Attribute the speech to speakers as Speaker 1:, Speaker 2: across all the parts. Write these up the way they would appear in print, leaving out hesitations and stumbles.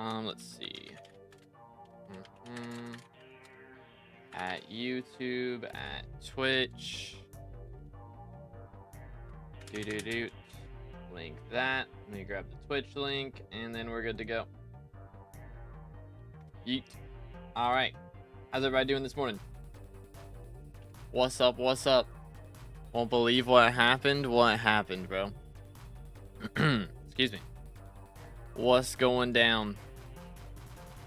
Speaker 1: Let's see. At YouTube, at Twitch. Link that. Let me grab the Twitch link, and then we're good to go. Yeet. All right. How's everybody doing this morning? What's up? What's up? Won't believe what happened. What happened, bro? Excuse me. What's going down?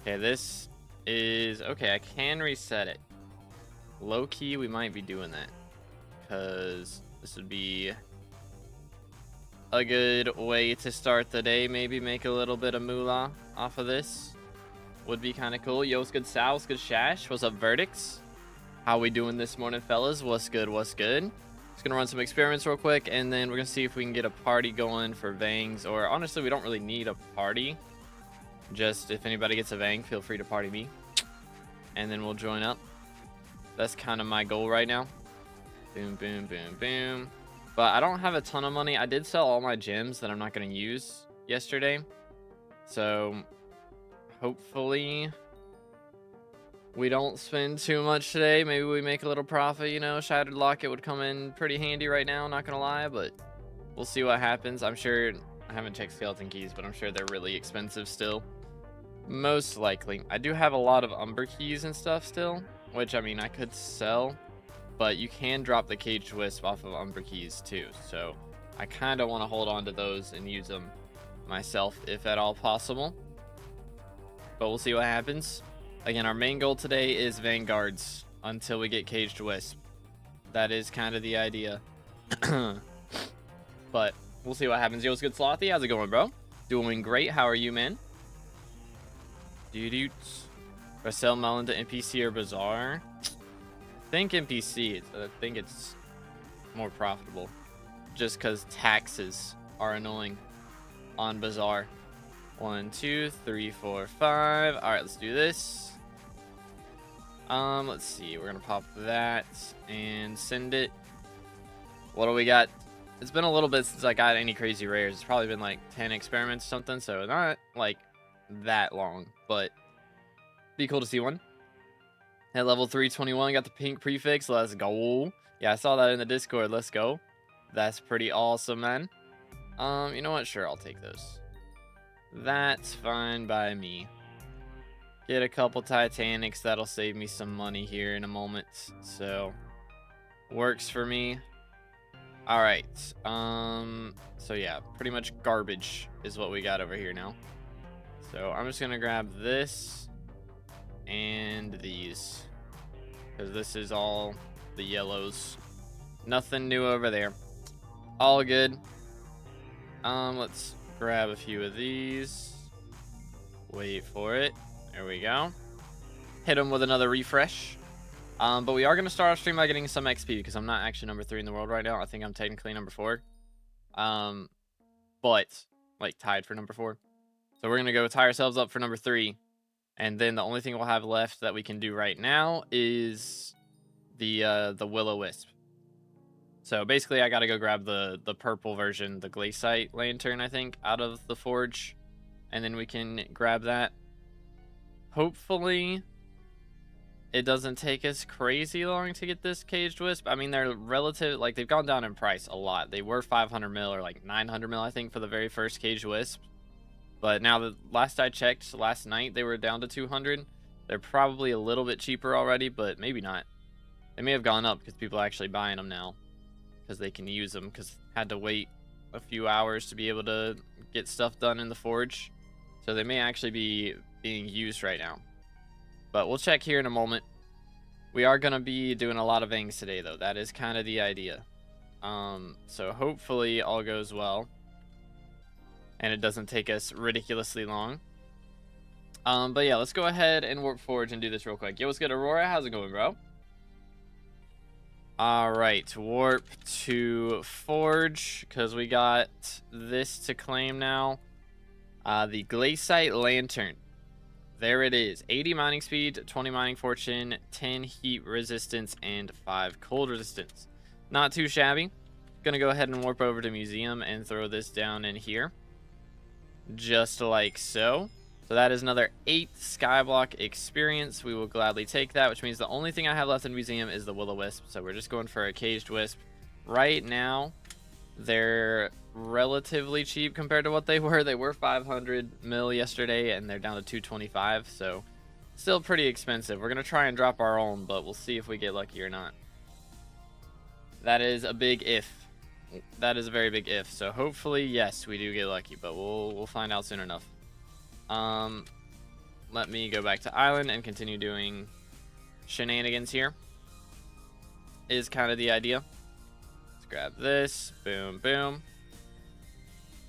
Speaker 1: Okay, this is... Okay, I can reset it. Low-key, we might be doing that. Because this would be a good way to start the day. Maybe make a little bit of moolah off of this. Would be kind of cool. Yo, what's good, Sal? What's good, Shash? What's up, Verdicts? How we doing this morning, fellas? What's good? What's good? Just gonna run some experiments real quick, and then we're gonna see if we can get a party going for Vangs. Or honestly, we don't really need a party. Just if anybody gets a Vang, feel free to party me, and then we'll join up. That's kind of my goal right now. Boom, boom, boom, boom. But I don't have a ton of money. I did sell all my gems that I'm not gonna use yesterday, so hopefully we don't spend too much today. Maybe we make a little profit, you know. Shattered Locket would come in pretty handy right now, not gonna lie, but we'll see what happens. I'm sure, I haven't checked skeleton keys, but I'm sure they're really expensive still. Most likely. I do have a lot of Umber keys and stuff still, which, I mean, I could sell, but you can drop the Caged Wisp off of Umber keys too, so I kind of want to hold on to those and use them myself if at all possible. But we'll see what happens. Again, our main goal today is Vanguards until we get Caged Wisp. That is kind of the idea. But we'll see what happens. Yo, what's good, Slothy? How's it going, bro? Doing great. How are you, man? Dude, sell Melon to NPC or Bazaar? I think NPC. I think it's more profitable. Just because taxes are annoying on Bazaar. 1, 2, 3, 4, 5. All right, let's do this. Let's see. We're gonna pop that and send it. What do we got? It's been a little bit since I got any crazy rares. It's probably been like 10 experiments or something, so not like that long, but be cool to see one. At level 321, got the pink prefix. Let's go. Yeah, I saw that in the Discord. Let's go. That's pretty awesome, man. You know what? Sure, I'll take those. That's fine by me. Get a couple Titanics. That'll save me some money here in a moment. So, works for me. All right. So yeah, pretty much garbage is what we got over here now. So I'm just gonna grab this and these, because this is all the yellows. Nothing new over there. All good. Let's grab a few of these. Wait for it. There we go. Hit them with another refresh. But we are going to start our stream by getting some XP, because I'm not actually number 3 in the world right now. I think I'm technically number 4. But, like, tied for number 4. So we're going to go tie ourselves up for number 3. And then the only thing we'll have left that we can do right now is the Will-O-Wisp. So basically, I got to go grab the purple version, the Glaciate Lantern, I think, out of the forge. And then we can grab that. Hopefully, it doesn't take us crazy long to get this Caged Wisp. I mean, they're relative, like, they've gone down in price a lot. They were 500 mil or like 900 mil, I think, for the very first Caged Wisp. But now, the last I checked last night, they were down to 200. They're probably a little bit cheaper already, but maybe not. They may have gone up because people are actually buying them now, because they can use them, because had to wait a few hours to be able to get stuff done in the forge. So they may actually be being used right now. But we'll check here in a moment. We are going to be doing a lot of Vangs today, though. That is kind of the idea. So hopefully all goes well. And it doesn't take us ridiculously long. But yeah, let's go ahead and warp forge and do this real quick. Yo, what's good, Aurora? How's it going, bro? Alright, warp to forge, because we got this to claim now. The Glaciate Lantern. There it is. 80 mining speed, 20 mining fortune, 10 heat resistance, and 5 cold resistance. Not too shabby. Gonna go ahead and warp over to museum and throw this down in here. Just like so. So that is another 8 SkyBlock experience. We will gladly take that, which means the only thing I have left in the museum is the Will-O-Wisp. So we're just going for a caged wisp. Right now, they're relatively cheap compared to what they were. They were 500 mil yesterday, and they're down to 225. So still pretty expensive. We're going to try and drop our own, but we'll see if we get lucky or not. That is a big if. That is a very big if. So hopefully, yes, we do get lucky, but we'll find out soon enough. Let me go back to island and continue doing shenanigans here. Is kind of the idea. Let's grab this. Boom, boom.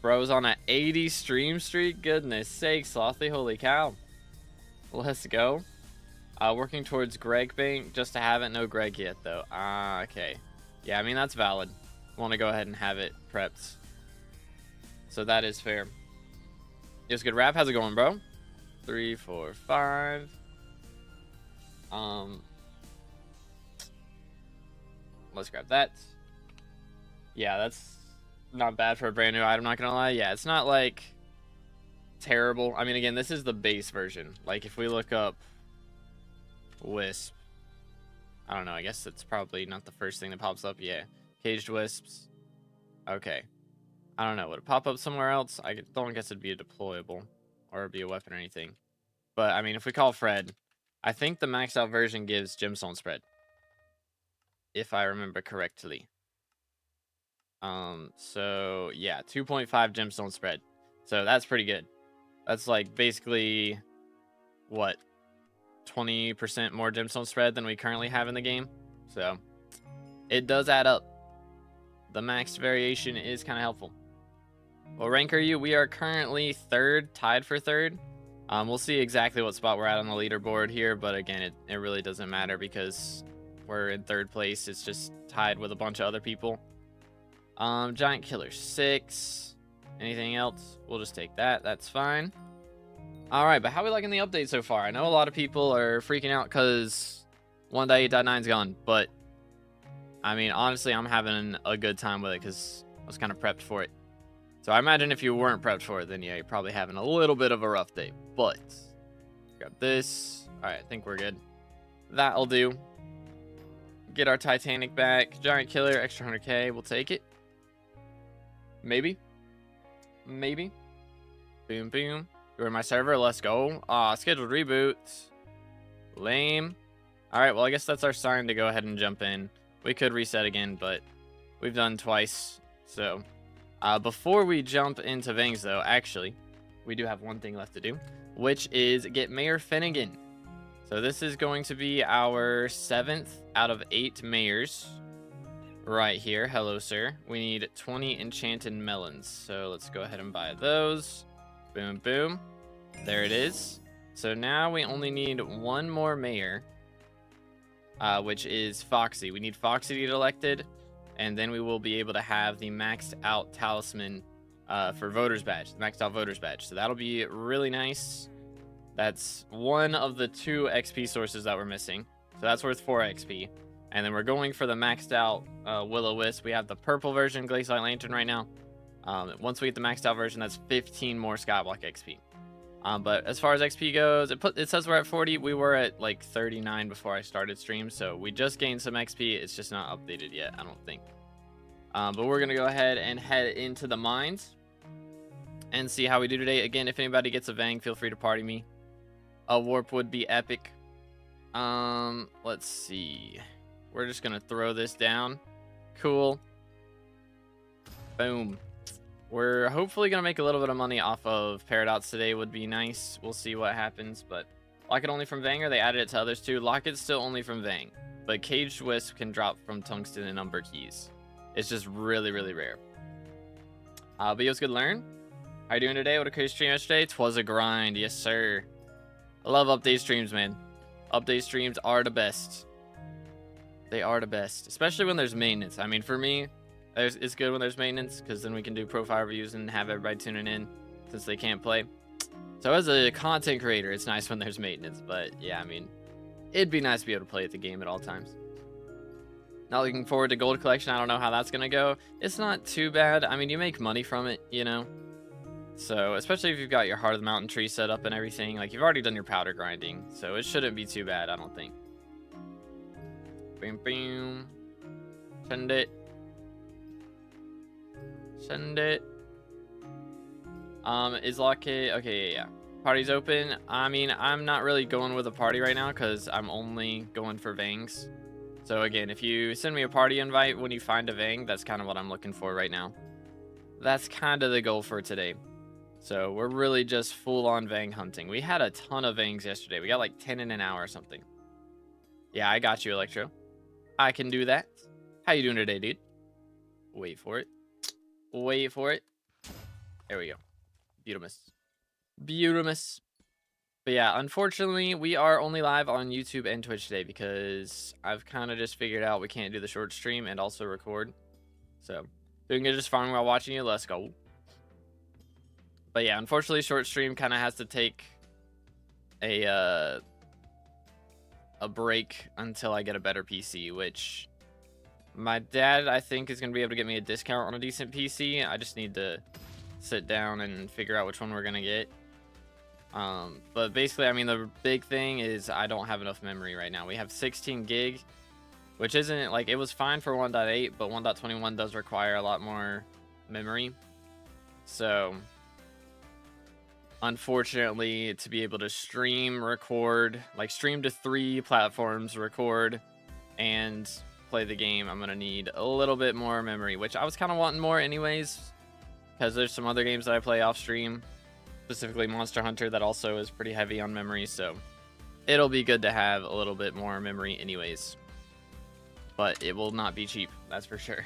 Speaker 1: Bro's on an 80 stream streak. Goodness sakes, Slothy, holy cow. Let's go. Working towards Greg Bank just to have it. No Greg yet, though. Okay. Yeah, I mean, that's valid. Want to go ahead and have it prepped. So that is fair. Yes, good rap. How's it going, bro? 3, 4, 5. Let's grab that. Yeah, that's not bad for a brand new item, not gonna lie. Yeah, it's not like terrible. I mean, again, this is the base version. Like, if we look up Wisp, I don't know, I guess that's probably not the first thing that pops up. Yeah, caged wisps. Okay. I don't know. Would it pop up somewhere else? I don't guess it'd be a deployable or be a weapon or anything. But, I mean, if we call Fred, I think the maxed out version gives gemstone spread. If I remember correctly. So, yeah, 2.5 gemstone spread. So, that's pretty good. That's, like, basically, what, 20% more gemstone spread than we currently have in the game. So, it does add up. The maxed variation is kind of helpful. What rank are you? We are currently 3rd, tied for 3rd. We'll see exactly what spot we're at on the leaderboard here, but again, it really doesn't matter because we're in 3rd place. It's just tied with a bunch of other people. Giant Killer 6. Anything else? We'll just take that. That's fine. Alright, but how are we liking the update so far? I know a lot of people are freaking out because 1.8.9's gone, but I mean, honestly, I'm having a good time with it because I was kind of prepped for it. So I imagine if you weren't prepped for it, then yeah, you're probably having a little bit of a rough day. But, grab this. Alright, I think we're good. That'll do. Get our Titanic back. Giant Killer, extra 100k. We'll take it. Maybe. Maybe. Boom, boom. You're in my server. Let's go. Scheduled reboot. Lame. Alright, well, I guess that's our sign to go ahead and jump in. We could reset again, but we've done twice. So, before we jump into Vangs, though, actually, we do have one thing left to do, which is get Mayor Finnegan. So this is going to be our 7th out of 8 mayors right here. Hello, sir. We need 20 enchanted melons. So let's go ahead and buy those. Boom, boom. There it is. So now we only need one more mayor, which is Foxy. We need Foxy to get elected, and then we will be able to have the maxed out talisman for voters badge, the maxed out voters badge. So that'll be really nice. That's one of the 2 XP sources that we're missing. So that's worth 4 XP. And then we're going for the maxed out Will-O-Wisp. We have the purple version, Glacial Lantern right now. Once we get the maxed out version, that's 15 more Skyblock XP. But as far as XP goes, it says we're at 40. We were at like 39 before I started stream, so we just gained some XP. It's just not updated yet, I don't think. But we're going to go ahead and head into the mines and see how we do today. Again, if anybody gets a Vang, feel free to party me. A warp would be epic. Let's see. We're just going to throw this down. Cool. Boom. We're hopefully going to make a little bit of money off of Paradox today. Would be nice. We'll see what happens. But Locket only from Vang, or they added it to others too. Locket's still only from Vang. But Caged Wisp can drop from Tungsten and Umber Keys. It's just really, really rare. But it was good to learn. How you doing today? What a crazy stream yesterday. 'Twas a grind. Yes, sir. I love update streams, man. Update streams are the best. They are the best. Especially when there's maintenance. I mean, for me, it's good when there's maintenance, because then we can do profile reviews and have everybody tuning in since they can't play. So as a content creator, it's nice when there's maintenance. But yeah, I mean, it'd be nice to be able to play at the game at all times. Not looking forward to gold collection. I don't know how that's going to go. It's not too bad. I mean, you make money from it, you know. So, especially if you've got your Heart of the Mountain tree set up and everything, like you've already done your powder grinding, so it shouldn't be too bad, I don't think. Boom, boom. Send it. Send it. Is Lockett... Okay, yeah. Party's open. I mean, I'm not really going with a party right now because I'm only going for Vangs. So again, if you send me a party invite when you find a Vang, that's kind of what I'm looking for right now. That's kind of the goal for today. So we're really just full-on Vang hunting. We had a ton of Vangs yesterday. We got like 10 in an hour or something. Yeah, I got you, Electro. I can do that. How you doing today, dude? Wait for it. Wait for it. There we go. Beautimus. Beautimus. But yeah, unfortunately, we are only live on YouTube and Twitch today because I've kind of just figured out we can't do the short stream and also record. So, doing good just fine while watching you. Let's go. But yeah, unfortunately, short stream kind of has to take a break until I get a better PC, which my dad, I think, is going to be able to get me a discount on a decent PC. I just need to sit down and figure out which one we're going to get. But basically, I mean, the big thing is I don't have enough memory right now. We have 16 gig, which isn't, like, it was fine for 1.8, but 1.21 does require a lot more memory. So, unfortunately, to be able to stream, record, like, stream to 3 platforms, record, and play the game, I'm going to need a little bit more memory, which I was kind of wanting more anyways, because there's some other games that I play off stream. Specifically Monster Hunter, that also is pretty heavy on memory, so it'll be good to have a little bit more memory anyways. But it will not be cheap, that's for sure.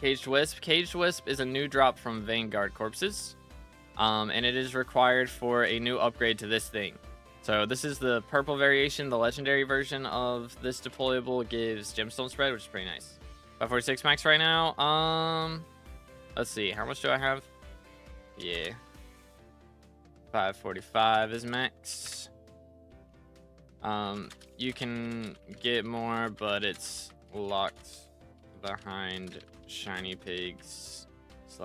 Speaker 1: Caged Wisp. Caged Wisp is a new drop from Vanguard Corpses. And it is required for a new upgrade to this thing. So this is the purple variation, the legendary version of this deployable. Gives gemstone spread, which is pretty nice. 546 max right now. Let's see, how much do I have? Yeah. 545 is max. You can get more, but it's locked behind Shiny Pigs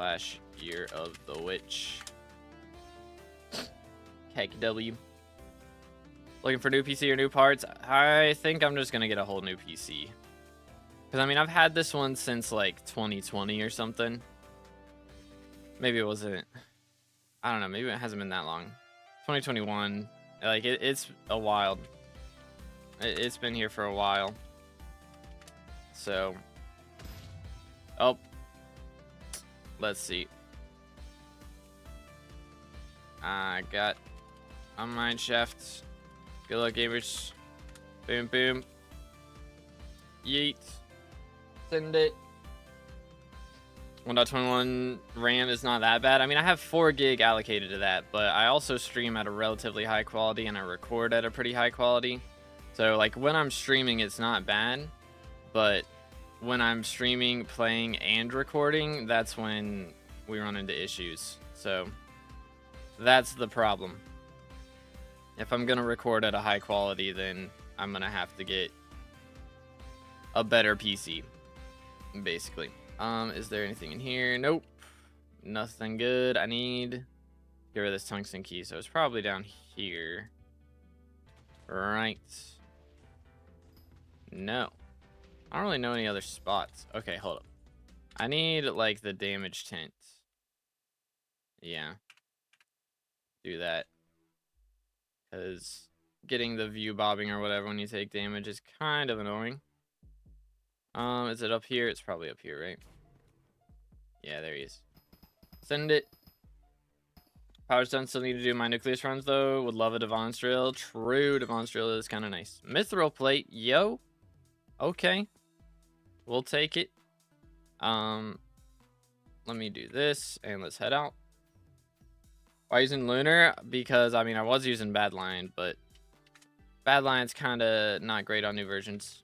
Speaker 1: / Year of the Witch. KW. Looking for new PC or new parts? I think I'm just gonna get a whole new PC. Because, I mean, I've had this one since, like, 2020 or something. Maybe it wasn't... I don't know, maybe it hasn't been that long. 2021, like, it's a while. It's been here for a while. So, oh, let's see. I got a mine shaft. Good luck, gamers. Boom, boom. Yeet. Send it. 1.21 RAM is not that bad. I mean, I have 4 gig allocated to that, but I also stream at a relatively high quality and I record at a pretty high quality. So, like, when I'm streaming, it's not bad, but when I'm streaming, playing, and recording, that's when we run into issues. So, that's the problem. If I'm gonna record at a high quality, then I'm gonna have to get a better PC, basically. Is there anything in here? Nope. Nothing good. I need to get rid of this tungsten key, so it's probably down here. Right. No. I don't really know any other spots. Okay, hold up. I need, like, the damage tent. Yeah. Do that. Because getting the view bobbing or whatever when you take damage is kind of annoying. Is it up here? It's probably up here, right? Yeah, there he is. Send it. Power's done. Still need to do my nucleus runs, though. Would love a Devon's Drill. True, Devon's Drill is kind of nice. Mithril Plate. Yo. Okay. We'll take it. Let me do this, and let's head out. Why using Lunar? Because, I mean, I was using Badlion, but Badlion's kind of not great on new versions.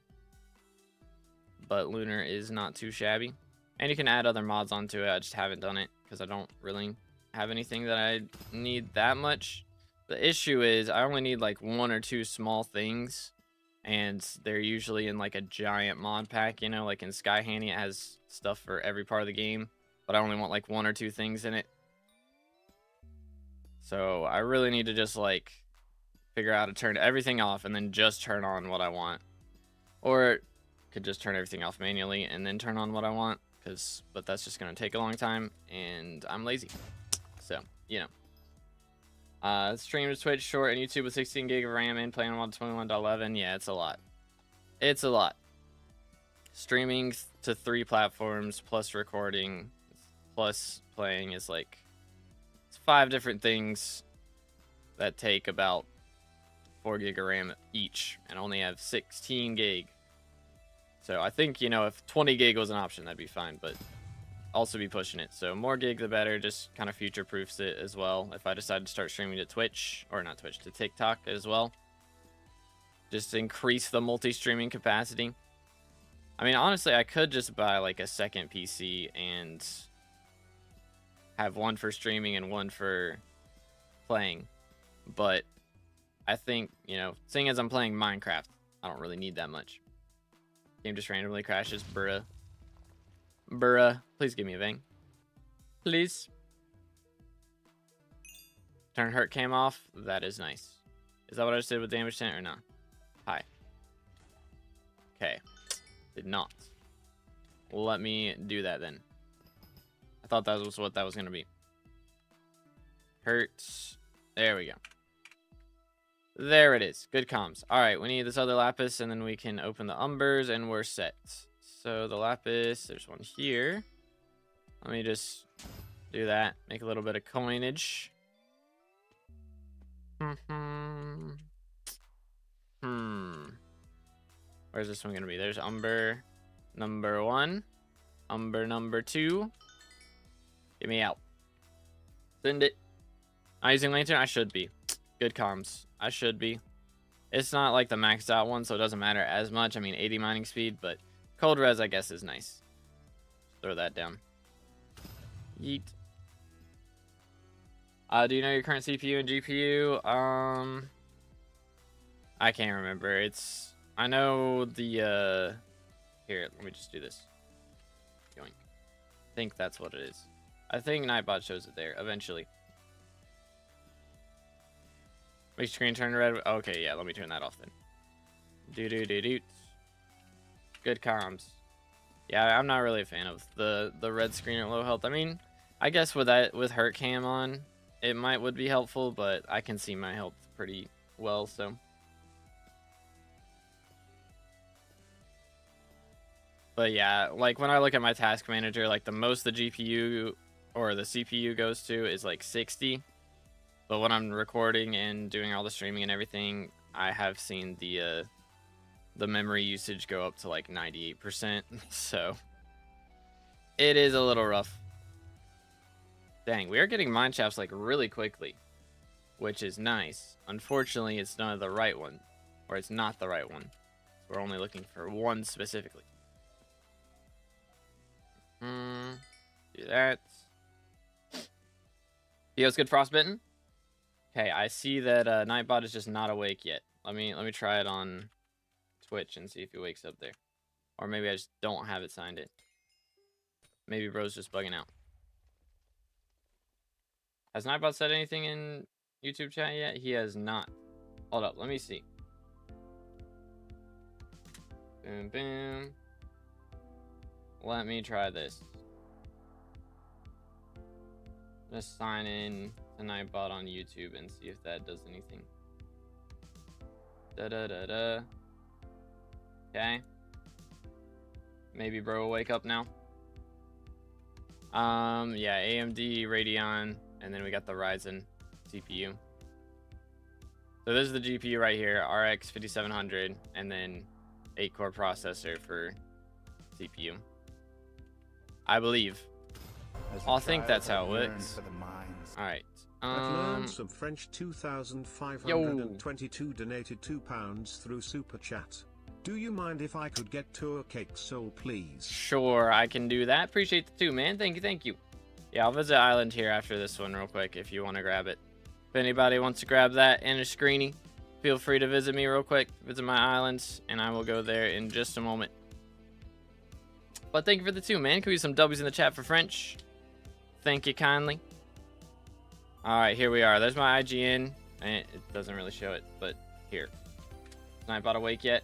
Speaker 1: But Lunar is not too shabby. And you can add other mods onto it. I just haven't done it because I don't really have anything that I need that much. The issue is I only need like 1 or 2 small things. And they're usually in like a giant mod pack, you know, like in Sky Handy, it has stuff for every part of the game. But I only want like 1 or 2 things in it. So I really need to just like figure out how to turn everything off and then just turn on what I want. Or could just turn everything off manually and then turn on what I want, but that's just gonna take a long time and I'm lazy. So, you know. Stream to Twitch, short, and YouTube with 16 gig of RAM and playing on 21.11. Yeah, it's a lot. It's a lot. Streaming to 3 platforms plus recording plus playing is like, it's 5 different things that take about 4 gig of RAM each and only have 16 gig. So I think, you know, if 20 gig was an option, that'd be fine, but also be pushing it. So more gig, the better. Just kind of future proofs it as well. If I decide to start streaming to Twitch, or not Twitch, to TikTok as well, just increase the multi-streaming capacity. I mean, honestly, I could just buy like a second PC and have one for streaming and one for playing. But I think, you know, seeing as I'm playing Minecraft, I don't really need that much. Game just randomly crashes, bruh. Bruh. Please give me a bang. Please. Turn hurt cam off. That is nice. Is that what I just did with damage tent or not? Hi. Okay. Did not. Let me do that then. I thought that was what that was going to be. Hurts. There we go. There it is. Good comms. Alright, we need this other lapis, and then we can open the umbers, and we're set. So the lapis, there's one here. Let me just do that. Make a little bit of coinage. Where's this one going to be? There's umber number 1. Umber number 2. Get me out. Send it. Am I using lantern? I should be. Good comms. I should be. It's not like the maxed out one, so it doesn't matter as much. I mean, 80 mining speed, but cold res, I guess, is nice. Throw that down. Yeet. Do you know your current CPU and GPU? I can't remember. I know the, here, let me just do this. Going. I think that's what it is. I think Nightbot shows it there, eventually. Make screen turn red. Okay, yeah, let me turn that off then. Do. Good comms. Yeah, I'm not really a fan of the red screen at low health. I mean, I guess with hurt cam on, it would be helpful, but I can see my health pretty well, so. But yeah, like when I look at my task manager, like the most the GPU or the CPU goes to is like 60. But when I'm recording and doing all the streaming and everything, I have seen the memory usage go up to like 98%. So it is a little rough. Dang, we are getting mine shafts like really quickly, which is nice. Unfortunately, it's not the right one, or it's not the right one. We're only looking for one specifically. Do that. Theo's good frostbitten. Okay, I see that Nightbot is just not awake yet. Let me try it on Twitch and see if he wakes up there. Or maybe I just don't have it signed in. Maybe bro's just bugging out. Has Nightbot said anything in YouTube chat yet? He has not. Hold up, let me see. Boom, boom. Let me try this. Just sign in to Nightbot on YouTube and see if that does anything. Da-da-da-da. Okay. Maybe bro will wake up now. Yeah, AMD Radeon, and then we got the Ryzen CPU. So this is the GPU right here, RX 5700, and then 8-core processor for CPU. I believe. I think that's how it works. Alright.
Speaker 2: I've learned some French. 2,522 donated £2 through Super Chat. Do you mind if I could get to a cake soul, please?
Speaker 1: Sure, I can do that. Appreciate the 2, man. Thank you. Yeah, I'll visit Island here after this one real quick if you want to grab it. If anybody wants to grab that and a screeny, feel free to visit me real quick. Visit my islands, and I will go there in just a moment. But thank you for the 2, man. Could we some W's in the chat for French? Thank you kindly. All right, here we are. There's my IGN. And it doesn't really show it, but here. Snipe awake yet?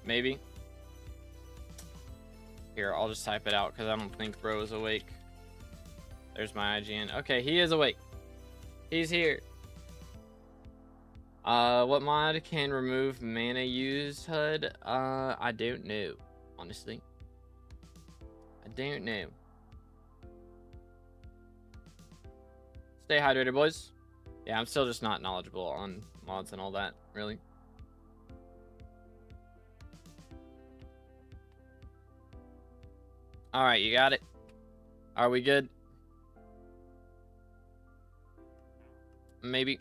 Speaker 1: Maybe. Here, I'll just type it out because I don't think bro is awake. There's my IGN. Okay, he is awake. He's here. What mod can remove mana used HUD? I don't know, honestly. I don't know. Stay hydrated, boys. Yeah, I'm still just not knowledgeable on mods and all that, really. All right, you got it. Are we good? Maybe.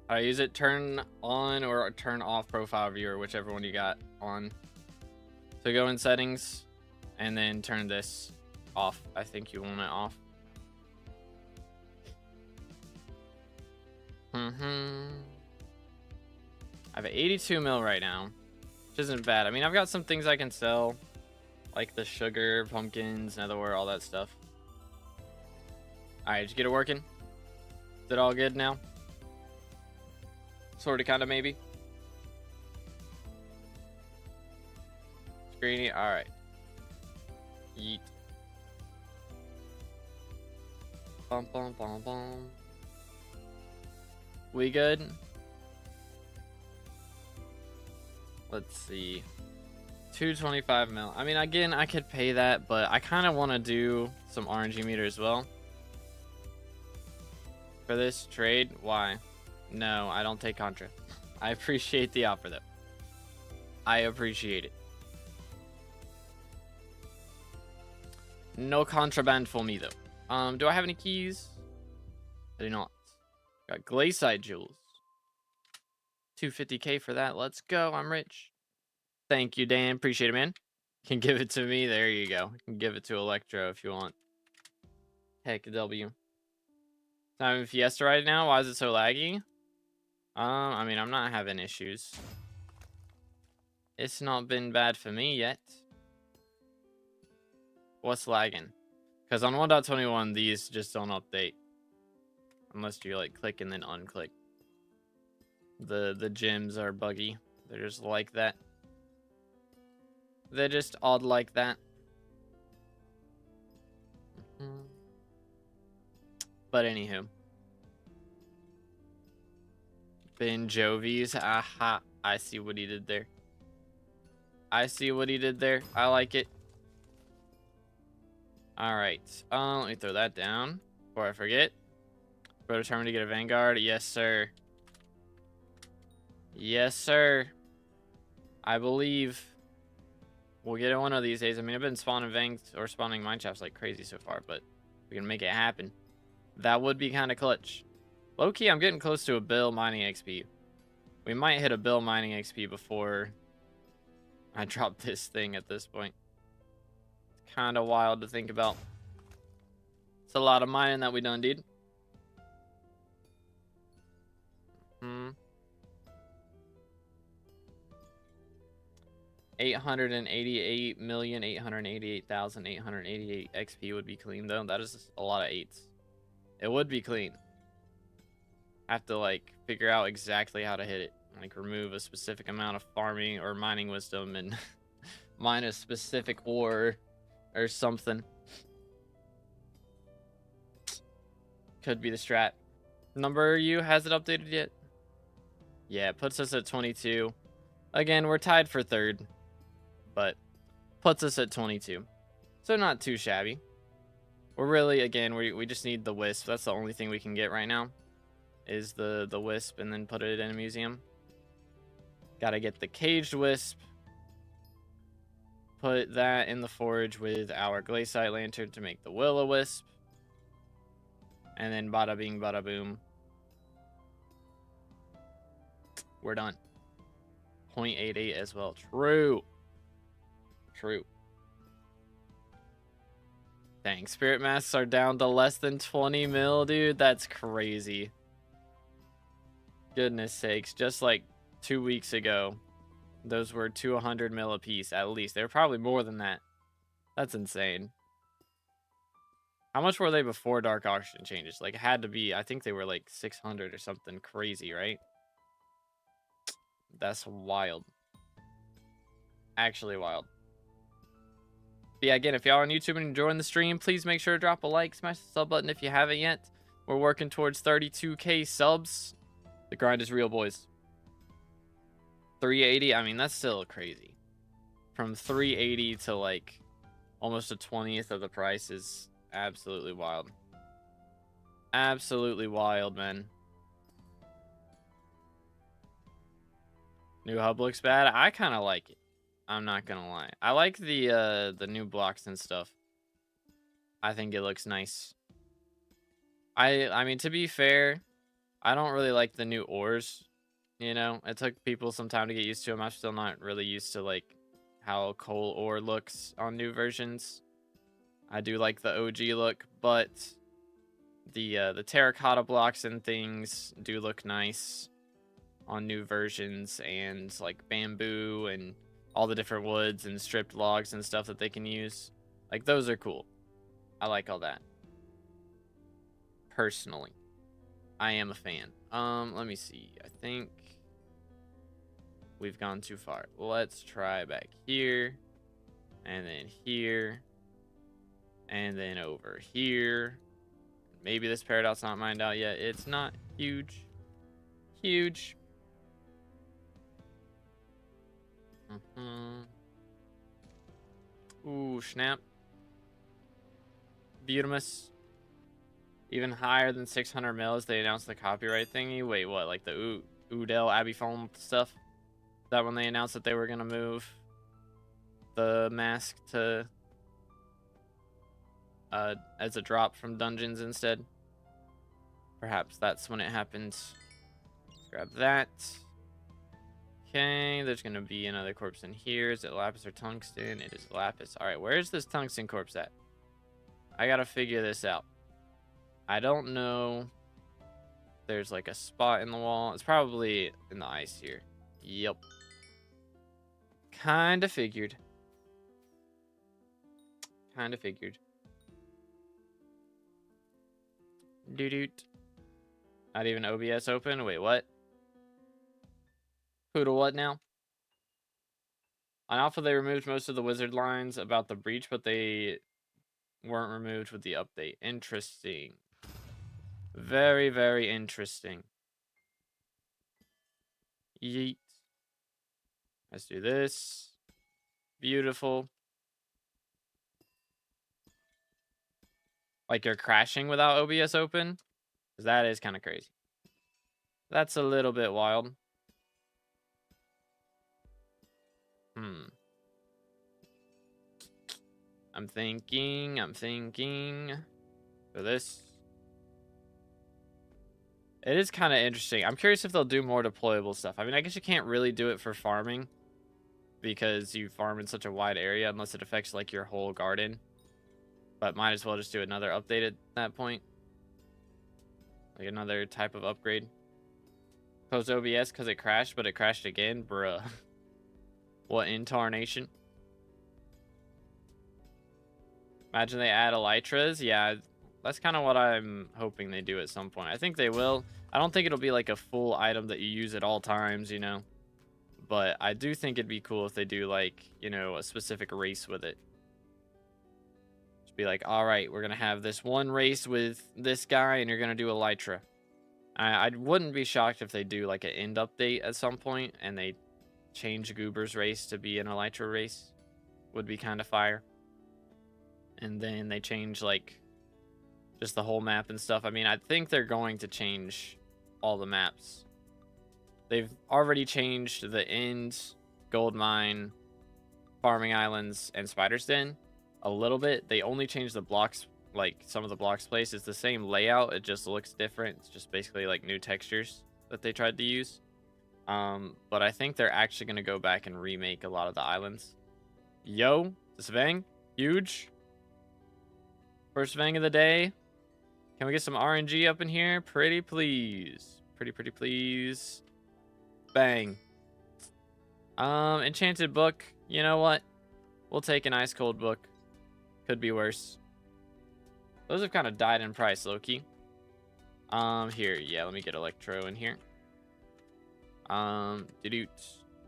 Speaker 1: I use it turn on or turn off profile viewer, whichever one you got on. So go in settings and then turn this off. I think you want it off. I have 82 mil right now, which isn't bad. I mean, I've got some things I can sell, like the sugar, pumpkins, netherware, all that stuff. All right, did you get it working? Is it all good now? Sort of, kind of, maybe. Screeny, all right. Yeet. Bum bum bum bum. We good? Let's see. 225 mil. I mean, again, I could pay that, but I kind of want to do some RNG meter as well. For this trade, why? No, I don't take contra. I appreciate the offer, though. I appreciate it. No contraband for me, though. Do I have any keys? I do not. Got glayside jewels. 250k for that. Let's go. I'm rich. Thank you, Dan. Appreciate it, man. Can give it to me. There you go. You can give it to Electro if you want. Heck, W. I'm in Fiesta right now. Why is it so laggy? I mean, I'm not having issues. It's not been bad for me yet. What's lagging? Because on 1.21, these just don't update. Unless you like click and then unclick. The gems are buggy. They're just like that. They're just odd like that. But anywho. Ben Jovi's. Aha. I see what he did there. I see what he did there. I like it. Alright. Let me throw that down before I forget. Bro determined to get a Vanguard. Yes, sir. Yes, sir. I believe we'll get it one of these days. I mean, I've been spawning Vangs or spawning Mineshafts like crazy so far, but we can make it happen. That would be kind of clutch. Low-key, I'm getting close to a bill mining XP. We might hit a bill mining XP before I drop this thing at this point. It's kind of wild to think about. It's a lot of mining that we done, dude. 888,888,888 XP would be clean, though. That is a lot of 8s. It would be clean. Have to like figure out exactly how to hit it. Like remove a specific amount of farming or mining wisdom and mine a specific ore or something. Could be the strat. Number you has it updated yet? Yeah, it puts us at 22. Again, we're tied for third, but puts us at 22. So not too shabby. We're really, again, we just need the Wisp. That's the only thing we can get right now is the Wisp and then put it in a museum. Gotta get the caged Wisp. Put that in the forge with our Glaciite Lantern to make the Will-O-Wisp. And then bada bing, bada boom. We're done. 0.88 as well. True. True. Dang, spirit masks are down to less than 20 mil, dude. That's crazy. Goodness sakes. Just like 2 weeks ago, those were 200 mil a piece at least. They're probably more than that. That's insane. How much were they before Dark Auction changes? Like, it had to be, I think they were like 600 or something crazy, right? That's wild. Actually wild. But yeah, again, if y'all are on YouTube and enjoying the stream, please make sure to drop a like, smash the sub button if you haven't yet. We're working towards 32K subs. The grind is real, boys. 380, I mean, that's still crazy. From 380 to like almost a 20th of the price is absolutely wild. Absolutely wild, man. New hub looks bad. I kind of like it. I'm not gonna lie. I like the new blocks and stuff. I think it looks nice. I mean, to be fair, I don't really like the new ores. You know, it took people some time to get used to them. I'm still not really used to like how coal ore looks on new versions. I do like the OG look, but the terracotta blocks and things do look nice on new versions, and like bamboo and all the different woods and stripped logs and stuff that they can use. Like, those are cool. I like all that. Personally, I am a fan. Let me see. I think we've gone too far. Let's try back here, and then here, and then over here. Maybe this paradox not mined out yet. It's not huge. Huge. Ooh, snap. Beautimus. Even higher than 600 mils. They announced the copyright thingy. Wait, what? Like the Udell Abbey Foam stuff? Is that when they announced that they were gonna move the mask to as a drop from dungeons instead? Perhaps that's when it happens. Grab that. Okay, there's gonna be another corpse in here. Is it lapis or tungsten? It is lapis. All right, where's this tungsten corpse at? I gotta figure this out. I don't know. There's like a spot in the wall. It's probably in the ice here. Yep. Kinda figured. Kinda figured. Doot. Not even OBS open? Wait, what? Who to what now? On Alpha, they removed most of the wizard lines about the breach, but they weren't removed with the update. Interesting. Very, very interesting. Yeet. Let's do this. Beautiful. Like you're crashing without OBS open? Because that is kind of crazy. That's a little bit wild. I'm thinking. For this. It is kind of interesting. I'm curious if they'll do more deployable stuff. I mean, I guess you can't really do it for farming, because you farm in such a wide area unless it affects like your whole garden. But might as well just do another update at that point. Like another type of upgrade. Close OBS because it crashed, but it crashed again? Bruh. What intarnation? Imagine they add elytras. Yeah, that's kind of what I'm hoping they do at some point. I think they will. I don't think it'll be like a full item that you use at all times, you know. But I do think it'd be cool if they do like, you know, a specific race with it. Just be like, all right, we're going to have this one race with this guy and you're going to do elytra. I wouldn't be shocked if they do like an end update at some point and they change Goober's race to be an elytra race. Would be kind of fire. And then they change like just the whole map and stuff. I mean, I think they're going to change all the maps. They've already changed the end, gold mine, farming islands, and spider's den a little bit. They only changed the blocks, like some of the blocks placed. It's the same layout, it just looks different. It's just basically like new textures that they tried to use. But I think they're actually going to go back and remake a lot of the islands. Yo, Svang, huge. First Svang of the day. Can we get some RNG up in here? Pretty please. Pretty please. Bang. Enchanted book. You know what? We'll take an ice cold book. Could be worse. Those have kind of died in price, low-key. Here, yeah, let me get Electro in here. Doot.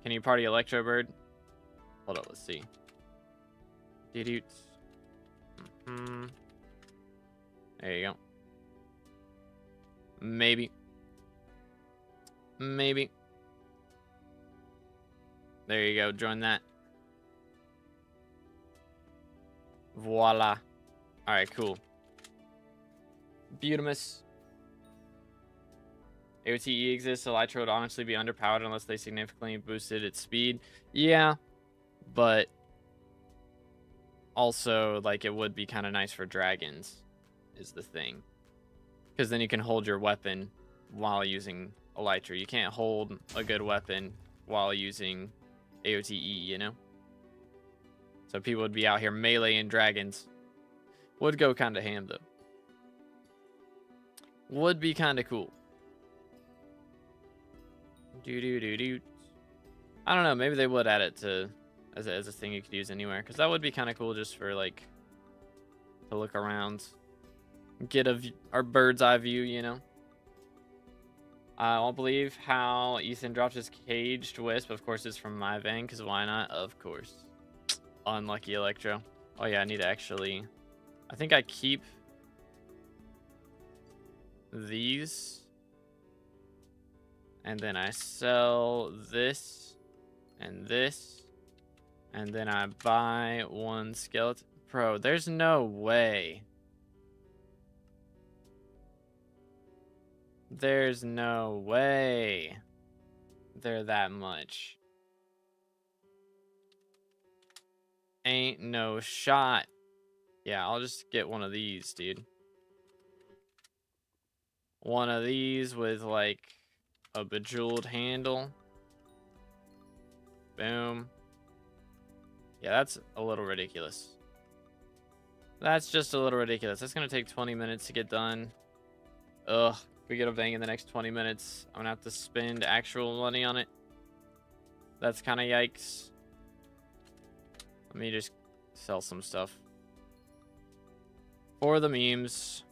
Speaker 1: Can you party Electro Bird? Hold up, let's see. Doot. There you go. Maybe. Maybe. There you go, join that. Voila. Alright, cool. Beautimus. AOTE exists, Elytra would honestly be underpowered unless they significantly boosted its speed. Yeah, but also, like, it would be kind of nice for dragons, is the thing. Because then you can hold your weapon while using Elytra. You can't hold a good weapon while using AOTE, you know? So people would be out here meleeing dragons. Would go kind of ham, though. Would be kind of cool. I don't know. Maybe they would add it to as a thing you could use anywhere, because that would be kind of cool just for like to look around, get our bird's eye view, you know. I won't believe how Ethan dropped his caged Wisp. Of course, it's from my vein, because why not? Of course. Unlucky Electro. Oh yeah, I need to actually. I think I keep these. And then I sell this and this. And then I buy one skeleton. Bro, there's no way. There's no way they're that much. Ain't no shot. Yeah, I'll just get one of these, dude. One of these with like a bejeweled handle. Boom. Yeah, that's a little ridiculous. That's just a little ridiculous. That's gonna take 20 minutes to get done. Ugh. If we get a bang in the next 20 minutes, I'm gonna have to spend actual money on it. That's kind of yikes. Let me just sell some stuff for the memes.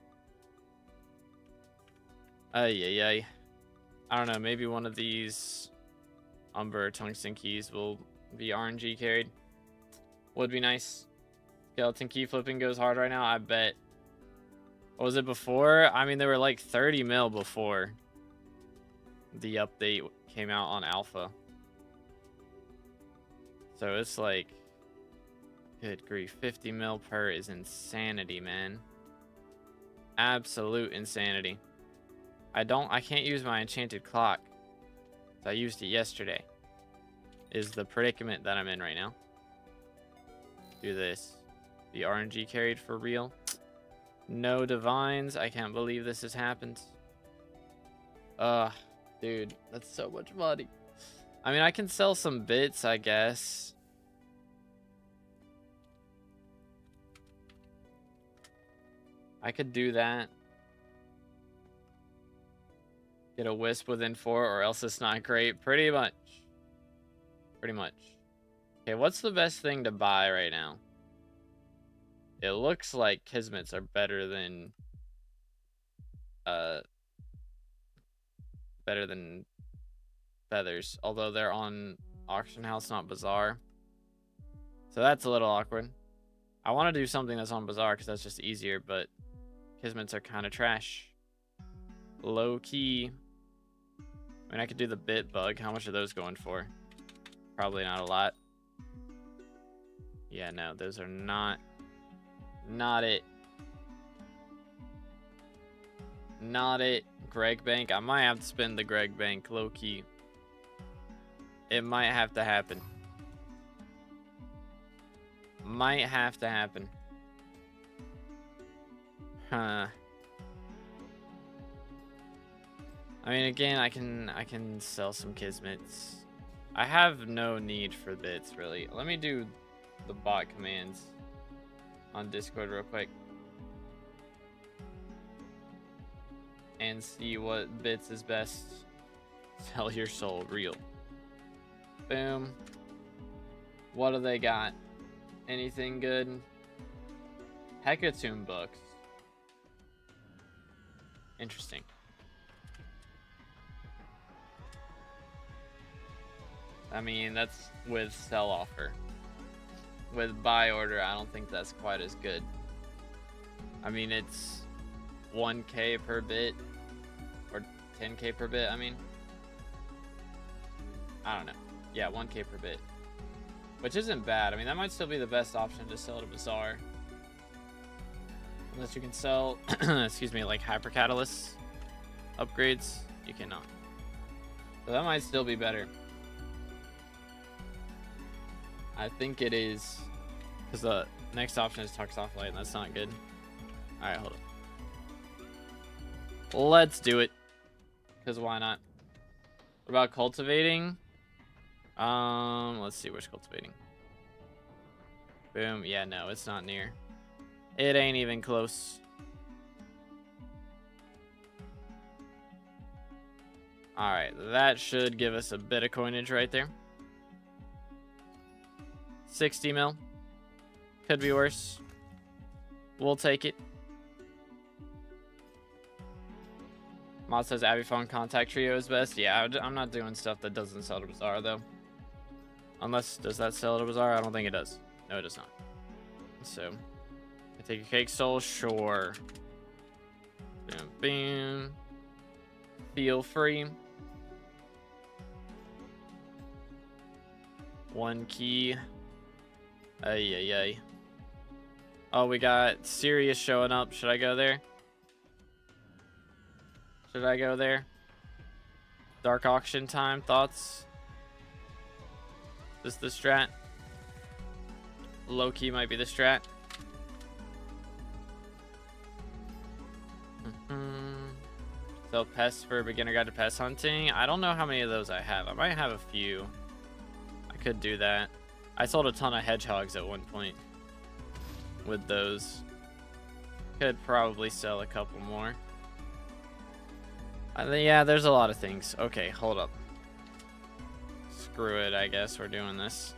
Speaker 1: Ay. I don't know, maybe one of these Umber tungsten keys will be RNG carried. Would be nice. Skeleton key flipping goes hard right now, I bet. What was it before? I mean, they were like 30 mil before the update came out on alpha. So it's like, good grief, 50 mil per is insanity, man. Absolute insanity. I can't use my enchanted clock. I used it yesterday. Is the predicament that I'm in right now. Do this. The RNG carried for real. No divines. I can't believe this has happened. Dude, that's so much money. I mean, I can sell some bits, I guess. I could do that. Get a Wisp within 4 or else it's not great. Pretty much. Pretty much. Okay, what's the best thing to buy right now? It looks like Kismets are better than feathers, although they're on auction house, not bazaar. So that's a little awkward. I want to do something that's on bazaar because that's just easier, but Kismets are kind of trash. Low key. I mean, I could do the bit bug. How much are those going for? Probably not a lot. Yeah, no, those are not it. Not it. Greg Bank. I might have to spend the Greg Bank low key. It might have to happen. Might have to happen. Huh. I mean, again, I can sell some Kismets. I have no need for bits, really. Let me do the bot commands on Discord real quick. And see what bits is best. Sell your soul, real. Boom. What do they got? Anything good? Hecatomb books. Interesting. I mean, that's with sell offer. With buy order, I don't think that's quite as good. I mean, it's 1K per bit or 10K per bit. I mean, I don't know. Yeah, 1K per bit, which isn't bad. I mean, that might still be the best option to sell to Bazaar. Unless you can sell, excuse me, like hyper catalyst upgrades, you cannot. So that might still be better. I think it is, because the next option is Tux Off Light, and that's not good. All right, hold on. Let's do it, because why not? What about cultivating? Let's see, where's cultivating? Boom. Yeah, no, it's not near. It ain't even close. All right, that should give us a bit of coinage right there. 60 mil. Could be worse. We'll take it. Mod says Abby Phone Contact Trio is best. Yeah, I'm not doing stuff that doesn't sell to Bazaar, though. Unless, does that sell to Bazaar? I don't think it does. No, it does not. So, I take a cake soul, sure. Boom, boom. Feel free. 1 key. Ay, ay, ay. Oh, we got Sirius showing up. Should I go there? Should I go there? Dark auction time. Thoughts? Is this the strat? Low key might be the strat. So pests for beginner guide to pest hunting. I don't know how many of those I have. I might have a few. I could do that. I sold a ton of hedgehogs at one point with those. Could probably sell a couple more. Yeah, there's a lot of things. Okay, hold up. Screw it, I guess we're doing this.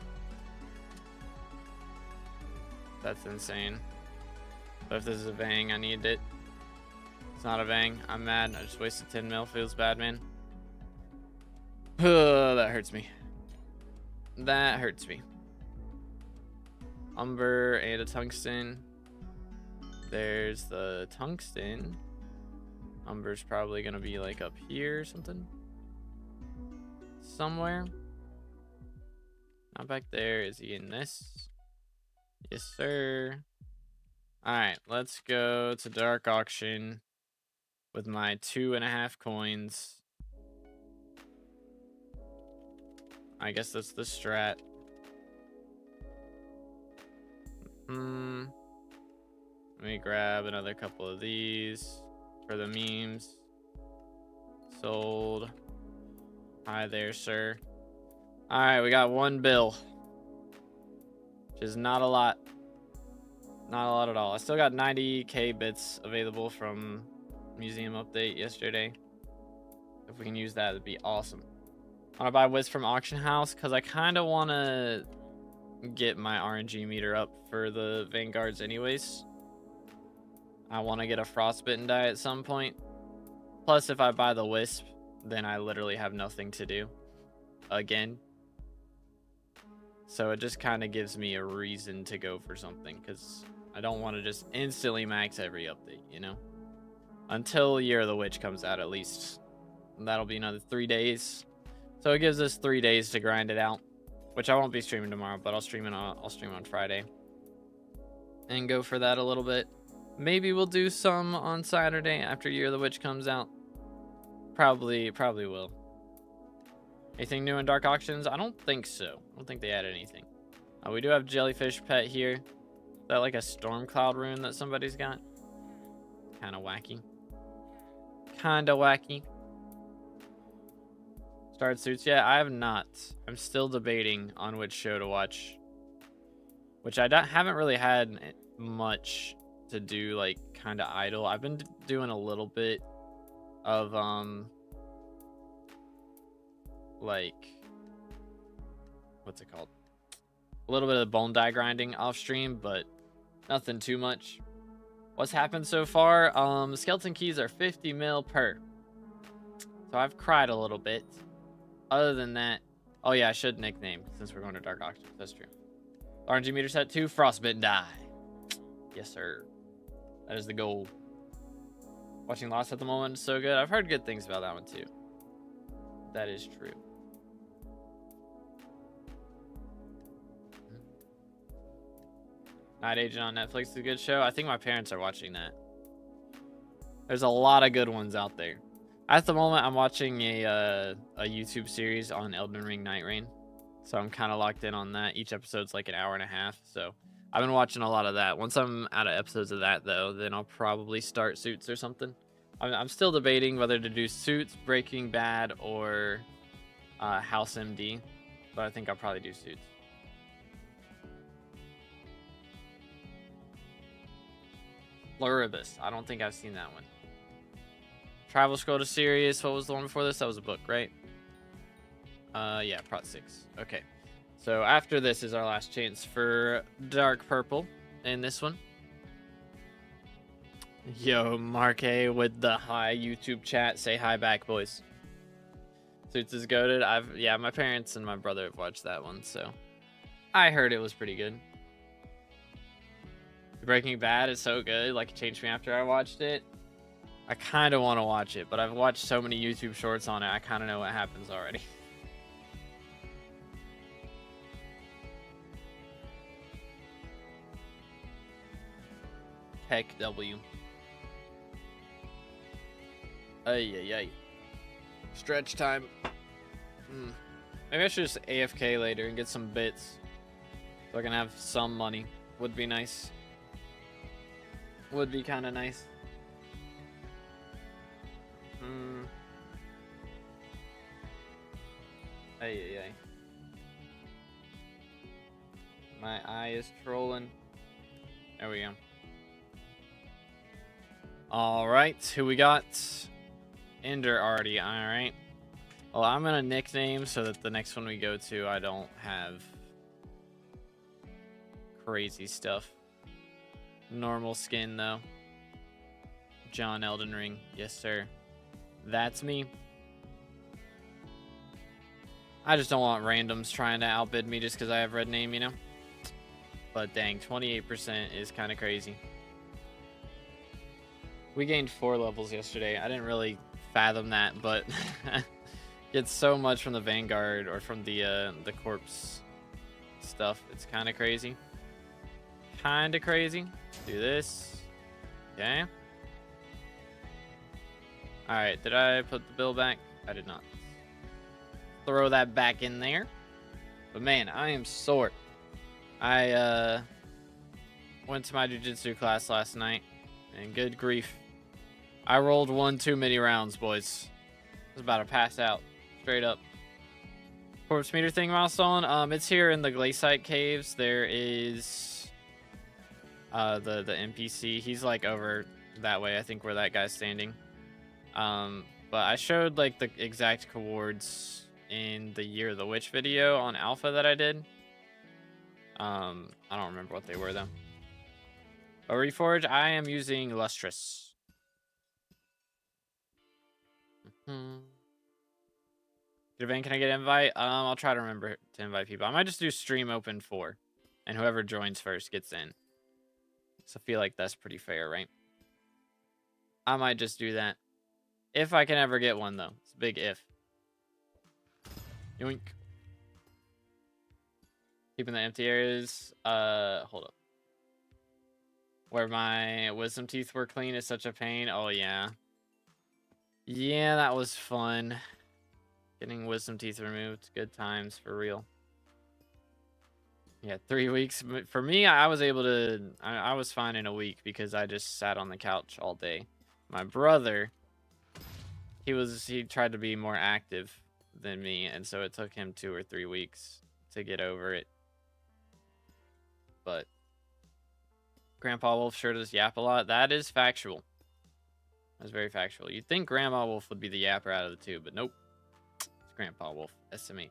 Speaker 1: That's insane. But if this is a Vang, I need it. It's not a Vang. I'm mad. I just wasted 10 mil. Feels bad, man. That hurts me. That hurts me. Umber and a tungsten. There's the tungsten. Umber's probably gonna be like up here or something. Somewhere. Not back there. Is he in this? Yes, sir. Alright, let's go to Dark Auction with my 2.5 coins. I guess that's the strat. Let me grab another couple of these for the memes. Sold. Hi there, sir. Alright, we got 1 bill. Which is not a lot. Not a lot at all. I still got 90k bits available from museum update yesterday. If we can use that, it'd be awesome. I want to buy Wisp from auction house because I kind of want to get my RNG meter up for the Vanguards anyways. I want to get a frostbitten die at some point. Plus, if I buy the Wisp, then I literally have nothing to do again. So it just kind of gives me a reason to go for something because I don't want to just instantly max every update, you know? Until Year of the Witch comes out, at least. And that'll be another 3 days. So it gives us 3 days to grind it out, which I won't be streaming tomorrow, but I'll stream on Friday and go for that a little bit. Maybe we'll do some on Saturday after Year of the Witch comes out. Probably will. Anything new in Dark Auctions? I don't think so. I don't think they added anything. We do have Jellyfish Pet here. Is that like a Storm Cloud rune that somebody's got? Kind of wacky. Kind of wacky. Started Suits yet? I have not. I'm still debating on which show to watch. Which I haven't really had much to do, like, kind of idle. I've been doing a little bit of, like, what's it called? A little bit of the bone die grinding off stream, but nothing too much. What's happened so far? Skeleton keys are 50 mil per. So I've cried a little bit. Other than that, oh yeah, I should nickname since we're going to Dark Auctions. That's true. RNG meter set 2, Frostbitten die. Yes, sir. That is the goal. Watching Lost at the moment is so good. I've heard good things about that one too. That is true. Night Agent on Netflix is a good show. I think my parents are watching that. There's a lot of good ones out there. At the moment, I'm watching a YouTube series on Elden Ring Night Rain. So I'm kind of locked in on that. Each episode's like an hour and a half. So I've been watching a lot of that. Once I'm out of episodes of that, though, then I'll probably start Suits or something. I'm still debating whether to do Suits, Breaking Bad, or House MD. But I think I'll probably do Suits. Pluribus. I don't think I've seen that one. Travel Scroll to Sirius. What was the one before this? That was a book, right? Yeah, Prot 6. Okay. So after this is our last chance for Dark Purple in this one. Yo, Mark A with the hi YouTube chat. Say hi back, boys. Suits is goated. Yeah, my parents and my brother have watched that one, so I heard it was pretty good. Breaking Bad is so good. Like, it changed me after I watched it. I kind of want to watch it, but I've watched so many YouTube shorts on it, I kind of know what happens already. Heck W. Ay. Stretch time. Maybe I should just AFK later and get some bits so I can have some money. Would be nice. Would be kind of nice. Ay. My eye is trolling. There we go. Alright, who we got? Ender already, alright. Well, I'm gonna nickname so that the next one we go to, I don't have crazy stuff. Normal skin, though. John Elden Ring. Yes, sir. That's me. I just don't want randoms trying to outbid me just because I have red name, you know? But dang, 28% is kind of crazy. We gained 4 levels yesterday. I didn't really fathom that, but get so much from the Vanguard or from the corpse stuff. It's kind of crazy. Kind of crazy. Do this. Okay. Alright, did I put the bill back? I did not. Throw that back in there. But man, I am sore. I went to my jiu-jitsu class last night, and good grief. I rolled one too many rounds, boys. I was about to pass out. Straight up. Corpse meter thing milestone. It's here in the Glaciite Caves. There is the NPC. He's like over that way, I think, where that guy's standing. But I showed like the exact coords in the Year of the Witch video on Alpha that I did. I don't remember what they were though. But Reforge, I am using Lustrous. Javane, can I get an invite? I'll try to remember to invite people. I might just do stream open 4, and whoever joins first gets in. So I feel like that's pretty fair, right? I might just do that. If I can ever get one, though. It's a big if. Yoink. Keeping the empty areas. Hold up. Where my wisdom teeth were clean is such a pain. Oh, yeah. Yeah, that was fun. Getting wisdom teeth removed. Good times, for real. Yeah, 3 weeks. For me, I was able to... I was fine in a week because I just sat on the couch all day. My brother, he tried to be more active than me, and so it took him 2 or 3 weeks to get over it. But Grandpa Wolf sure does yap a lot. That is factual. That's very factual. You'd think Grandma Wolf would be the yapper out of the two, but nope. It's Grandpa Wolf. SMH.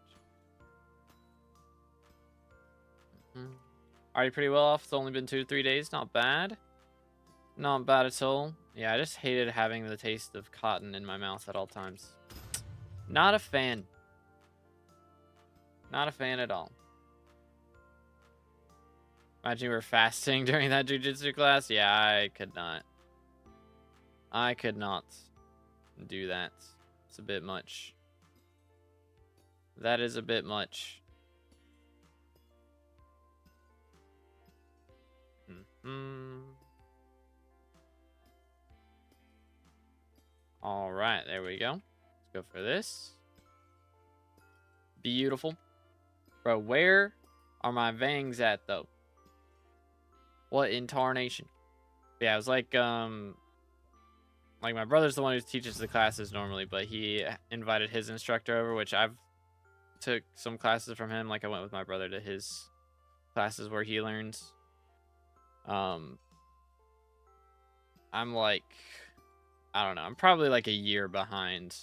Speaker 1: Already pretty well off. It's only been 2 to 3 days. Not bad. Not bad at all. Yeah, I just hated having the taste of cotton in my mouth at all times. Not a fan. Not a fan at all. Imagine you were fasting during that jujitsu class. Yeah, I could not. I could not do that. It's a bit much. That is a bit much. All right, there we go. Let's go for this. Beautiful. Bro, where are my vangs at, though? What in tarnation? Yeah, it was like my brother's the one who teaches the classes normally, but he invited his instructor over, which I've took some classes from him. Like I went with my brother to his classes where he learns. I'm like, I don't know. I'm probably like a year behind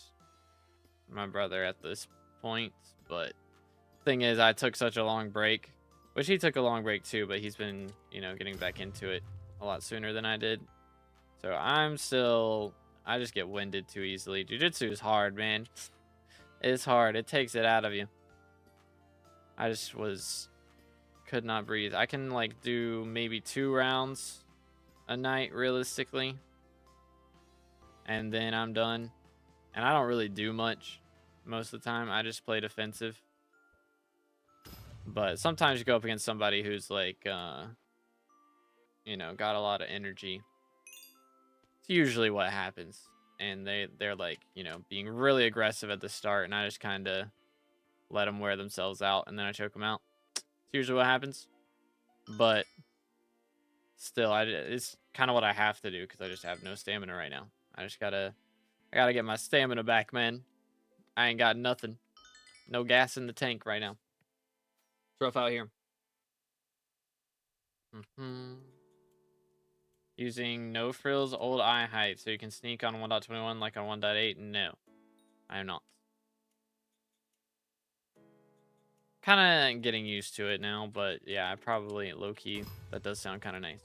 Speaker 1: my brother at this point, but thing is, I took such a long break, which he took a long break too, but he's been, getting back into it a lot sooner than I did. So I just get winded too easily. Jiu-jitsu is hard, man. It's hard. It takes it out of you. I just could not breathe. I can like do maybe 2 rounds a night realistically, and then I'm done. And I don't really do much most of the time. I just play defensive. But sometimes you go up against somebody who's like, got a lot of energy. It's usually what happens. And they're like, being really aggressive at the start, and I just kind of let them wear themselves out, and then I choke them out. It's usually what happens. But still, it's kind of what I have to do because I just have no stamina right now. I gotta get my stamina back, man. I ain't got nothing. No gas in the tank right now. It's rough out here. Using no frills, old eye height, so you can sneak on 1.21 like on 1.8. No, I am not. Kind of getting used to it now, but yeah, I probably low key. That does sound kind of nice.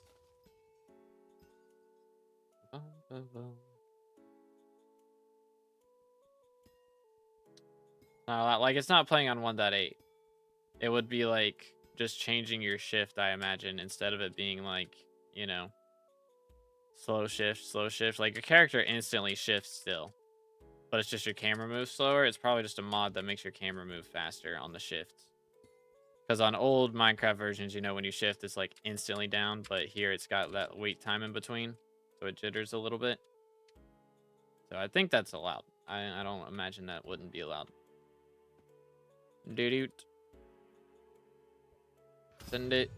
Speaker 1: Like it's not playing on 1.8. It would be like just changing your shift, I imagine, instead of it being like, slow shift. Like your character instantly shifts still, but it's just your camera moves slower. It's probably just a mod that makes your camera move faster on the shift. Because on old Minecraft versions, when you shift, it's like instantly down, but here it's got that wait time in between, so it jitters a little bit. So I think that's allowed. I don't imagine that wouldn't be allowed. Doot. Send it.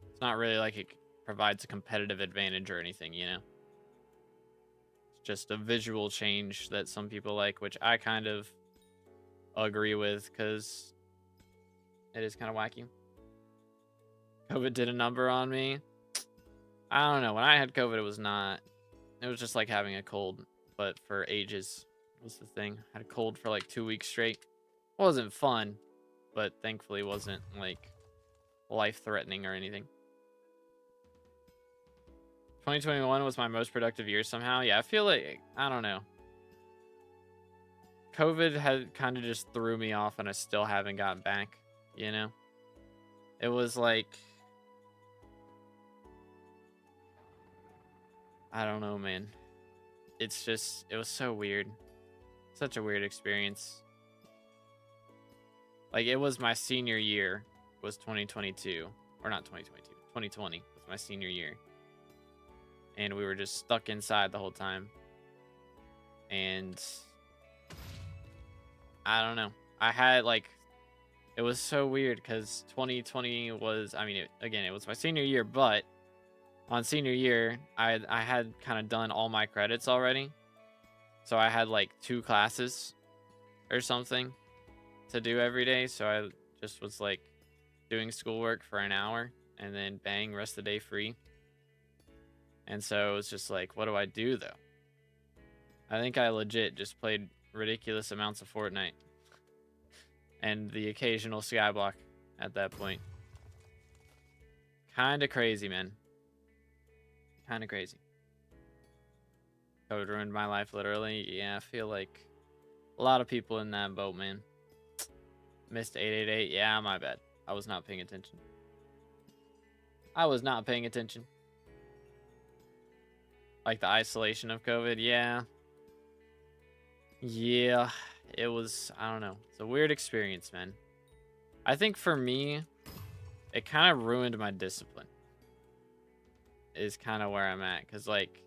Speaker 1: It's not really like it provides a competitive advantage or anything, It's just a visual change that some people like, which I kind of agree with because it is kind of wacky. COVID did a number on me. I don't know. When I had COVID, it was just like having a cold, but for ages was the thing. I had a cold for like 2 weeks straight. It wasn't fun, but thankfully wasn't like life-threatening or anything. 2021 was my most productive year somehow. Yeah, I feel like, I don't know. COVID had kind of just threw me off, and I still haven't gotten back, It was like, I don't know, man. It was so weird. Such a weird experience. Like, it was my senior year, was 2022. Or not 2022, 2020 was my senior year. And we were just stuck inside the whole time. And I don't know. I had, like, it was so weird because 2020 was, it was my senior year, but on senior year, I had kind of done all my credits already. So I had like 2 classes or something to do every day. So I just was like doing schoolwork for an hour and then bang, rest of the day free. And so it was just like, what do I do though? I think I legit just played ridiculous amounts of Fortnite and the occasional SkyBlock at that point. Kind of crazy, man. Kind of crazy. COVID ruined my life, literally. Yeah, I feel like a lot of people in that boat, man. Missed 888. Yeah, my bad. I was not paying attention. I was not paying attention. Like the isolation of COVID, yeah. Yeah, it was, I don't know. It's a weird experience, man. I think for me, it kind of ruined my discipline. Is kind of where I'm at. Because, like,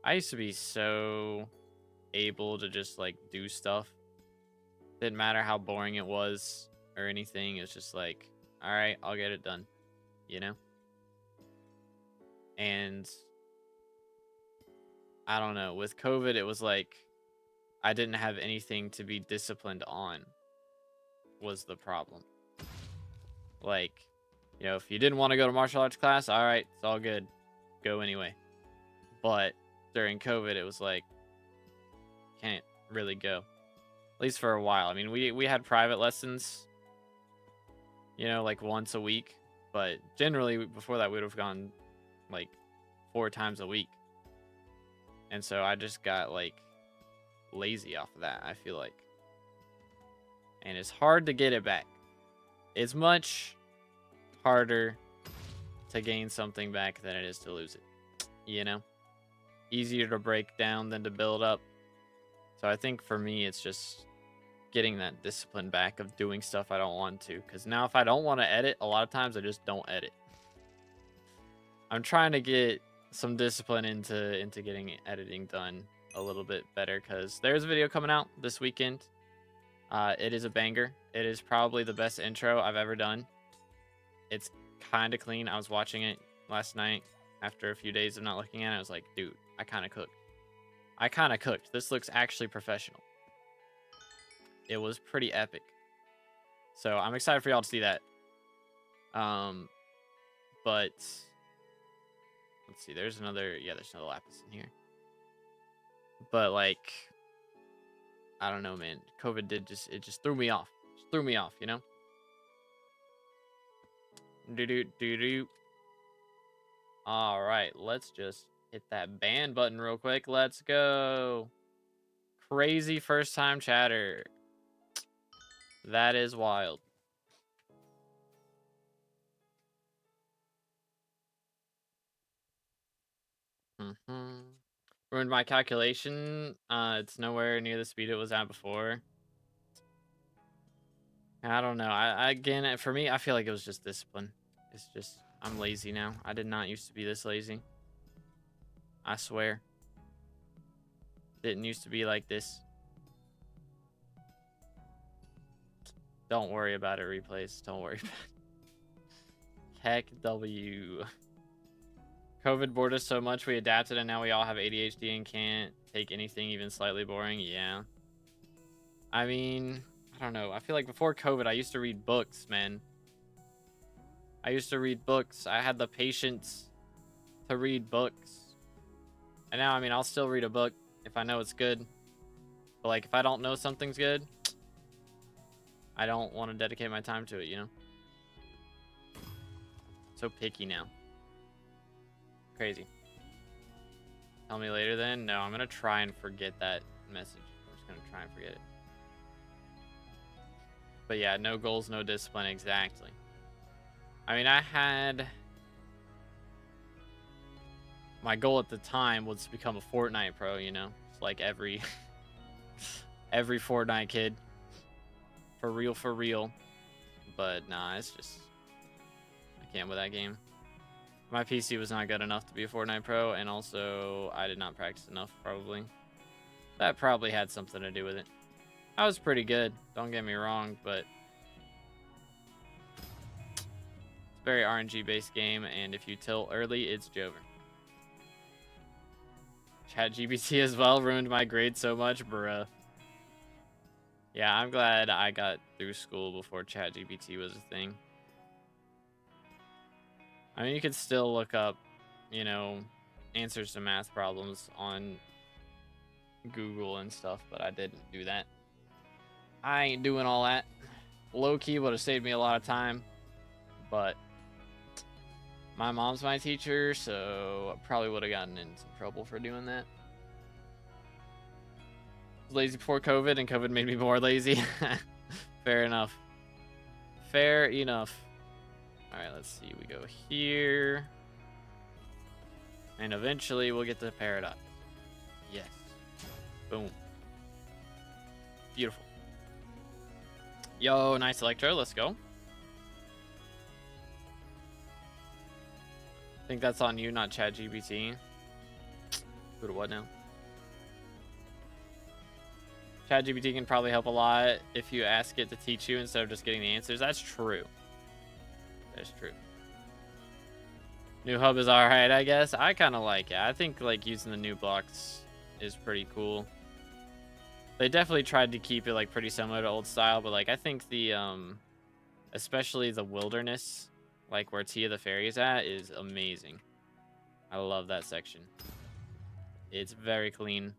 Speaker 1: I used to be so able to just, like, do stuff. Didn't matter how boring it was or anything. It's just like, all right, I'll get it done. You know? And I don't know. With COVID, it was like I didn't have anything to be disciplined on was the problem. Like, you know, if you didn't want to go to martial arts class, all right, it's all good. Go anyway. But during COVID, it was like, can't really go. At least for a while. I mean, we had private lessons, you know, like once a week. But generally, before that, we would have gone like 4 times a week. And so I just got like lazy off of that, I feel like. And it's hard to get it back. It's much harder to gain something back than it is to lose it. You know? Easier to break down than to build up. So I think for me, it's just getting that discipline back of doing stuff I don't want to. Because now if I don't want to edit, a lot of times I just don't edit. I'm trying to get some discipline into getting editing done a little bit better, because there's a video coming out this weekend. It is a banger. It is probably the best intro I've ever done. It's kind of clean. I was watching it last night after a few days of not looking at it. I was like, dude, I kind of cooked. This looks actually professional. It was pretty epic. So I'm excited for y'all to see that. But let's see, there's another lapis in here. But like, I don't know, man. COVID it just threw me off. Just threw me off, you know? Do. All right, let's just hit that ban button real quick. Let's go. Crazy first time chatter. That is wild. Ruined my calculation. It's nowhere near the speed it was at before. I don't know. Again, for me, I feel like it was just discipline. It's just, I'm lazy now. I did not used to be this lazy. I swear. Didn't used to be like this. Don't worry about it, replays. Don't worry about it. Heck W. COVID bored us so much we adapted, and now we all have ADHD and can't take anything even slightly boring. Yeah. I mean, I don't know. I feel like before COVID, I used to read books, man. I used to read books. I had the patience to read books. And now, I mean, I'll still read a book if I know it's good. But, like, if I don't know something's good, I don't want to dedicate my time to it, you know? So picky now. Crazy. Tell me later then? No, I'm going to try and forget that message. I'm just going to try and forget it. But yeah, no goals, no discipline. Exactly. I mean, I had... My goal at the time was to become a Fortnite pro, you know? It's like every Fortnite kid. For real. But nah, it's just... I can't with that game. My PC was not good enough to be a Fortnite pro, and also I did not practice enough, probably. That probably had something to do with it. I was pretty good, don't get me wrong, but it's a very RNG-based game, and if you tilt early, it's Jover. ChatGPT as well ruined my grades so much, bruh. Yeah, I'm glad I got through school before ChatGPT was a thing. I mean, you could still look up, you know, answers to math problems on Google and stuff, but I didn't do that. I ain't doing all that. Low-key would have saved me a lot of time, but my mom's my teacher, so I probably would have gotten in some trouble for doing that. lazy before COVID, and COVID made me more lazy. Fair enough. Fair enough. All right, let's see. We go here. And eventually we'll get to Paradox. Yes. Boom. Beautiful. Yo, nice Electro. Let's go. I think that's on you, not ChatGPT. Who to what now? ChatGPT can probably help a lot if you ask it to teach you instead of just getting the answers. That's true. That's true. New hub is alright, I guess. I kind of like it. I think like using the new blocks is pretty cool. They definitely tried to keep it like pretty similar to old style, but like I think the especially the wilderness, like where Tia the Fairy is at, is amazing. I love that section. It's very clean.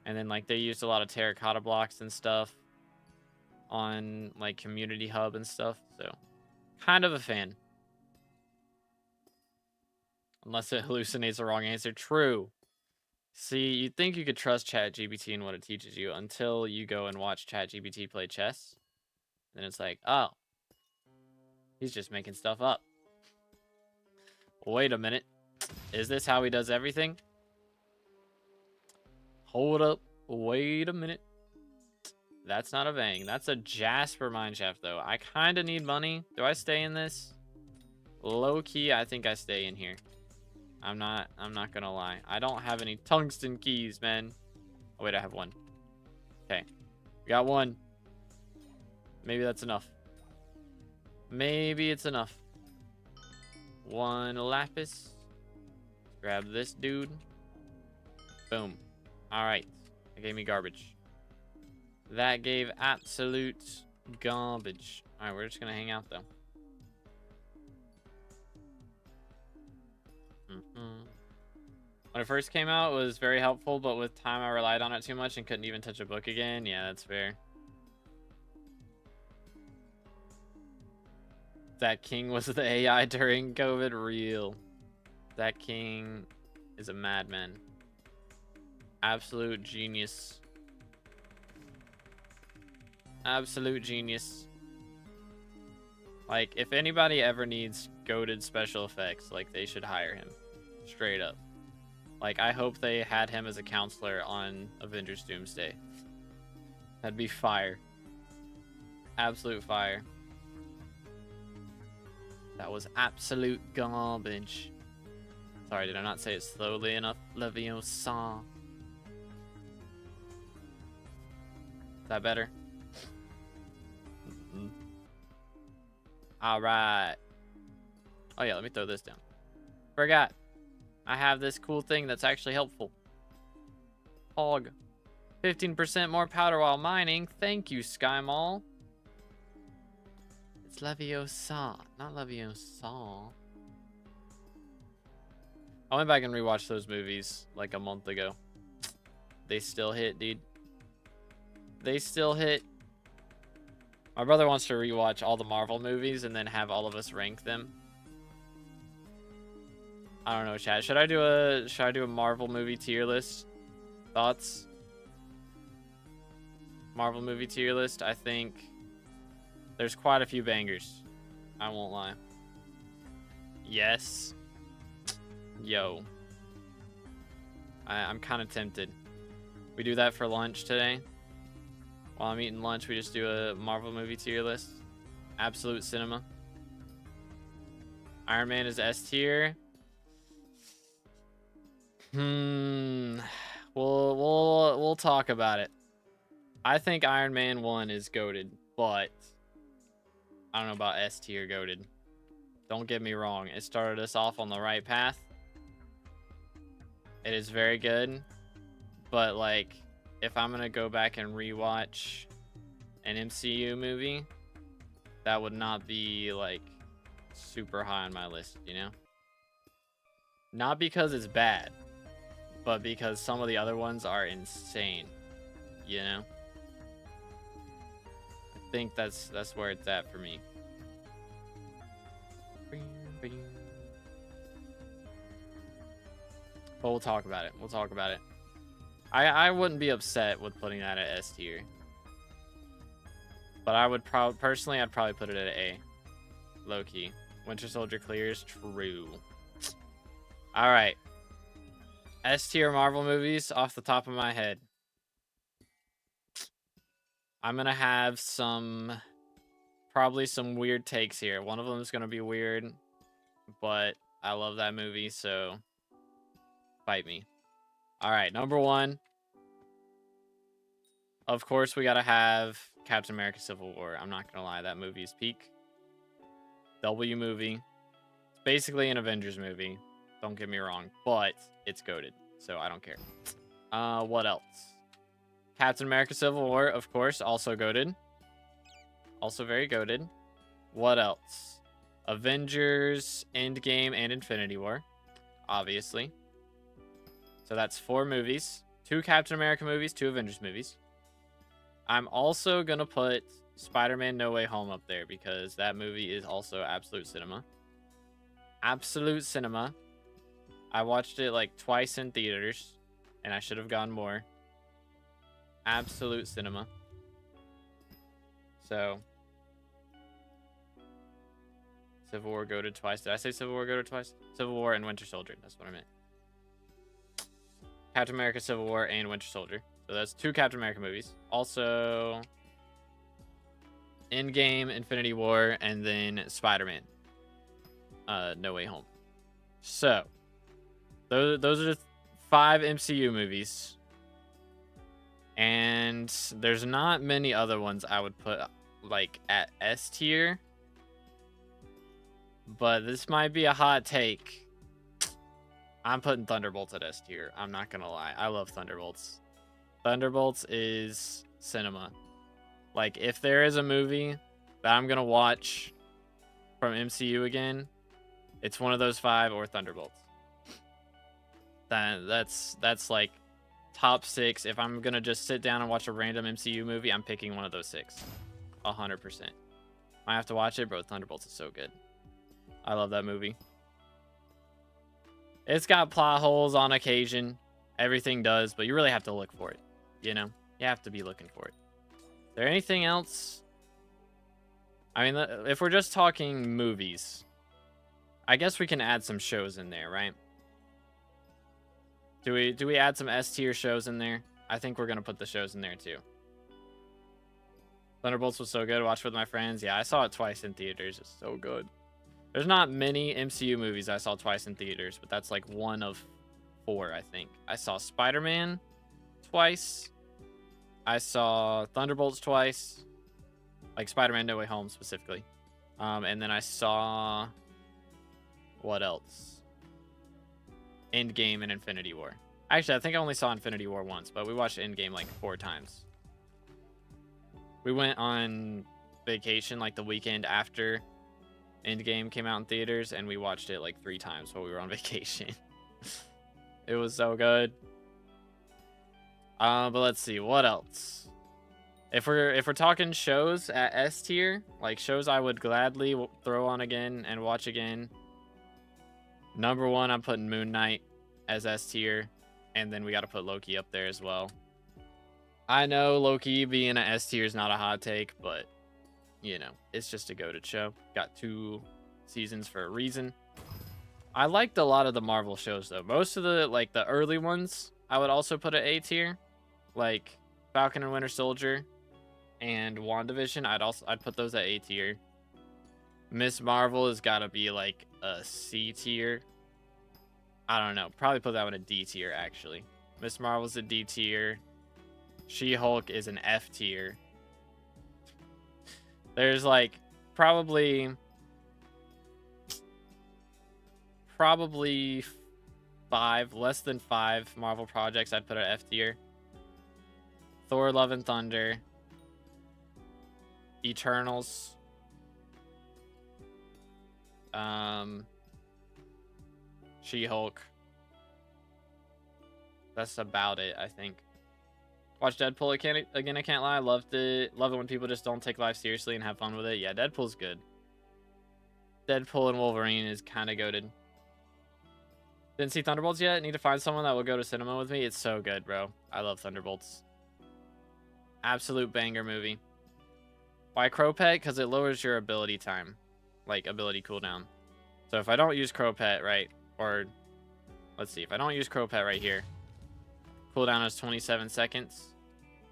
Speaker 1: And then like they used a lot of terracotta blocks and stuff on like community hub and stuff, so kind of a fan. Unless it hallucinates the wrong answer. True. See, you'd think you could trust ChatGPT and what it teaches you until you go and watch ChatGPT play chess. Then it's like, oh, he's just making stuff up. Wait a minute. Is this how he does everything? Hold up. Wait a minute. That's not a Vang. That's a Jasper Mineshaft, though. I kind of need money. Do I stay in this? Low key, I think I stay in here. I'm not gonna lie. I don't have any tungsten keys, man. Oh, wait, I have one. Okay. We got one. Maybe that's enough. Maybe it's enough. One lapis. Grab this dude. Boom. Alright. That gave me garbage. That gave absolute garbage. Alright, we're just gonna hang out, though. When it first came out, it was very helpful, but with time I relied on it too much and couldn't even touch a book again. Yeah, that's fair. That king was the AI during COVID. Real. That king is a madman. Absolute genius. Absolute genius. Like, if anybody ever needs goated special effects, like, they should hire him. Straight up. Like, I hope they had him as a counselor on Avengers Doomsday. That'd be fire. Absolute fire. That was absolute garbage. Sorry, did I not say it slowly enough? Leviosa. Is that better? Alright. Oh yeah, let me throw this down. Forgot. I have this cool thing that's actually helpful. Hog. 15% more powder while mining. Thank you, SkyMall. It's Leviosa, not Leviosa. I went back and rewatched those movies like a month ago. They still hit, dude. They still hit. My brother wants to rewatch all the Marvel movies and then have all of us rank them. I don't know, chat. Should I do a Marvel movie tier list? Thoughts? Marvel movie tier list. I think there's quite a few bangers. I won't lie. Yes. Yo. I'm kind of tempted. We do that for lunch today. While I'm eating lunch, we just do a Marvel movie tier list. Absolute cinema. Iron Man is S tier. We'll talk about it. I think Iron Man 1 is goated, but I don't know about S tier goated. Don't get me wrong. It started us off on the right path. It is very good, but like, if I'm gonna go back and rewatch an MCU movie, that would not be like super high on my list, you know? Not because it's bad, but because some of the other ones are insane, you know? I think that's where it's at for me. But we'll talk about it. We'll talk about it. I wouldn't be upset with putting that at S tier. But I would personally, I'd probably put it at A. Low key. Winter Soldier clears. True. All right. S tier Marvel movies off the top of my head. I'm gonna have probably some weird takes here. One of them is gonna be weird, but I love that movie, so fight me. All right, number 1. Of course, we gotta have Captain America: Civil War. I'm not gonna lie, that movie is peak. W movie. It's basically an Avengers movie. Don't get me wrong, but it's goated, so I don't care. What else? Captain America: Civil War, of course, also goated. Also very goated. What else? Avengers, Endgame, and Infinity War, obviously. So that's 4 movies. 2 Captain America movies, 2 Avengers movies. I'm also going to put Spider-Man No Way Home up there because that movie is also absolute cinema. Absolute cinema. I watched it like twice in theaters, and I should have gone more. Absolute cinema. So, Civil War goated twice. Did I say Civil War goated twice? Civil War and Winter Soldier. That's what I meant. Captain America: Civil War and Winter Soldier. So that's 2 Captain America movies. Also, Endgame, Infinity War, and then Spider-Man. No Way Home. So, those are the 5 MCU movies. And there's not many other ones I would put like at S tier. But this might be a hot take. I'm putting Thunderbolts at S tier. I'm not gonna lie. I love Thunderbolts. Thunderbolts is cinema. Like, if there is a movie that I'm gonna watch from MCU again, it's one of those 5 or Thunderbolts. That's like top 6. If I'm gonna just sit down and watch a random MCU movie, I'm picking one of those 6. 100%. I have to watch it, bro. Thunderbolts is so good. I love that movie. It's got plot holes on occasion. Everything does, but you really have to look for it. You know? You have to be looking for it. Is there anything else? I mean, if we're just talking movies, I guess we can add some shows in there, right? Do we add some S tier shows in there? I think we're gonna put the shows in there too. Thunderbolts was so good. Watched with my friends. Yeah, I saw it twice in theaters. It's so good. There's not many MCU movies I saw twice in theaters, but that's like 1 of 4, I think. I saw Spider-Man twice. I saw Thunderbolts twice. Like Spider-Man No Way Home specifically. And then I saw... what else? Endgame and Infinity War. Actually, I think I only saw Infinity War once, but we watched Endgame like 4 times. We went on vacation like the weekend after Endgame came out in theaters, and we watched it like 3 times while we were on vacation. It was so good. But let's see, what else? If we're talking shows at S tier, like shows I would gladly throw on again and watch again. Number 1, I'm putting Moon Knight as S tier, and then we got to put Loki up there as well. I know Loki being an S tier is not a hot take, but you know, it's just a goated show. Got 2 seasons for a reason. I liked a lot of the Marvel shows though. Most of the early ones I would also put at A tier, like Falcon and Winter Soldier and WandaVision. I'd put those at A tier. Miss Marvel has got to be like a C tier. I don't know. Probably put that one at D tier actually. Miss Marvel's a D tier. She-Hulk is an F tier. There's like probably 5, less than 5 Marvel projects I'd put at F tier. Thor: Love and Thunder, Eternals, She-Hulk. That's about it, I think. Watch Deadpool again, I can't lie. Loved it. Love it when people just don't take life seriously and have fun with it. Yeah, Deadpool's good. Deadpool and Wolverine is kind of goated. Didn't see Thunderbolts yet? Need to find someone that will go to cinema with me. It's so good, bro. I love Thunderbolts. Absolute banger movie. Why Crow Pet? Because it lowers your ability time. Like, ability cooldown. So if I don't use Crow Pet, right? Or, let's see. If I don't use Crow Pet right here, cooldown is 27 seconds.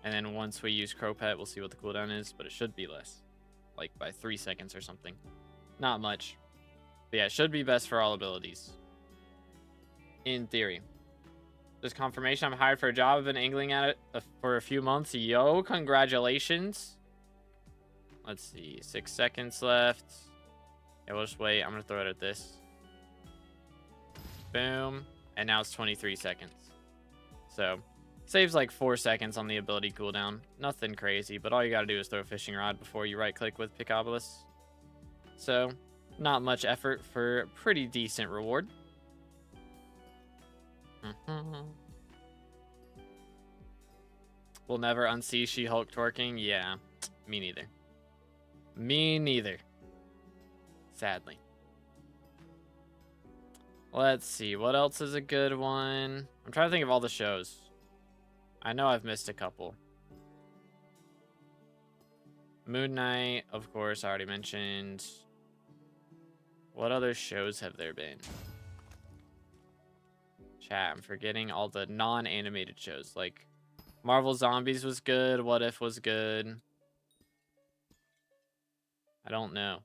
Speaker 1: And then once we use Crow Pet, we'll see what the cooldown is. But it should be less. Like, by 3 seconds or something. Not much. But yeah, it should be best for all abilities. In theory. Just confirmation, I'm hired for a job. I've been angling at it for a few months. Yo, congratulations. Let's see. 6 seconds left. Yeah, we'll just wait. I'm going to throw it at this. Boom. And now it's 23 seconds. So, saves like 4 seconds on the ability cooldown. Nothing crazy, but all you got to do is throw a fishing rod before you right-click with Picobolus. So, not much effort for a pretty decent reward. We'll never unsee She-Hulk twerking. Yeah, me neither. Me neither. Sadly. Let's see. What else is a good one? I'm trying to think of all the shows. I know I've missed a couple. Moon Knight, of course, I already mentioned. What other shows have there been? Chat, I'm forgetting all the non-animated shows. Like, Marvel Zombies was good. What If was good. I don't know.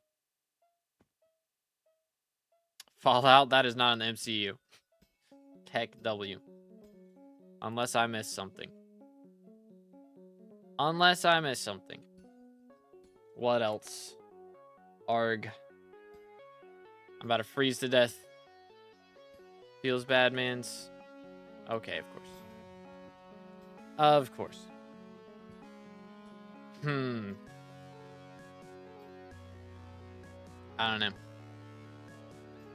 Speaker 1: Fallout, that is not in the MCU. Heck W. Unless I missed something. Unless I missed something. What else? Arg. I'm about to freeze to death. Feels bad, mans. Okay, of course. Of course. I don't know.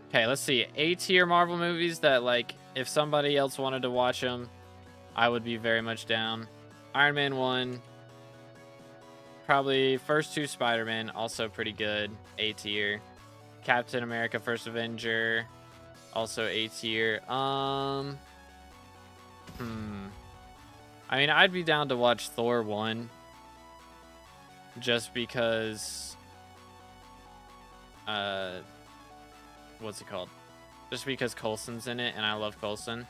Speaker 1: Okay, let's see. A-tier Marvel movies that, like, if somebody else wanted to watch them, I would be very much down. Iron Man 1. Probably first 2 Spider-Man, also pretty good. A-tier. Captain America First Avenger, also A-tier. I mean, I'd be down to watch Thor 1. Just because... what's it called? Just because Coulson's in it, and I love Coulson.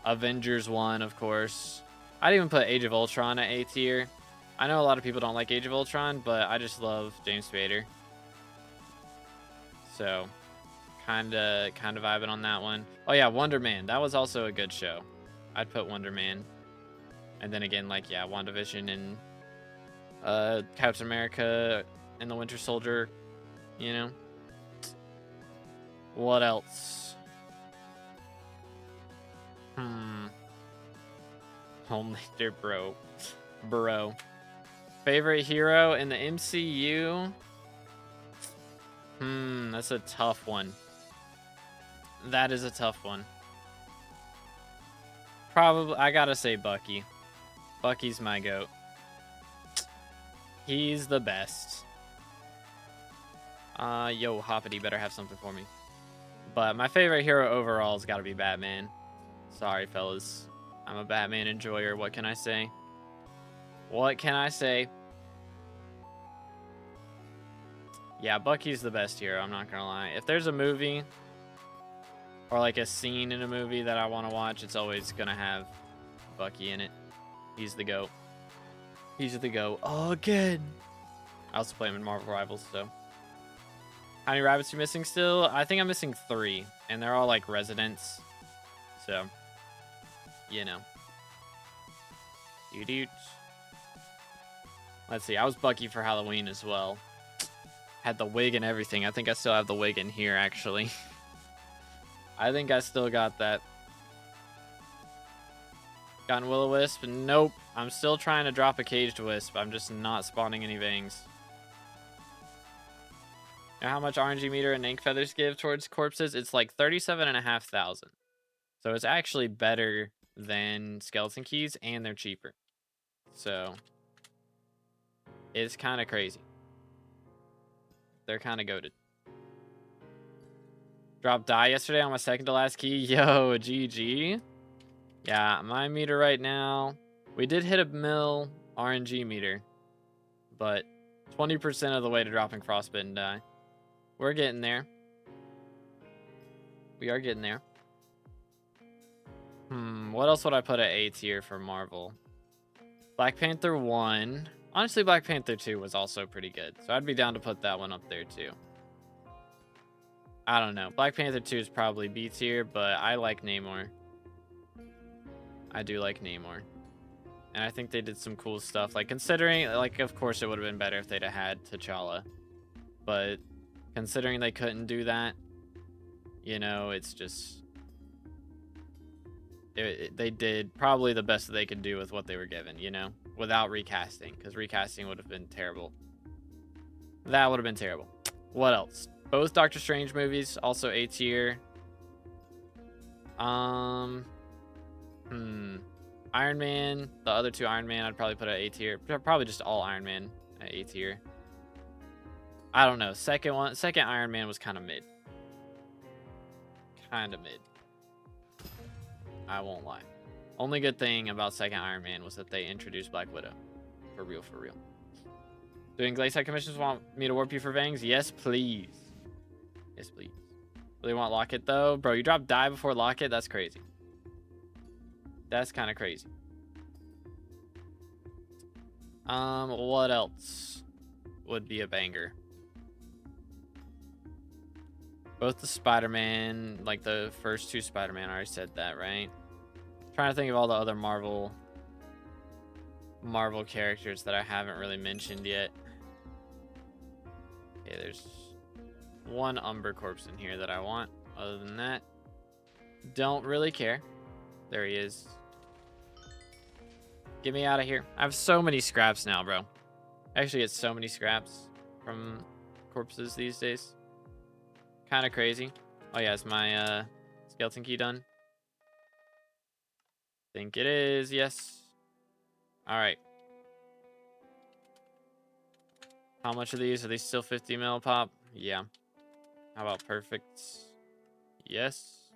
Speaker 1: Avengers 1, of course. I'd even put Age of Ultron at A-tier. I know a lot of people don't like Age of Ultron, but I just love James Spader. So, kind of vibing on that one. Oh yeah, Wonder Man. That was also a good show. I'd put Wonder Man. And then again, like, yeah, WandaVision and Captain America and the Winter Soldier, you know. What else? Homelander, bro. Favorite hero in the MCU? That's a tough one. That is a tough one. Probably, I gotta say Bucky. Bucky's my goat. He's the best. Yo, Hoppity better have something for me. But my favorite hero overall has gotta be Batman. Sorry, fellas. I'm a Batman enjoyer. What can I say? What can I say? Yeah, Bucky's the best hero, I'm not gonna lie. If there's a movie or like a scene in a movie that I want to watch, it's always gonna have Bucky in it. He's the GOAT. He's the GOAT. Again. I also play him in Marvel Rivals, so. How many rabbits are you missing still? I think I'm missing 3, and they're all like residents. So, you know. Let's see, I was Bucky for Halloween as well. Had the wig and everything. I think I still have the wig in here, actually. I think I still got that. Gotten Will-O-Wisp? Nope. I'm still trying to drop a caged Wisp. I'm just not spawning any Vangs. Now how much RNG meter and ink feathers give towards corpses? It's like 37,500. So it's actually better than skeleton keys, and they're cheaper. So it's kind of crazy. They're kind of goated. Dropped die yesterday on my second to last key. Yo, GG. Yeah, my meter right now. We did hit a mill RNG meter, but 20% of the way to dropping frostbitten die. We're getting there. We are getting there. What else would I put at A tier for Marvel? Black Panther 1. Honestly, Black Panther 2 was also pretty good, so I'd be down to put that one up there too. I don't know. Black Panther 2 is probably B tier, but I like Namor. I do like Namor. And I think they did some cool stuff. Like, considering, like, of course it would have been better if they'd have had T'Challa. But considering they couldn't do that, you know, it's just... they did probably the best that they could do with what they were given, you know? Without recasting. Because recasting would have been terrible. That would have been terrible. What else? Both Doctor Strange movies, also A tier. Iron Man, the other two Iron Man, I'd probably put at A tier. Probably just all Iron Man at A tier. I don't know. Second Iron Man was kind of mid. Kind of mid. I won't lie. Only good thing about second Iron Man was that they introduced Black Widow. For real, for real. Doing Glayside commissions want me to warp you for Vangs? Yes, please. Yes, please. Really want Locket, though? Bro, you dropped die before Locket? That's crazy. That's kind of crazy. What else would be a banger? Both the Spider-Man, like the first two Spider-Man, I already said that, right? Trying to think of all the other Marvel characters that I haven't really mentioned yet. Okay, there's one Umber corpse in here that I want. Other than that, don't really care. There he is. Get me out of here. I have so many scraps now, bro. I actually get so many scraps from corpses these days. Kind of crazy. Oh yeah, is my skeleton key done? Think it is, yes. Alright. How much are these? Are these still 50 mil pop? Yeah. How about perfect? Yes.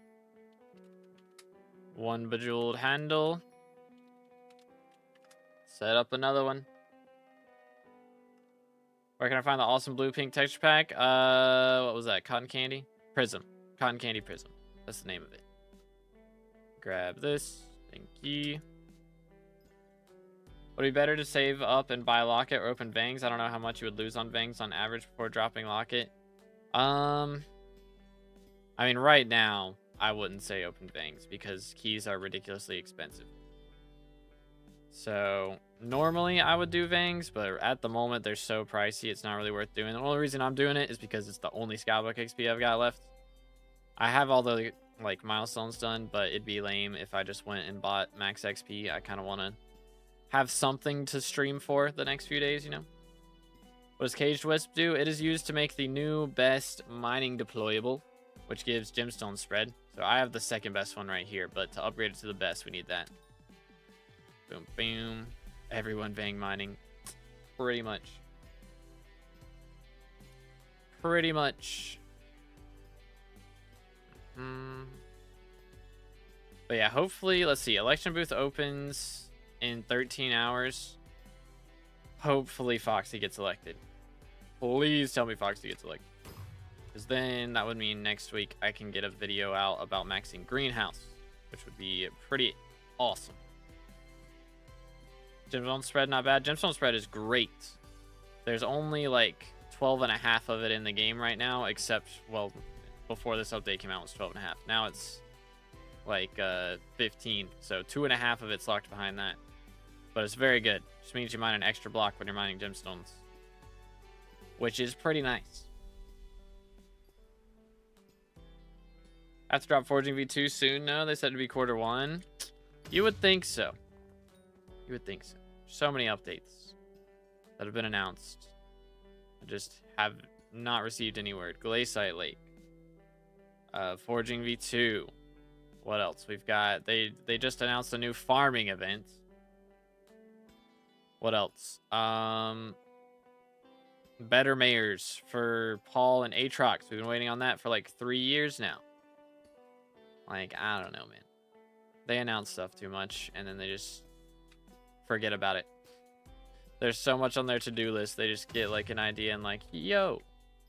Speaker 1: One bejeweled handle. Set up another one. Where can I find the awesome blue pink texture pack? What was that? Cotton candy? Prism. Cotton candy prism. That's the name of it. Grab this. Thank you. Would it be better to save up and buy Locket or open Vangs? I don't know how much you would lose on Vangs on average before dropping Locket. I mean, right now, I wouldn't say open Vangs because keys are ridiculously expensive. So, normally I would do Vangs, but at the moment, they're so pricey, it's not really worth doing. The only reason I'm doing it is because it's the only SkyBlock XP I've got left. I have all the, like, milestones done, but it'd be lame if I just went and bought max XP. I kind of want to have something to stream for the next few days, you know? What does Caged Wisp do? It is used to make the new best mining deployable, which gives gemstone spread. So I have the second best one right here, but to upgrade it to the best, we need that. Boom, boom. Everyone Vang mining. Pretty much. Pretty much. But yeah, hopefully, let's see. Election booth opens in 13 hours. Hopefully Foxy gets elected. Please tell me Foxy gets elected. Because then that would mean next week I can get a video out about maxing Greenhouse, which would be pretty awesome. Gemstone spread, not bad. Gemstone spread is great. There's only like 12.5 of it in the game right now, except, well, before this update came out, it was 12.5. Now it's like 15. So 2.5 of it's locked behind that. But it's very good. Just means you mine an extra block when you're mining gemstones, which is pretty nice. I have to drop Forging V2 soon. No, they said it'd be Q1. You would think so. You would think so. So many updates that have been announced. I just have not received any word. Glaysite Lake. Forging V2. What else? We've got... They just announced a new farming event. What else? better mayors for Paul and Aatrox. We've been waiting on that for like 3 years now. Like, I don't know, man. They announce stuff too much, and then they just forget about it. There's so much on their to-do list. They just get like an idea and like, yo,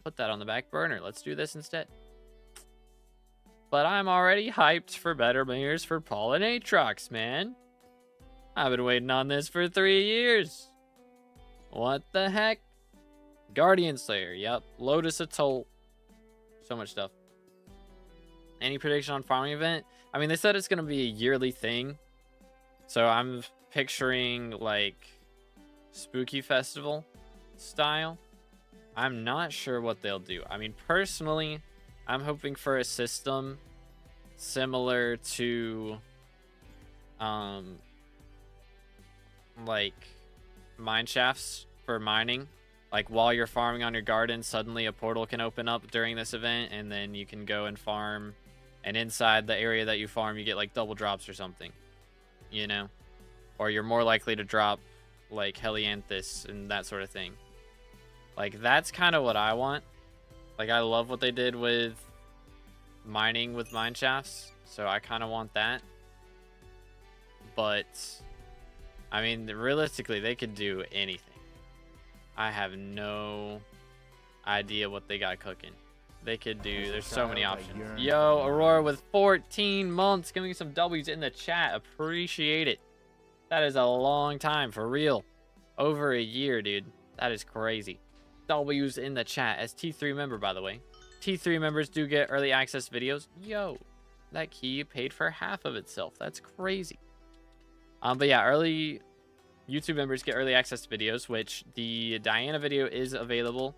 Speaker 1: put that on the back burner. Let's do this instead. But I'm already hyped for better mayors for Paul and Aatrox, man. I've been waiting on this for 3 years. What the heck? Guardian Slayer, yep. Lotus Atoll. So much stuff. Any prediction on farming event? I mean, they said it's going to be a yearly thing. So I'm picturing like Spooky Festival style. I'm not sure what they'll do. I mean, personally, I'm hoping for a system similar to like mine shafts for mining. Like while you're farming on your garden, suddenly a portal can open up during this event, and then you can go and farm, and inside the area that you farm you get like double drops or something, you know, or you're more likely to drop like Helianthus and that sort of thing. Like that's kind of what I want. Like I love what they did with mining with mine shafts, so I kind of want that. But I mean, realistically, they could do anything. I have no idea what they got cooking. They could do, there's so many options. Yo, Aurora with 14 months. Give me some W's in the chat. Appreciate it. That is a long time, for real. Over a year, dude. That is crazy. W's in the chat. As T3 member, by the way. T3 members do get early access videos. Yo, that key paid for half of itself. That's crazy. But yeah, early YouTube members get early access to videos, which the Diana video is available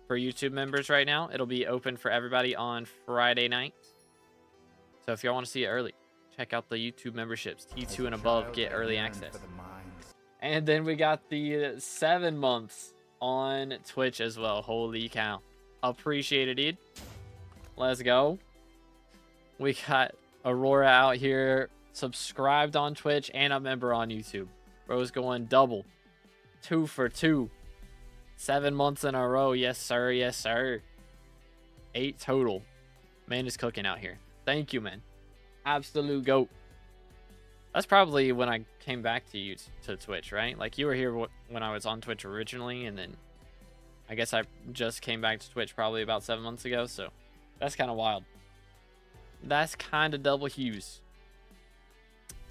Speaker 1: for YouTube members right now. It'll be open for everybody on Friday night. So if y'all want to see it early, check out the YouTube memberships. T2 and above get early access. And then we got the 7 months on Twitch as well. Holy cow. Appreciate it, dude. Let's go. We got Aurora out here, subscribed on Twitch and a member on YouTube. Bro's going double. 2 for 2. 7 months in a row. Yes, sir. Yes, sir. 8 total. Man is cooking out here. Thank you, man. Absolute goat. That's probably when I came back to you to Twitch, right? Like you were here when I was on Twitch originally, and then I guess I just came back to Twitch probably about 7 months ago. So that's kind of wild. That's kind of double hues.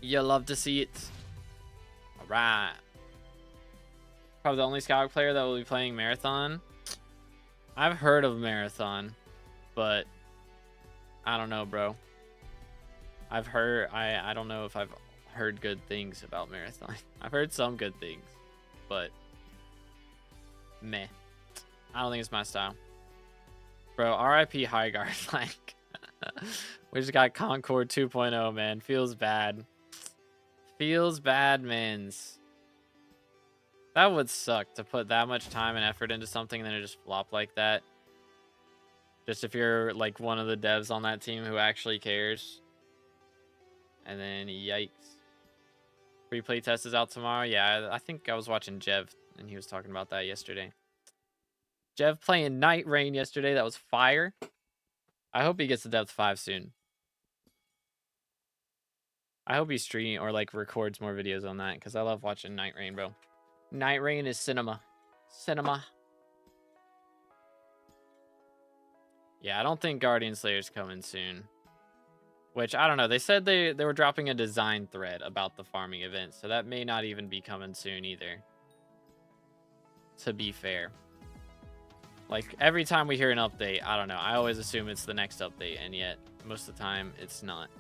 Speaker 1: You love to see it. All right. Probably the only SkyBlock player that will be playing Marathon. I've heard of Marathon, but I don't know, bro. I've heard, I don't know if I've heard good things about Marathon. I've heard some good things, but meh. I don't think it's my style. Bro, RIP High Guard, like, we just got Concord 2.0, man. Feels bad. Feels bad, mans. That would suck to put that much time and effort into something and then it just flop like that. Just if you're like one of the devs on that team who actually cares. And then yikes. Free play test is out tomorrow. Yeah, I think I was watching Jev and he was talking about that yesterday. Jev playing Night Rain yesterday. That was fire. I hope he gets to depth 5 soon. I hope he streams or like records more videos on that because I love watching Night Rain, bro. Night Rain is cinema. Cinema. Yeah, I don't think Guardian Slayer's coming soon. Which, I don't know. They said they were dropping a design thread about the farming event. So that may not even be coming soon either. To be fair. Like, every time we hear an update, I don't know. I always assume it's the next update. And yet, most of the time, it's not.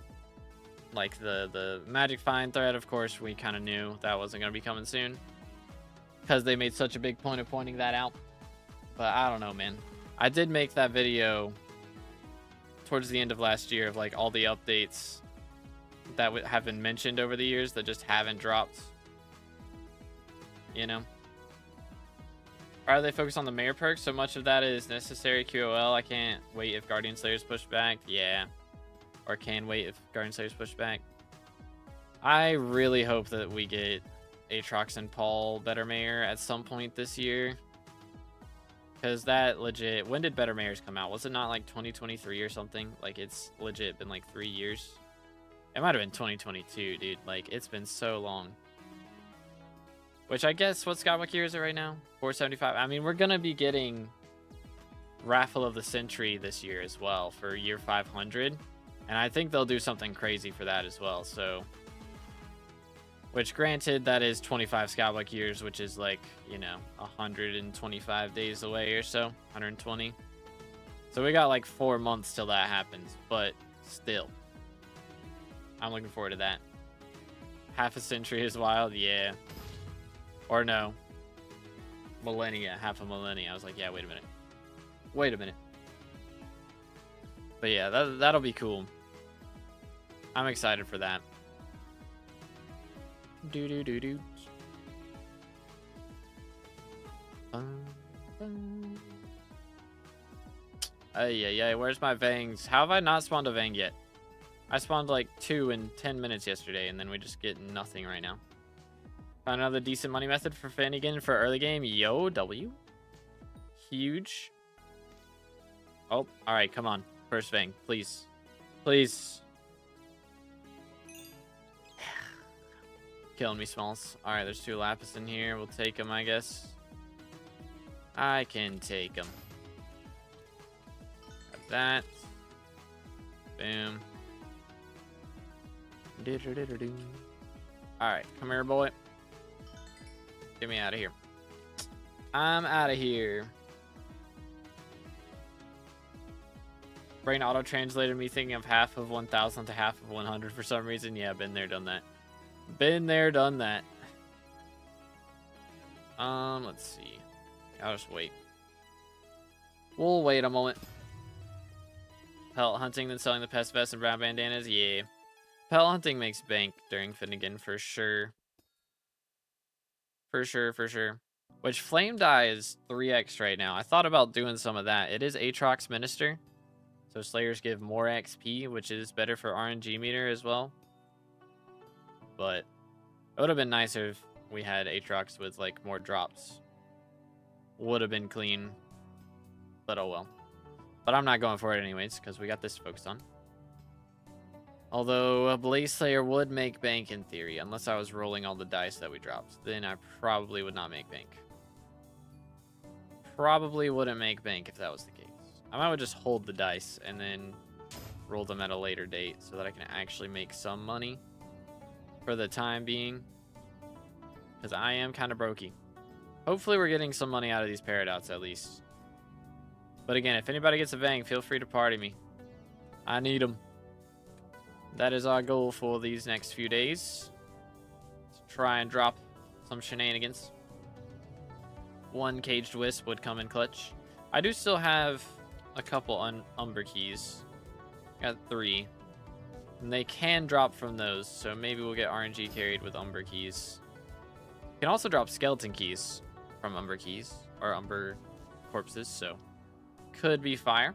Speaker 1: Like, the Magic Find thread, of course, we kind of knew that wasn't going to be coming soon. Because they made such a big point of pointing that out. But I don't know, man. I did make that video towards the end of last year of like all the updates that have been mentioned over the years that just haven't dropped. You know? Are they focused on the mayor perk? So much of that is necessary QOL. I can't wait if Guardian Slayer's pushed back. Yeah. Or can wait if Guardian Slayer's pushed back. I really hope that we get Aatrox and Paul better mayor at some point this year. Because that legit... When did Better Mayors come out? Was it not like 2023 or something? Like, it's legit been like 3 years. It might have been 2022, dude. Like, it's been so long. Which I guess, what SkyBlock year is it right now? 475. I mean, we're going to be getting Raffle of the Century this year as well for year 500. And I think they'll do something crazy for that as well, so... Which, granted, that is 25 SkyBlock years, which is like, you know, 125 days away or so. 120. So we got like 4 months till that happens, but still. I'm looking forward to that. Half a century is wild, yeah. Or no. Millennia, half a millennia. I was like, yeah, wait a minute. Wait a minute. But yeah, that'll be cool. I'm excited for that. Do. Yeah. Where's my Vangs? How have I not spawned a Vang yet? I spawned like 2 in 10 minutes yesterday, and then we just get nothing right now. Found another decent money method for Finnegan for early game. Yo, W. Huge. Oh, all right, come on. First Vang, please. Please. Killing me, Smalls. All right, there's 2 Lapis in here. We'll take them, I guess. I can take them. Got that. Boom. All right, come here, boy. Get me out of here. I'm out of here. Brain auto-translated me thinking of half of 1,000 to half of 100 for some reason. Yeah, been there, done that. Been there, done that. Let's see. I'll just wait. We'll wait a moment. Pelt hunting, then selling the pest vests and brown bandanas. Yeah. Pelt hunting makes bank during Finnegan for sure. For sure. Which flame dye is 3x right now. I thought about doing some of that. It is Aatrox Minister. So Slayers give more XP, which is better for RNG meter as well. But it would have been nicer if we had Aatrox with like more drops. Would have been clean. But oh well. But I'm not going for it anyways, because we got this focused on. Although a Blaze Slayer would make bank in theory, unless I was rolling all the dice that we dropped. Then I probably would not make bank. Probably wouldn't make bank if that was the case. I might just hold the dice and then roll them at a later date so that I can actually make some money for the time being. Because I am kind of brokey. Hopefully we're getting some money out of these Paradots at least. But again, if anybody gets a Vang, feel free to party me. I need them. That is our goal for these next few days. Let's try and drop some shenanigans. 1 caged Wisp would come in clutch. I do still have a couple Umber keys. Got 3. And they can drop from those, so maybe we'll get RNG carried with Umber keys. You can also drop skeleton keys from Umber keys, or Umber corpses, so could be fire.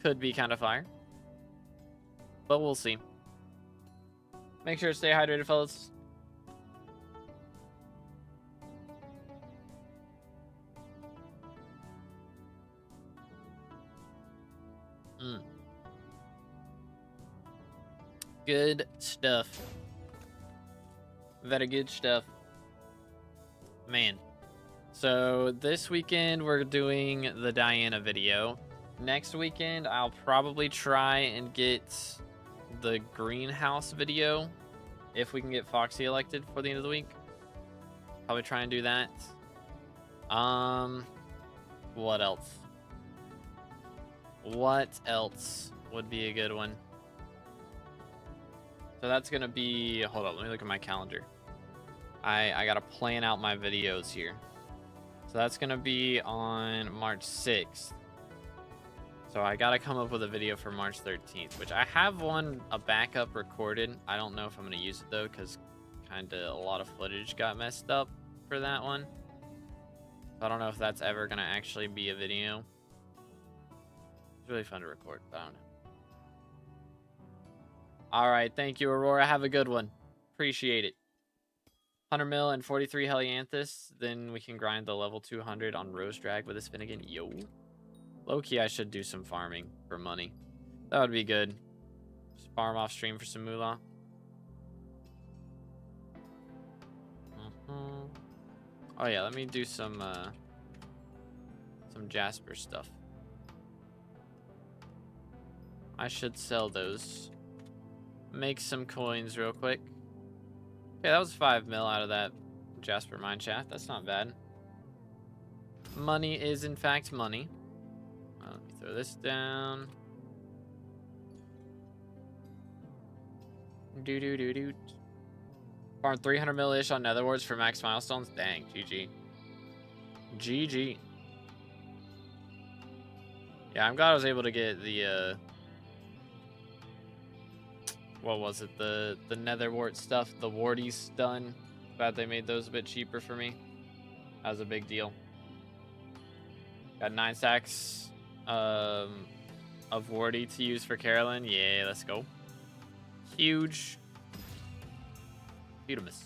Speaker 1: Could be kind of fire. But we'll see. Make sure to stay hydrated, fellas. Good stuff. Very good stuff. Man. So this weekend we're doing the Diana video. Next weekend I'll probably try and get the greenhouse video if we can get Foxy elected for the end of the week. Probably try and do that. What else? What else would be a good one? So that's gonna be, hold up, let me look at my calendar. I gotta plan out my videos here. So that's gonna be on March 6th. So I gotta come up with a video for March 13th, which I have a backup recorded. I don't know if I'm gonna use it though, because kinda a lot of footage got messed up for that one. So I don't know if that's ever gonna actually be a video. It's really fun to record, but I don't know. All right, thank you, Aurora. Have a good one. Appreciate it. 100 mil and 43 Helianthus. Then we can grind the level 200 on Rose Drag with a Finnegan. Yo. Low-key, I should do some farming for money. That would be good. Just farm off stream for some moolah. Oh yeah, let me do some Jasper stuff. I should sell those. Make some coins real quick. Okay, that was 5 mil out of that Jasper mine shaft. That's not bad. Money is in fact money. Let me throw this down. Do. Farm 300 mil-ish on nether warts for max milestones. Dang, GG. GG. Yeah, I'm glad I was able to get the what was it? The nether wart stuff, the warties done. Glad they made those a bit cheaper for me. That was a big deal. Got 9 stacks of warty to use for Carolyn. Yeah, let's go. Huge. Beautimus.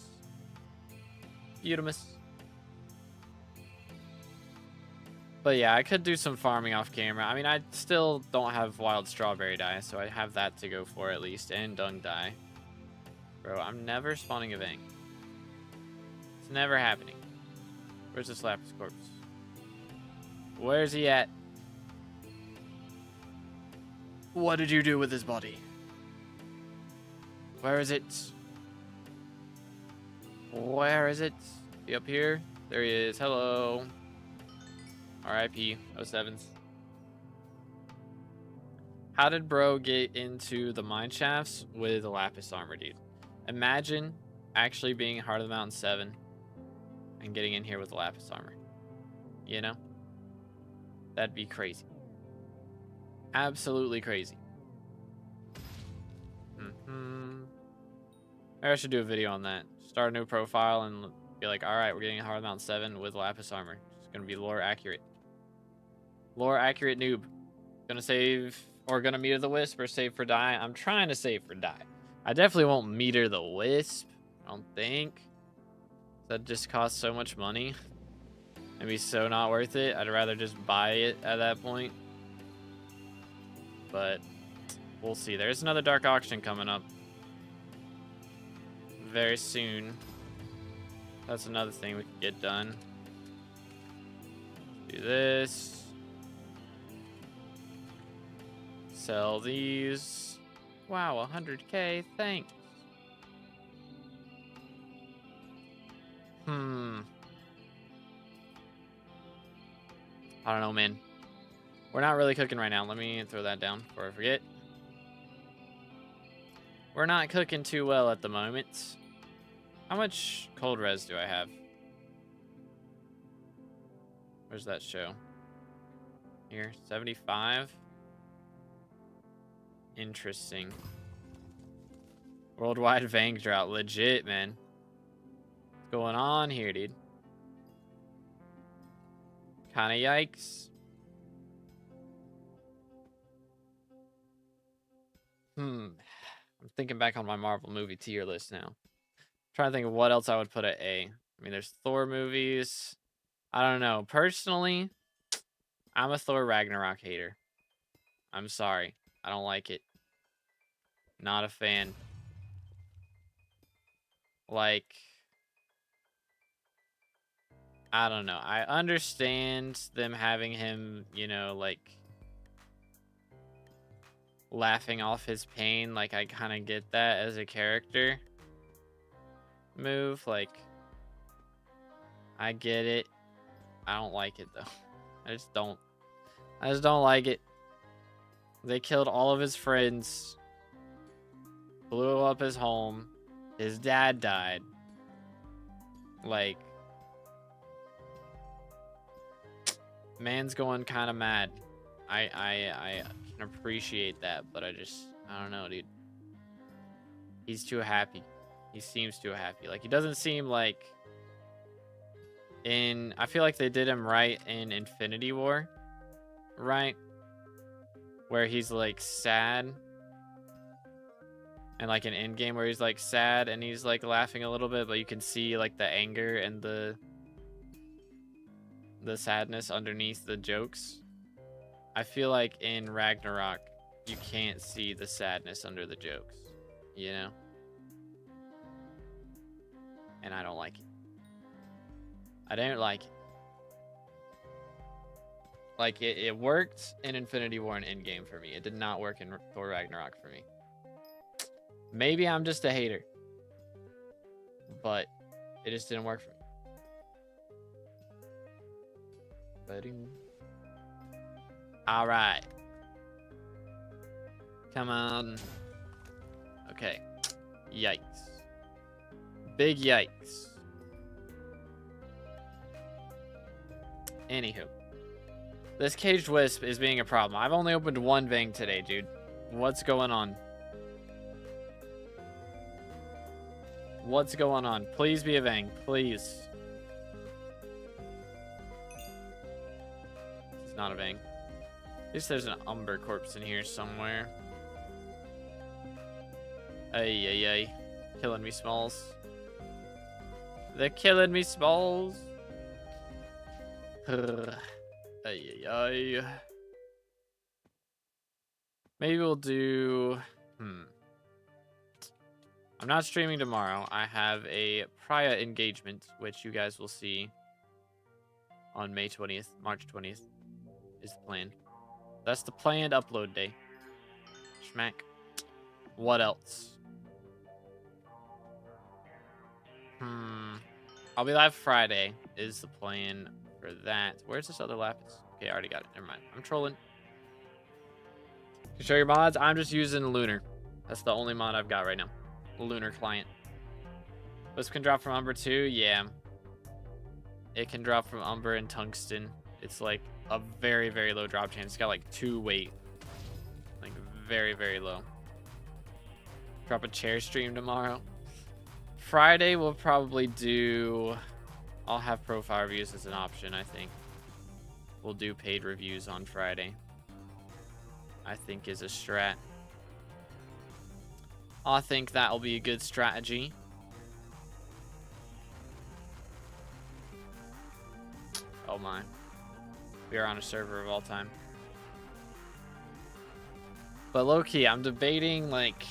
Speaker 1: But yeah, I could do some farming off camera. I mean, I still don't have wild strawberry dye, so I have that to go for at least, and dung dye. Bro, I'm never spawning a Vang. It's never happening. Where's this Lapis corpse? Where's he at? What did you do with his body? Where is it? Where is it? Be up here? There he is. Hello. RIP 07s. How did bro get into the mine shafts with the lapis armor, dude? Imagine actually being Heart of the Mountain 7 and getting in here with the lapis armor. You know? That'd be crazy. Absolutely crazy. Maybe I should do a video on that. Start a new profile and be like, alright, we're getting a Heart of the Mountain 7 with lapis armor. It's gonna be lore accurate. Lore accurate noob. Gonna save, or gonna meter the Wisp or save for dye. I'm trying to save for dye. I definitely won't meter the Wisp. I don't think. That just costs so much money. It'd be so not worth it. I'd rather just buy it at that point. But we'll see. There's another dark auction coming up very soon. That's another thing we can get done. Do this. Sell these. Wow, 100K. Thanks. I don't know, man. We're not really cooking right now. Let me throw that down before I forget. We're not cooking too well at the moment. How much cold res do I have? Where's that show? Here, 75. Interesting. Worldwide Vang drought. Legit, man. What's going on here, dude? Kinda yikes. I'm thinking back on my Marvel movie tier list now. I'm trying to think of what else I would put at A. I mean, there's Thor movies. I don't know. Personally, I'm a Thor Ragnarok hater. I'm sorry. I don't like it. Not a fan. Like, I don't know. I understand them having him, you know, like, laughing off his pain. Like, I kind of get that as a character move. Like, I get it. I don't like it, though. I just don't like it. They killed all of his friends. Blew up his home. His dad died. Like, man's going kind of mad. I can appreciate that, but I don't know, dude. He's too happy. He seems too happy. Like, he doesn't seem like I feel like they did him right in Infinity War, right? Where he's like sad. And like an end game where he's like sad and he's like laughing a little bit, but you can see like the anger and the sadness underneath the jokes. I feel like in Ragnarok, you can't see the sadness under the jokes, you know? And I don't like it. I don't like it. Like, it worked in Infinity War and Endgame for me. It did not work in Thor Ragnarok for me. Maybe I'm just a hater. But it just didn't work for me. Alright. Come on. Okay. Yikes. Big yikes. Anywho. This caged wisp is being a problem. I've only opened one vein today, dude. What's going on? What's going on? Please be a vein. Please. It's not a vein. At least there's an Umber corpse in here somewhere. Ay, ay, ay. Killing me, Smalls. They're killing me, Smalls. Ay, ay, ay. Maybe we'll do... I'm not streaming tomorrow. I have a prior engagement, which you guys will see on May 20th. March 20th is the plan. That's the planned upload day. Schmack. What else? I'll be live Friday is the plan for that. Where's this other lapis? Okay, I already got it. Never mind. I'm trolling. To show your mods, I'm just using Lunar. That's the only mod I've got right now. Lunar client. Wisp can drop from Umber too? Yeah. It can drop from Umber and Tungsten. It's like a very, very low drop chance. It's got like 2 weight. Like very, very low. Drop a chair stream tomorrow. Friday we'll probably do... I'll have profile reviews as an option, I think. We'll do paid reviews on Friday. I think is a strat. I think that'll be a good strategy. Oh my. We are on a server of all time. But low-key, I'm debating, like...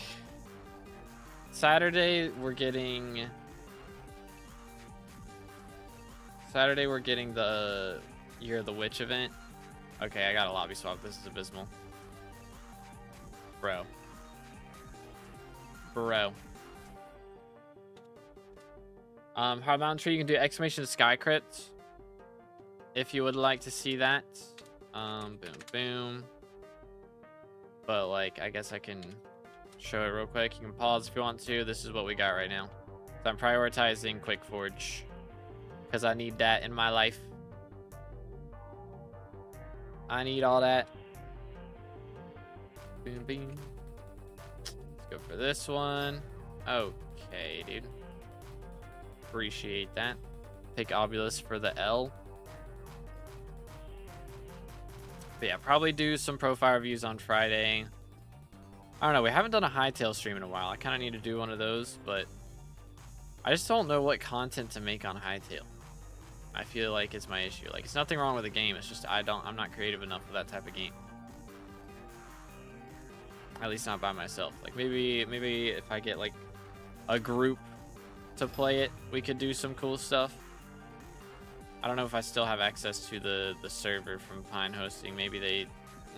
Speaker 1: Saturday, we're getting the Year of the Witch event. Okay, I got a lobby swap. This is abysmal. Bro. Hard Mountain Tree, you can do exclamation sky crypt if you would like to see that. Boom, boom. But like, I guess I can show it real quick. You can pause if you want to. This is what we got right now. So I'm prioritizing Quick Forge because I need that in my life. I need all that. Boom, boom. Let's go for this one. Okay, dude. Appreciate that. Pick Obulus for the L. But yeah, probably do some profile reviews on Friday. I don't know. We haven't done a Hytale stream in a while. I kind of need to do one of those, but I just don't know what content to make on Hytale. I feel like it's my issue. Like, it's nothing wrong with the game. It's just I'm not creative enough for that type of game. At least not by myself. Like, maybe if I get like a group to play it, we could do some cool stuff. I don't know if I still have access to the server from Pine Hosting. Maybe they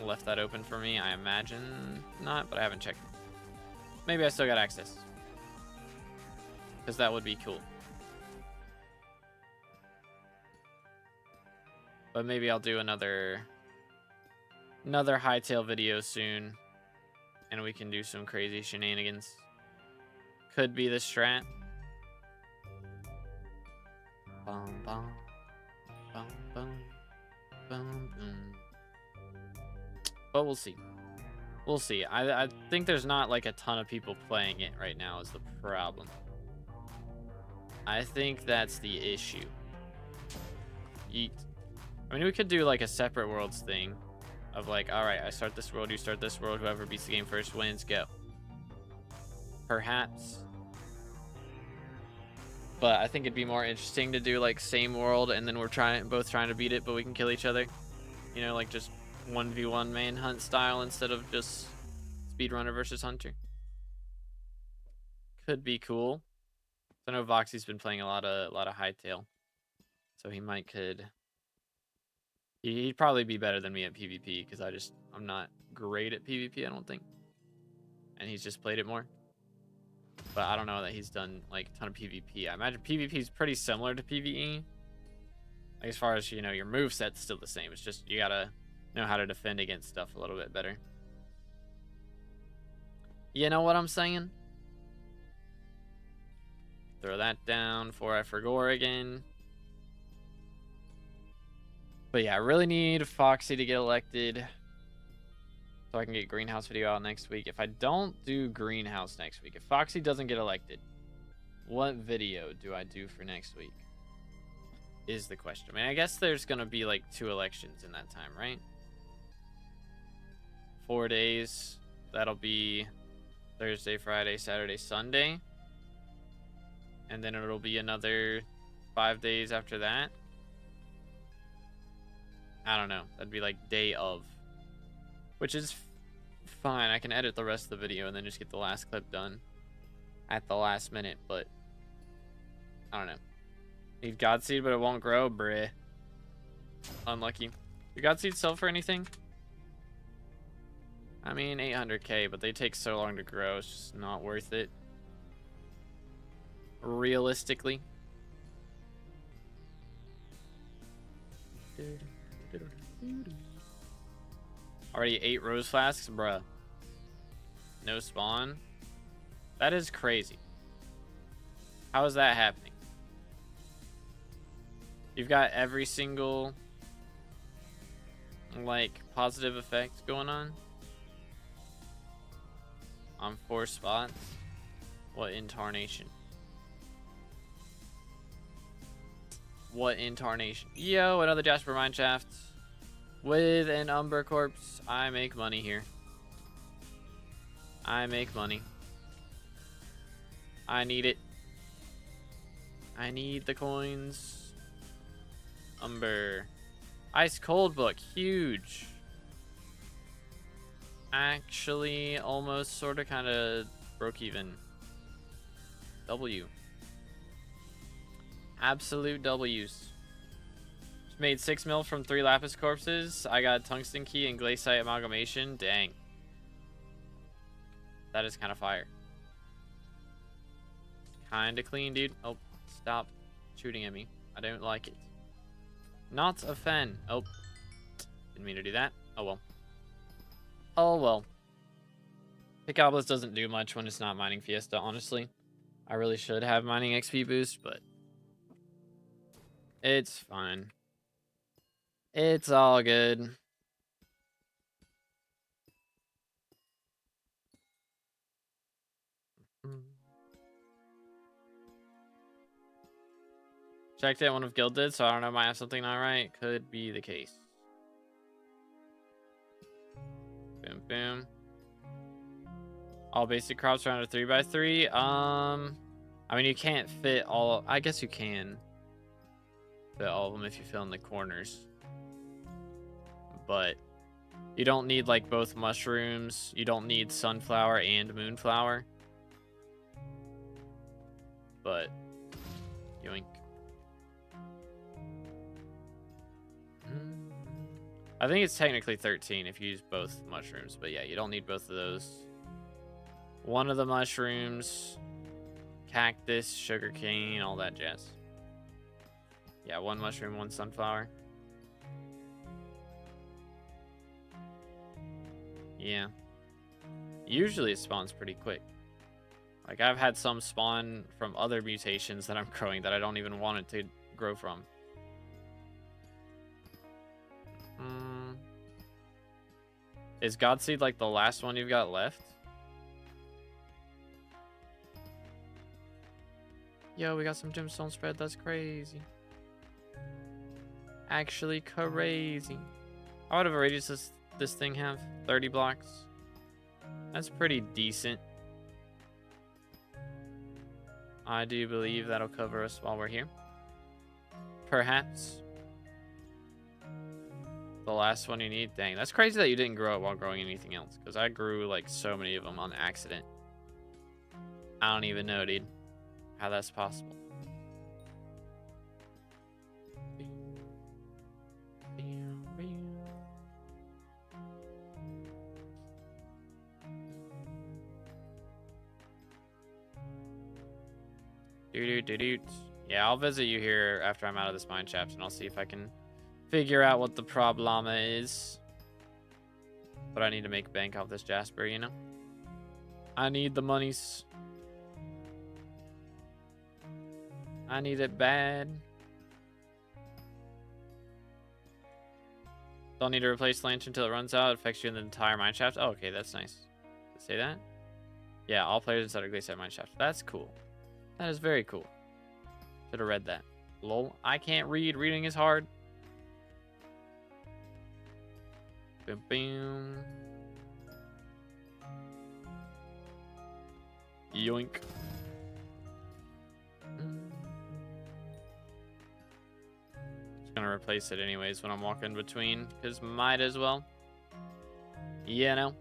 Speaker 1: left that open for me. I imagine not, but I haven't checked. Maybe I still got access, because that would be cool. But maybe I'll do another Hytale video soon, and we can do some crazy shenanigans. Could be the strat. Bum, bum, bum, bum, bum, bum. But we'll see. We'll see. I think there's not like a ton of people playing it right now is the problem. I think that's the issue. Yeet. I mean, we could do like a separate worlds thing of like, all right, I start this world, you start this world, whoever beats the game first wins, go. perhaps. But I think it'd be more interesting to do like same world and then we're both trying to beat it, but we can kill each other. You know, like just 1v1 manhunt style instead of just speedrunner versus hunter. Could be cool. I know Voxy's been playing a lot of hightail, so he could. He'd probably be better than me at PvP because I'm not great at PvP, I don't think, and he's just played it more. But I don't know that he's done like a ton of PvP. I imagine PvP is pretty similar to PvE. Like, as far as, you know, your moveset's still the same. It's just you gotta know how to defend against stuff a little bit better. You know what I'm saying? Throw that down before I forgot again. But yeah, I really need Foxy to get elected so I can get Greenhouse video out next week. If I don't do Greenhouse next week, if Foxy doesn't get elected, what video do I do for next week? Is the question. I mean, I guess there's going to be like 2 elections in that time, right? 4 days. That'll be Thursday, Friday, Saturday, Sunday. And then it'll be another 5 days after that. I don't know. That'd be like day of. Which is fine. I can edit the rest of the video and then just get the last clip done at the last minute. But I don't know. Need Godseed, but it won't grow? Bruh. Unlucky. Do Godseed sell for anything? I mean, 800k, but they take so long to grow. It's just not worth it. Realistically. Already 8 rose flasks? Bruh. No spawn? That is crazy. How is that happening? You've got every single, like, positive effect going on 4 spots. What intarnation? What intarnation? Yo, another Jasper Mineshaft with an Umber Corpse. I make money here. I make money. I need it. I need the coins. Umber. Ice Cold Book. Huge. Actually, almost, sort of, kind of broke even. W. Absolute W's. Just made 6 mil from 3 Lapis Corpses. I got Tungsten Key and Glaciite Amalgamation. Dang. That is kind of fire. Kind of clean, dude. Oh, stop shooting at me. I don't like it. Not a fan. Oh, didn't mean to do that. Oh well. Oh well. Picopolis doesn't do much when it's not mining Fiesta, honestly. I really should have mining XP boost, but it's fine. It's all good. Checked it, one of Guild did, so I don't know, might have something not right. Could be the case. Boom, boom. All basic crops around a 3x3. I mean, you can't fit all. I guess you can fit all of them if you fill in the corners. But you don't need like both mushrooms. You don't need sunflower and moonflower. But yoink. I think it's technically 13 if you use both mushrooms, but yeah, you don't need both of those. One of the mushrooms, cactus, sugarcane, all that jazz. Yeah, 1 mushroom, 1 sunflower. Yeah. Usually it spawns pretty quick. Like, I've had some spawn from other mutations that I'm growing that I don't even want it to grow from. Is Godseed like the last one you've got left? Yo, we got some gemstone spread. That's crazy. Actually crazy. How much of a radius does this thing have? 30 blocks. That's pretty decent. I do believe that'll cover us while we're here. Perhaps. The last one you need. Dang, that's crazy that you didn't grow it while growing anything else. Because I grew like so many of them on accident. I don't even know, dude, how that's possible. Yeah, I'll visit you here after I'm out of this mine shaft, and I'll see if I can figure out what the problema is. But I need to make bank off this Jasper, you know? I need the monies. I need it bad. Don't need to replace the lantern until it runs out. It affects you in the entire mine shaft. Oh, okay, that's nice. Did it say that? Yeah, all players inside are glazed at mine shaft. That's cool. That is very cool. Should have read that. Lol. I can't read. Reading is hard. Boom, boom. Yoink. Just gonna replace it anyways when I'm walking between, because might as well. You know.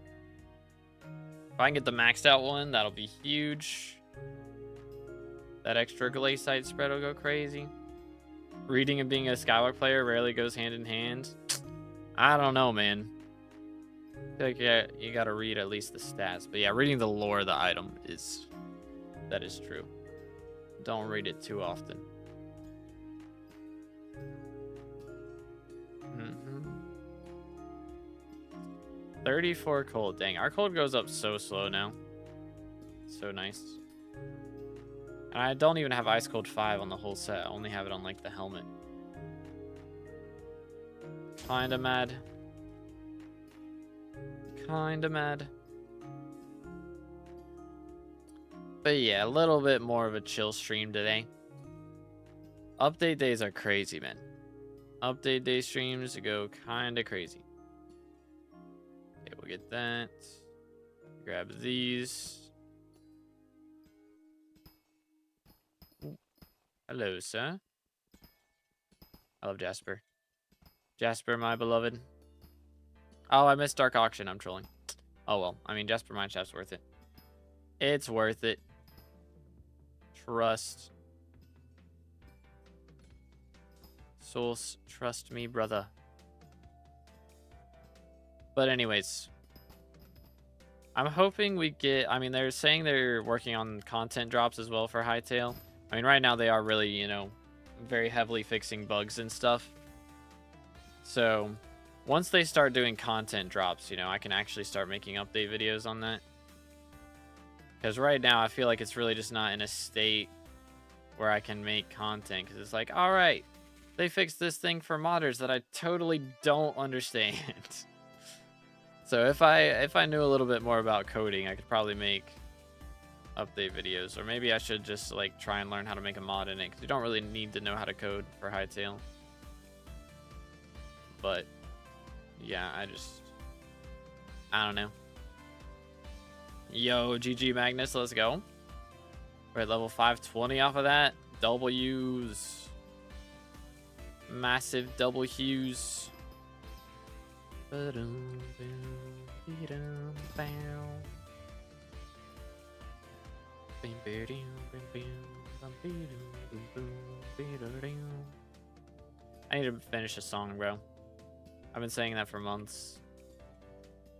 Speaker 1: If I can get the maxed out one, that'll be huge. That extra glaciite spread will go crazy. Reading and being a SkyBlock player rarely goes hand in hand. I don't know, man. I feel like, yeah, you gotta read at least the stats. But yeah, reading the lore of the item is... that is true. Don't read it too often. 34 cold. Dang, our cold goes up so slow now. So nice. And I don't even have Ice Cold 5 on the whole set. I only have it on, like, the helmet. Kinda mad. Kinda mad. But yeah, a little bit more of a chill stream today. Update days are crazy, man. Update day streams go kinda crazy. Okay, we'll get that. Grab these. Hello, sir. I love Jasper. Jasper, my beloved. Oh, I missed Dark Auction. I'm trolling. Oh, well. I mean, Jasper Mineshaft's worth it. It's worth it. Trust. Souls, trust me, brother. But anyways. I'm hoping we get... I mean, they're saying they're working on content drops as well for Hytale. I mean, right now they are really, you know, very heavily fixing bugs and stuff. So, once they start doing content drops, you know, I can actually start making update videos on that. Because right now, I feel like it's really just not in a state where I can make content. Because it's like, alright, they fixed this thing for modders that I totally don't understand. So if I knew a little bit more about coding, I could probably make update videos. Or maybe I should just like try and learn how to make a mod in it. Because you don't really need to know how to code for Hytale. But yeah, I don't know. Yo, GG Magnus, let's go. We're at level 520 off of that. W's. Massive W's. I need to finish a song, bro. I've been saying that for months.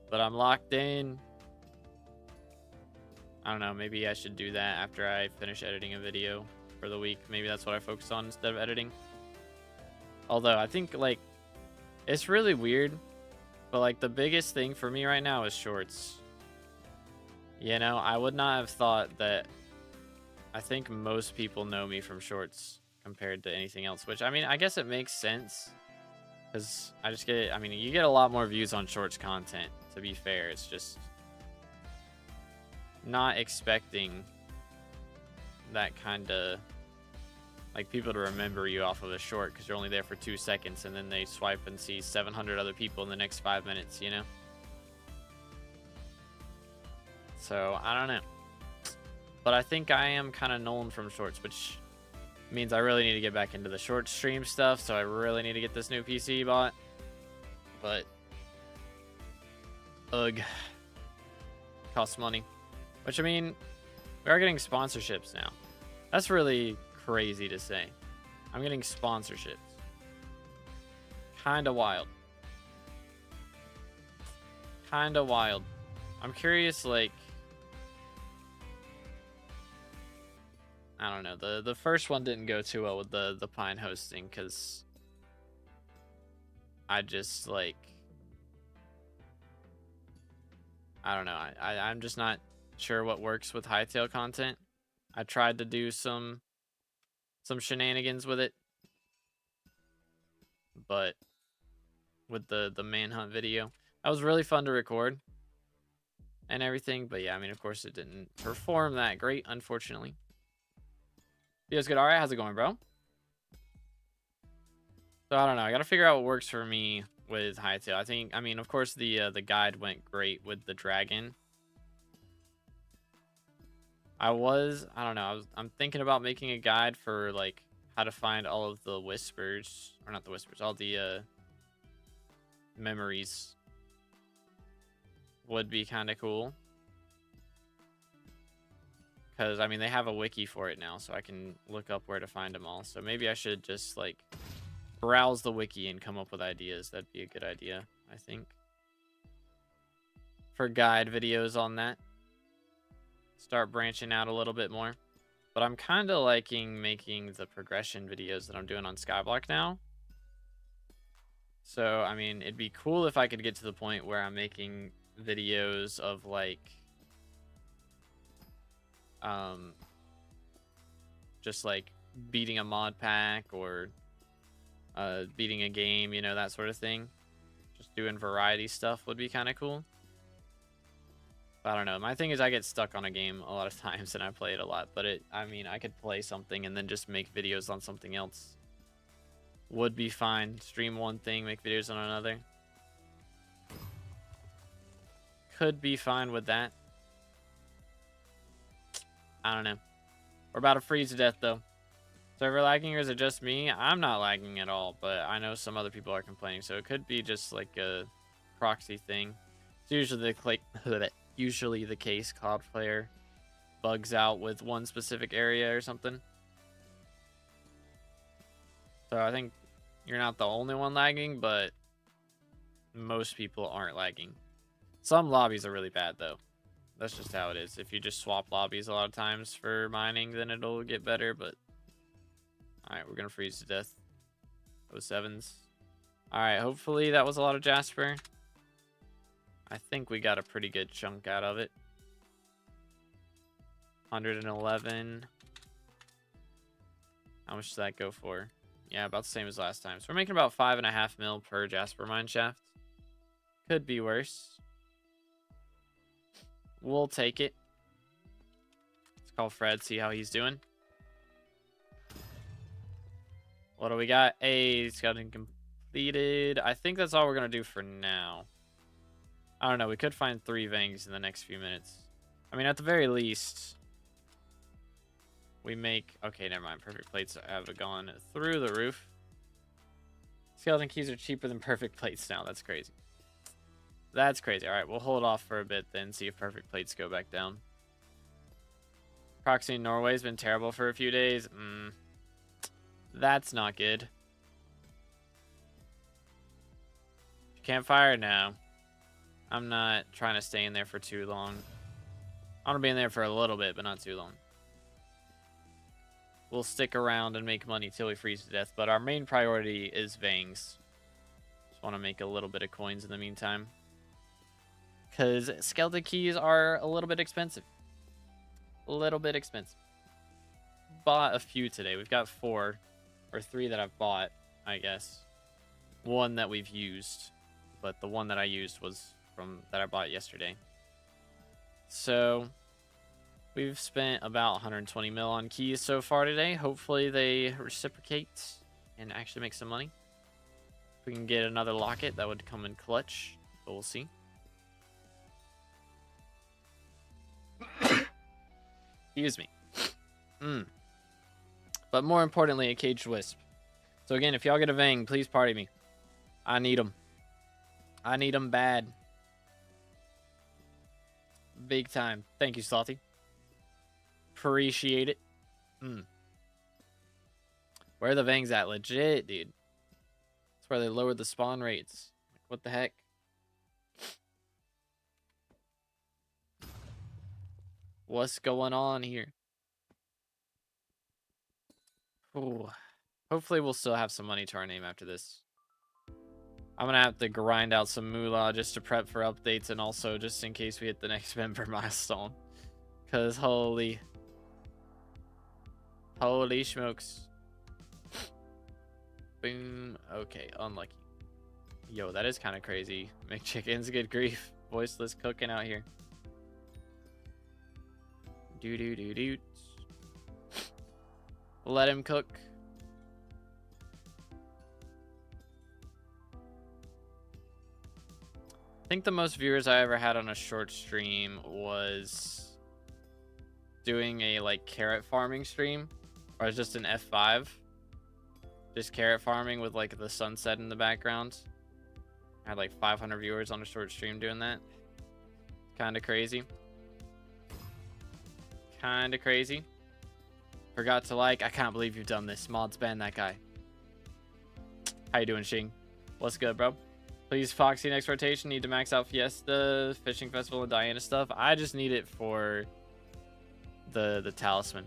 Speaker 1: But I'm locked in. I don't know, maybe I should do that after I finish editing a video for the week. Maybe that's what I focus on instead of editing. Although, I think, like, it's really weird. But, like, the biggest thing for me right now is shorts. You know, I would not have thought that... I think most people know me from shorts compared to anything else. Which, I mean, I guess it makes sense. Because I just get... I mean, you get a lot more views on shorts content, to be fair. It's just... not expecting that kind of... like, people to remember you off of a short because you're only there for 2 seconds and then they swipe and see 700 other people in the next 5 minutes, you know? So, I don't know. But I think I am kind of known from shorts, which means I really need to get back into the short stream stuff. So I really need to get this new PC bought. But ugh, costs money. Which, I mean, we are getting sponsorships now. That's really crazy to say. I'm getting sponsorships. Kinda wild. Kinda wild. I'm curious, like, I don't know. The first one didn't go too well with the Pine hosting, because I just, like, I don't know. I'm just not sure what works with hightail content. I tried to do some shenanigans with it, but with the manhunt video, that was really fun to record and everything. But yeah, I mean, of course, it didn't perform that great, unfortunately. Video's good. All right, how's it going, bro? So I don't know. I gotta figure out what works for me with hightail. I mean, of course, the guide went great with the dragon. I don't know. I'm thinking about making a guide for, like, how to find all of the whispers, or not the whispers, all the memories. Would be kind of cool. Because, I mean, they have a wiki for it now, so I can look up where to find them all. So maybe I should just, like, browse the wiki and come up with ideas. That'd be a good idea, I think. For guide videos on that. Start branching out a little bit more. But I'm kind of liking making the progression videos that I'm doing on SkyBlock now. So, I mean, it'd be cool if I could get to the point where I'm making videos of, like, just like beating a mod pack or beating a game, you know, that sort of thing. Just doing variety stuff would be kind of cool. But I don't know. My thing is I get stuck on a game a lot of times and I play it a lot. But I mean, I could play something and then just make videos on something else. Would be fine. Stream one thing, make videos on another. Could be fine with that. I don't know. We're about to freeze to death, though. Server lagging, or is it just me? I'm not lagging at all, but I know some other people are complaining, so it could be just like a proxy thing. It's usually the case. Cloud player bugs out with one specific area or something. So I think you're not the only one lagging, but most people aren't lagging. Some lobbies are really bad, though. That's just how it is. If you just swap lobbies a lot of times for mining, then it'll get better, but... Alright, we're gonna freeze to death. 07s. Alright, hopefully that was a lot of Jasper. I think we got a pretty good chunk out of it. 111. How much does that go for? Yeah, about the same as last time. So we're making about 5.5 mil per Jasper mine shaft. Could be worse. We'll take it. Let's call Fred, see how he's doing. What do we got? A scouting completed. I think that's all we're going to do for now. I don't know. We could find 3 Vangs in the next few minutes. I mean, at the very least, we make... Okay, never mind. Perfect plates have gone through the roof. Skeleton keys are cheaper than perfect plates now. That's crazy. That's crazy. All right, we'll hold off for a bit then, see if perfect plates go back down. Proxy in Norway's been terrible for a few days. That's not good. Campfire? No. I'm not trying to stay in there for too long. I want to be in there for a little bit, but not too long. We'll stick around and make money till we freeze to death, but our main priority is Vangs. Just want to make a little bit of coins in the meantime. Because skeleton keys are a little bit expensive. A little bit expensive. Bought a few today. We've got 4 or 3 that I've bought, I guess. 1 that we've used. But the one that I used was from that I bought yesterday. So we've spent about 120 mil on keys so far today. Hopefully they reciprocate and actually make some money. If we can get another locket, that would come in clutch. But we'll see. Excuse me. But more importantly, a caged wisp. So again, if y'all get a Vang, please party me. I need them. I need them bad. Big time. Thank you, Salty. Appreciate it. Where are the Vangs at? Legit, dude. That's where they lowered the spawn rates. Like, what the heck? What's going on here? Ooh. Hopefully we'll still have some money to our name after this. I'm gonna have to grind out some moolah just to prep for updates, and also just in case we hit the next member milestone. Cause holy smokes. Boom. Okay, unlucky. Yo, that is kind of crazy. McChicken's good grief. Voiceless cooking out here. Do. Let him cook. I think the most viewers I ever had on a short stream was doing a like carrot farming stream, or just an F5, just carrot farming with like the sunset in the background. I had like 500 viewers on a short stream doing that. Kind of crazy. Forgot to like. I can't believe you've done this. Mods ban that guy. How you doing, Shing? What's good, bro? Please, Foxy, next rotation. Need to max out Fiesta, Fishing Festival, and Diana stuff. I just need it for the talisman.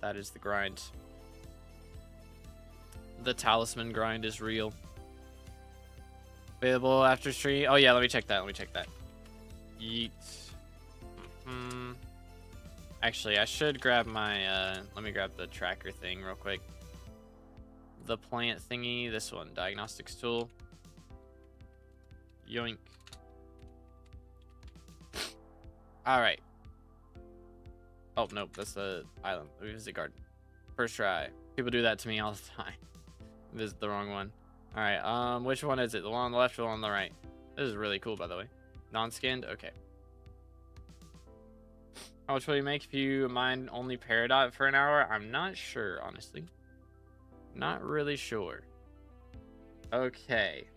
Speaker 1: That is the grind. The talisman grind is real. Available after stream. Oh yeah, let me check that. Yeet. Actually, I should grab my let me grab the tracker thing real quick. The plant thingy, this one, diagnostics tool. Yoink. All right. Oh nope, that's the island. Let me visit garden. First try. People do that to me all the time. Visit the wrong one. All right. Which one is it? The one on the left or the one on the right? This is really cool, by the way. Non-skinned. Okay. How much will you make if you mine only Peridot for an hour? I'm not sure, honestly. Not really sure. Okay.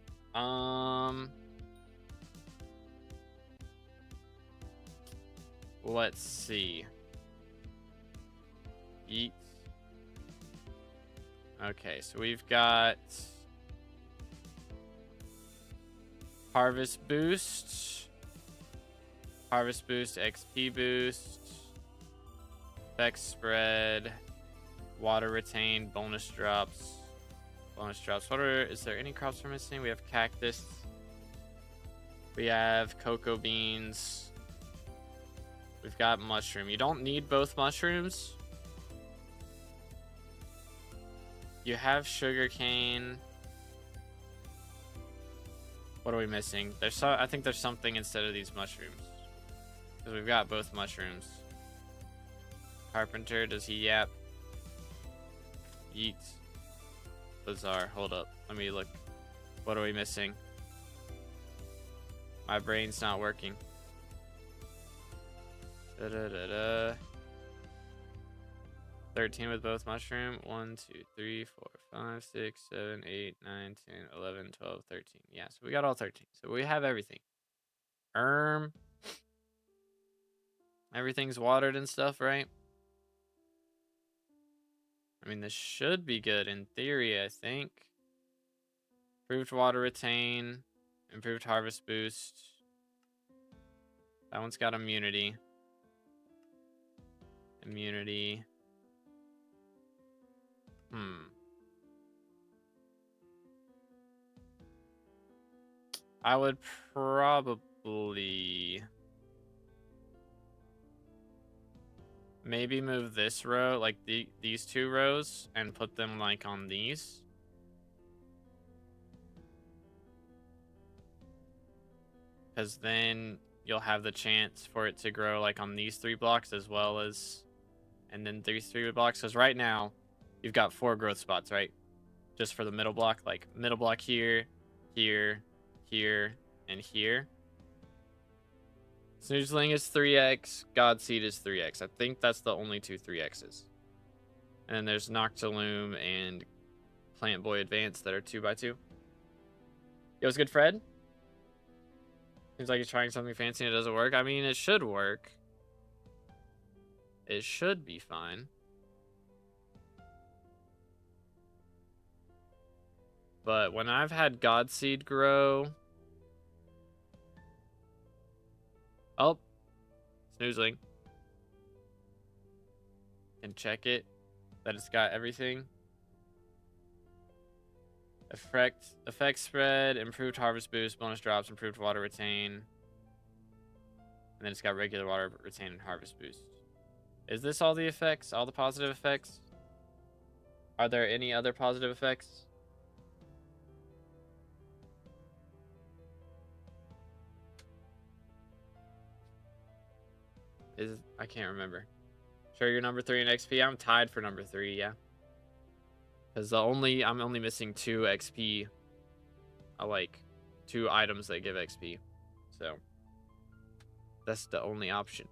Speaker 1: Let's see. Yeet. Okay, so we've got Harvest Boost, XP Boost, Effect Spread, Water Retain, bonus drops. Is there any crops we're missing? We have cactus. We have cocoa beans. We've got mushroom. You don't need both mushrooms. You have sugar cane. What are we missing? I think there's something instead of these mushrooms. Because we've got both mushrooms. Carpenter, does he yap? Yeet. Bizarre. Hold up. Let me look. What are we missing? My brain's not working. 13 with both mushroom. 1, 2, 3, 4, 5, 6, 7, 8, 9, 10, 11, 12, 13. Yeah, so we got all 13. So we have everything. Everything's watered and stuff, right? I mean, this should be good in theory, I think. Improved water retain. Improved harvest boost. That one's got immunity. I would probably maybe move this row, like these two rows, and put them like on these. Because then you'll have the chance for it to grow like on these 3 blocks as well as, and then these 3 blocks. Because right now you've got 4 growth spots, right? Just for the middle block, like middle block here, here, here, and here. Snoozeling is 3x. Godseed is 3x. I think that's the only two 3x's. And then there's Noctilume and Plant Boy Advanced that are 2x2. Yo, what's good, Fred? Seems like he's trying something fancy and it doesn't work. I mean, it should work. It should be fine. But when I've had Godseed grow... Oh. Snoozling. And check it. That it's got everything. Effect spread, improved harvest boost, bonus drops, improved water retain. And then it's got regular water retain and harvest boost. Is this all the effects? All the positive effects? Are there any other positive effects? I can't remember. Sure, you're number 3 in XP. I'm tied for number 3, yeah. Because I'm only missing 2 XP. I like 2 items that give XP. So that's the only option.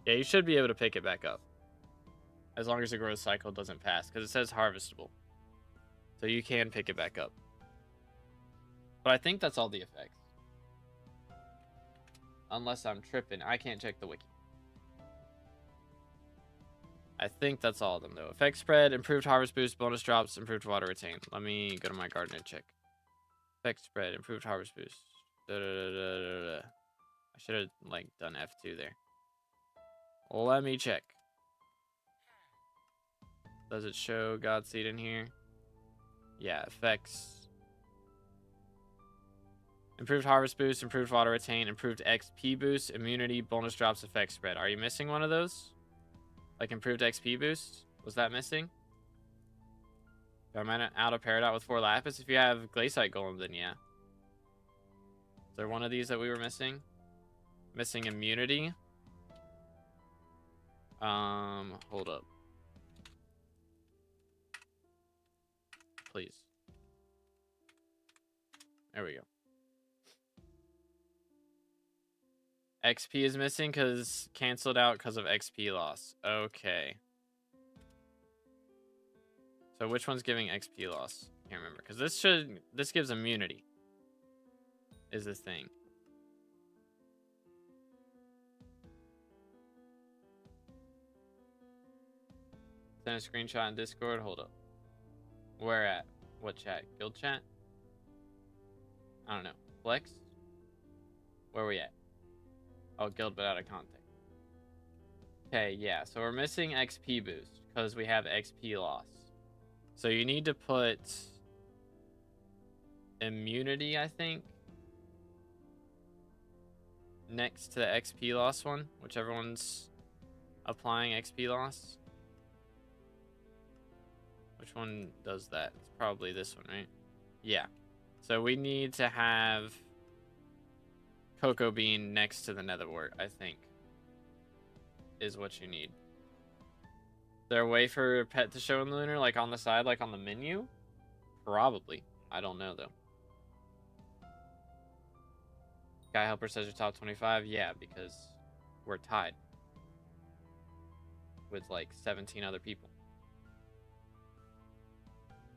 Speaker 1: Yeah, you should be able to pick it back up. As long as the growth cycle doesn't pass. Because it says harvestable. So you can pick it back up. But I think that's all the effects. Unless I'm tripping. I can't check the wiki. I think that's all of them, though. Effect spread, improved harvest boost, bonus drops, improved water retain. Let me go to my garden and check. Effect spread, improved harvest boost. I should have, like, done F2 there. Let me check. Does it show Godseed in here? Yeah, effects. Improved harvest boost, improved water retain, improved XP boost, immunity, bonus drops, effect spread. Are you missing one of those? Like improved XP boost? Was that missing? Am I out of Peridot with 4 Lapis? If you have Glaciite Golem, then yeah. Is there one of these that we were missing? Missing immunity? Hold up. Please. There we go. XP is missing because canceled out because of XP loss. Okay. So which one's giving XP loss? Can't remember. Because this gives immunity. Is the thing. Send a screenshot in Discord. Hold up. Where at? What chat? Guild chat? I don't know. Flex? Where we at? Oh, guild but out of context. Okay, yeah. So we're missing XP boost because we have XP loss. So you need to put immunity, I think, next to the XP loss one, whichever one's applying XP loss. Which one does that? It's probably this one, right? Yeah. So we need to have Cocoa Bean next to the Netherwort, I think, is what you need. Is there a way for a pet to show in Lunar, like on the side, like on the menu? Probably. I don't know, though. Guy Helper says you're top 25. Yeah, because we're tied with like 17 other people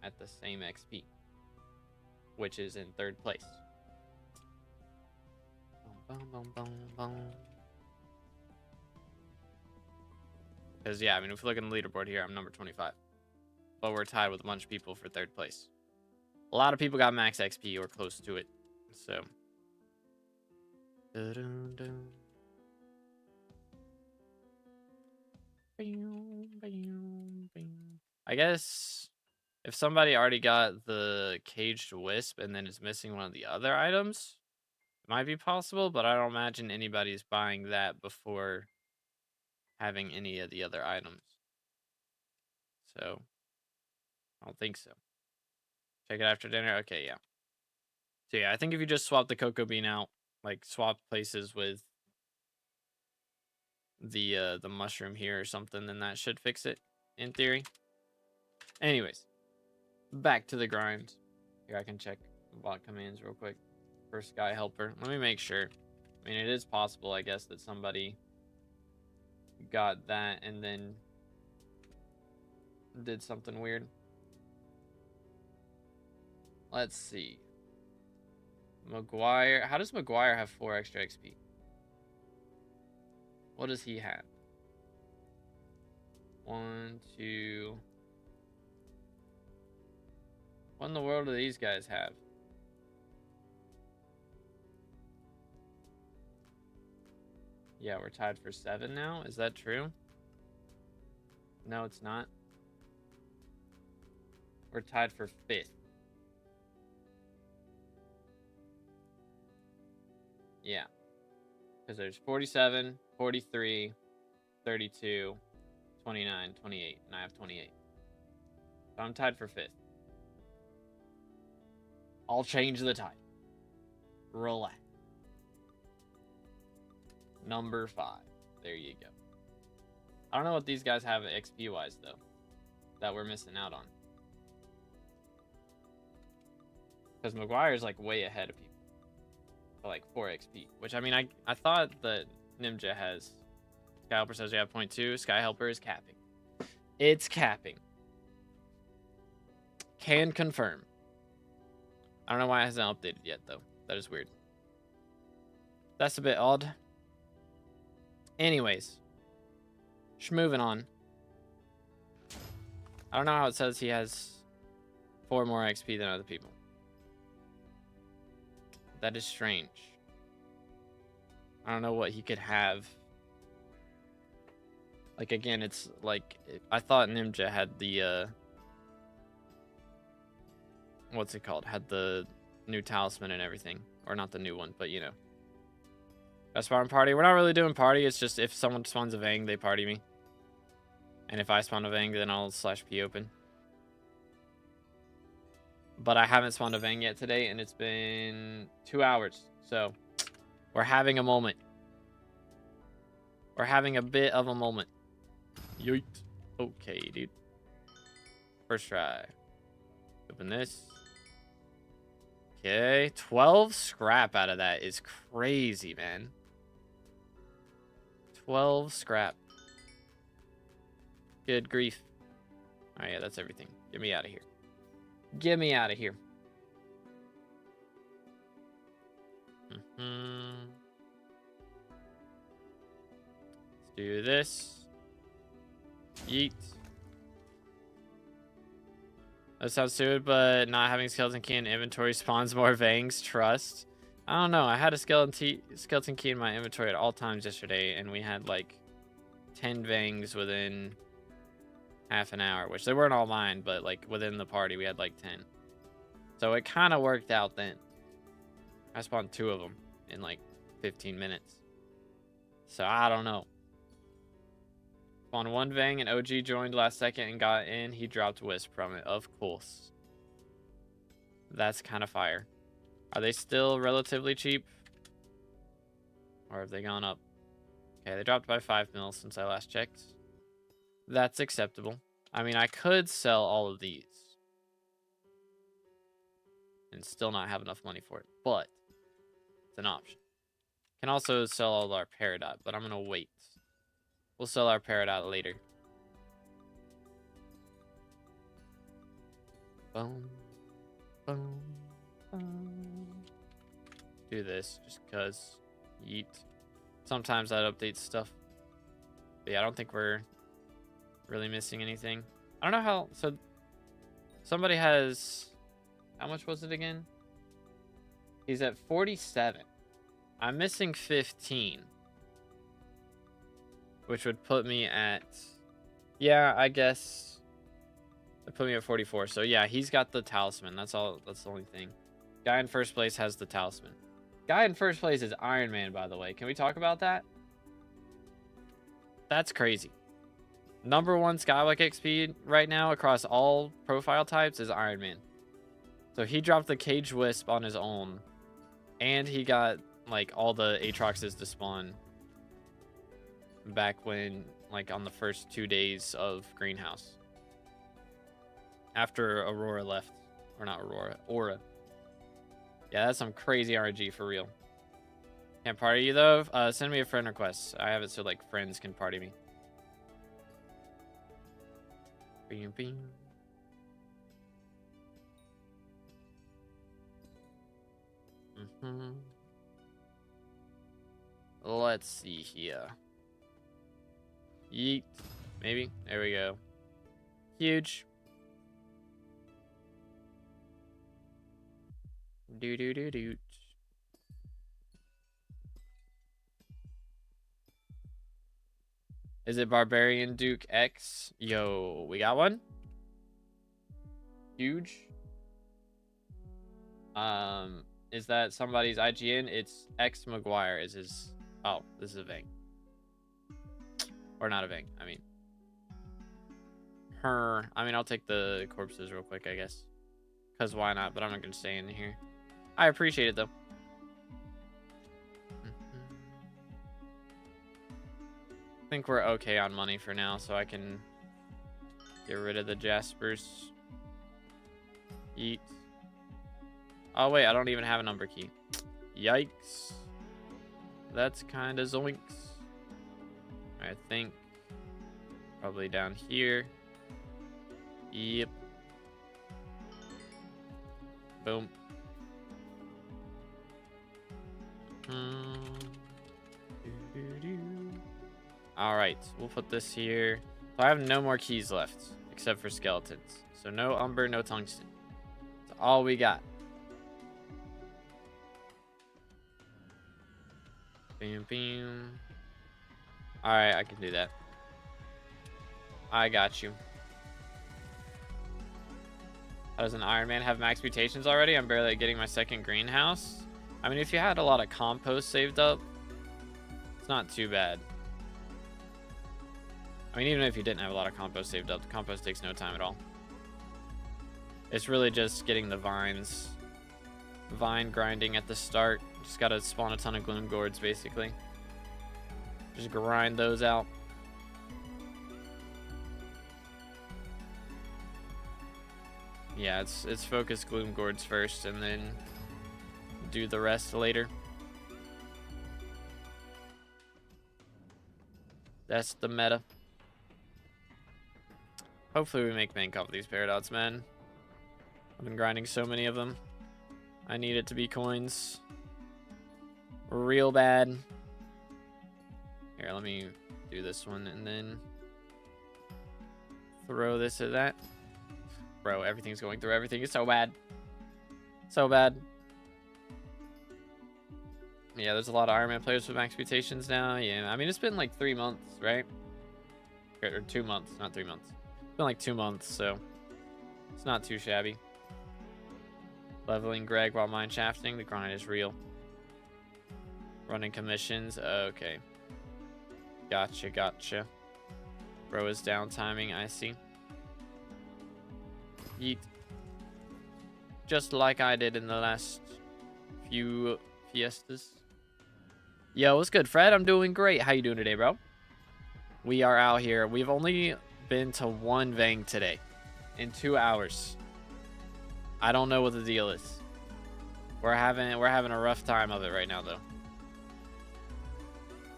Speaker 1: at the same XP, which is in 3rd place. Because, yeah, I mean, if you look at the leaderboard here, I'm number 25. But we're tied with a bunch of people for 3rd place. A lot of people got max XP or close to it. So. I guess if somebody already got the caged wisp and then is missing one of the other items, it might be possible, but I don't imagine anybody's buying that before having any of the other items. So, I don't think so. Check it after dinner? Okay, yeah. So yeah, I think if you just swap the cocoa bean out, like swap places with the mushroom here or something, then that should fix it, in theory. Anyways, Back to the grind. Here, I can check bot commands real quick for Sky Helper. Let me make sure. I mean, it is possible, I guess, that somebody got that and then did something weird. Let's see. McGuire. How does McGuire have 4 extra XP? What does he have? 1, 2. What in the world do these guys have? Yeah, we're tied for 7 now. Is that true? No, it's not. We're tied for 5th. Yeah. Because there's 47, 43, 32, 29, 28, and I have 28. So I'm tied for 5th. I'll change the tie. Relax. Number 5. There you go. I don't know what these guys have XP wise though, that we're missing out on. Because McGuire's like way ahead of people. For like 4 XP. Which I mean I thought that Ninja has. Sky Helper says you have 0.2. Sky Helper is capping. It's capping. Can confirm. I don't know why it hasn't updated yet though. That is weird. That's a bit odd. Anyways. Moving on. I don't know how it says he has 4 more XP than other people. That is strange. I don't know what he could have. Like, again, it's like... I thought Ninja had the... what's it called? Had the new talisman and everything. Or not the new one, but you know. Best spawn party. We're not really doing party. It's just if someone spawns a Vang, they party me. And if I spawn a Vang, then I'll /P open. But I haven't spawned a Vang yet today, and it's been 2 hours. So, we're having a moment. We're having a bit of a moment. Yoit. Okay, dude. First try. Open this. Okay, 12 scrap out of that is crazy, man. 12 scrap. Good grief. Oh yeah, that's everything. Get me out of here. Get me out of here. Let's do this. Yeet. That sounds stupid, but not having skeleton key in inventory spawns more Vangs. Trust. I don't know. I had a skeleton key in my inventory at all times yesterday, and we had like 10 Vangs within half an hour, which they weren't all mine, but like within the party we had like 10. So it kind of worked out then. I spawned 2 of them in like 15 minutes. So I don't know. Spawned 1 Vang and OG joined last second and got in. He dropped Wisp from it, of course. That's kind of fire. Are they still relatively cheap? Or have they gone up? Okay, they dropped by 5 mil since I last checked. That's acceptable. I mean, I could sell all of these and still not have enough money for it, but it's an option. Can also sell all our Peridot, but I'm going to wait. We'll sell our Peridot later. Boom. Boom. Boom. Do this just because. Yeet. Sometimes that updates stuff. But yeah, I don't think we're really missing anything. I don't know how. So somebody has, how much was it again? He's at 47. I'm missing 15, which would put me at, yeah, I guess it put me at 44. So yeah, he's got the talisman. That's all. That's the only thing. Guy in first place has the talisman. Guy in first place is Iron Man, by the way. Can we talk about that? That's crazy. Number 1 SkyBlock XP right now across all profile types is Iron Man. So he dropped the Cage Wisp on his own. And he got like all the Aatroxes to spawn back when, like on the first 2 days of Greenhouse. After Aurora left. Or not Aurora. Aura. Yeah, that's some crazy RNG for real. Can't party you though? Send me a friend request. I have it so like friends can party me. Bing, bing. Let's see here. Yeet. Maybe. There we go. Huge. Do do do do. Is it Barbarian Duke X? Yo, we got one. Huge. Is that somebody's IGN? It's X McGuire is his. Oh, this is a Vang. Or not a Vang, I mean. Her. I mean, I'll take the corpses real quick, I guess. Because why not? But I'm not going to stay in here. I appreciate it, though. I think we're okay on money for now, so I can get rid of the Jaspers. Eat. Oh, wait, I don't even have a number key. Yikes. That's kind of zoinks. I think probably down here. Yep. Boom. All right, we'll put this here. So I have no more keys left except for skeletons. So no umber, no tungsten. That's all we got. Bam, bam. All right, I can do that. I got you. How does an Iron Man have max mutations already? I'm barely getting my second greenhouse. I mean, if you had a lot of compost saved up, it's not too bad. I mean, even if you didn't have a lot of compost saved up, the compost takes no time at all. It's really just getting the vines. Vine grinding at the start. Just gotta spawn a ton of gloom gourds, basically. Just grind those out. Yeah, it's focus gloom gourds first, and then do the rest later. That's the meta. Hopefully we make bank off these paradots, man. I've been grinding so many of them. I need it to be coins. Real bad. Here, let me do this one and then throw this at that. Bro, everything's going through everything. It's so bad. So bad. Yeah, there's a lot of Iron Man players with max mutations now. Yeah, I mean, it's been like 3 months, right? Or 2 months, not 3 months. It's been like 2 months, so it's not too shabby. Leveling Greg while mine shafting. The grind is real. Running commissions. Okay. Gotcha, gotcha. Bro is down timing, I see. Yeet. Just like I did in the last few fiestas. Yo, what's good, Fred? I'm doing great. How you doing today, bro? We are out here. We've only been to one Vang today in 2 hours. I don't know what the deal is. We're having a rough time of it right now, though.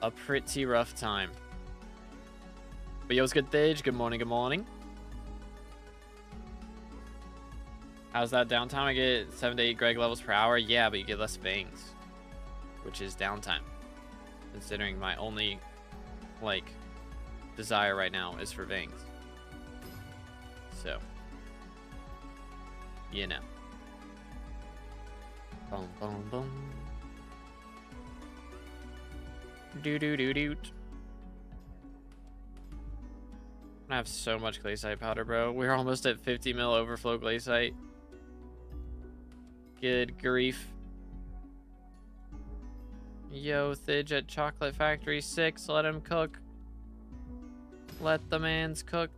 Speaker 1: A pretty rough time. But yo, what's good, Thage? Good morning, good morning. How's that downtime? I get 7 to 8 Greg levels per hour. Yeah, but you get less Vangs, which is downtime. Considering my only, like, desire right now is for Vangs. So, you know. Boom, boom, boom. Do. I have so much glaciite powder, bro. We're almost at 50 mil overflow glaciite. Good grief. Yo, Thidge at Chocolate Factory 6. Let him cook. Let the mans cook.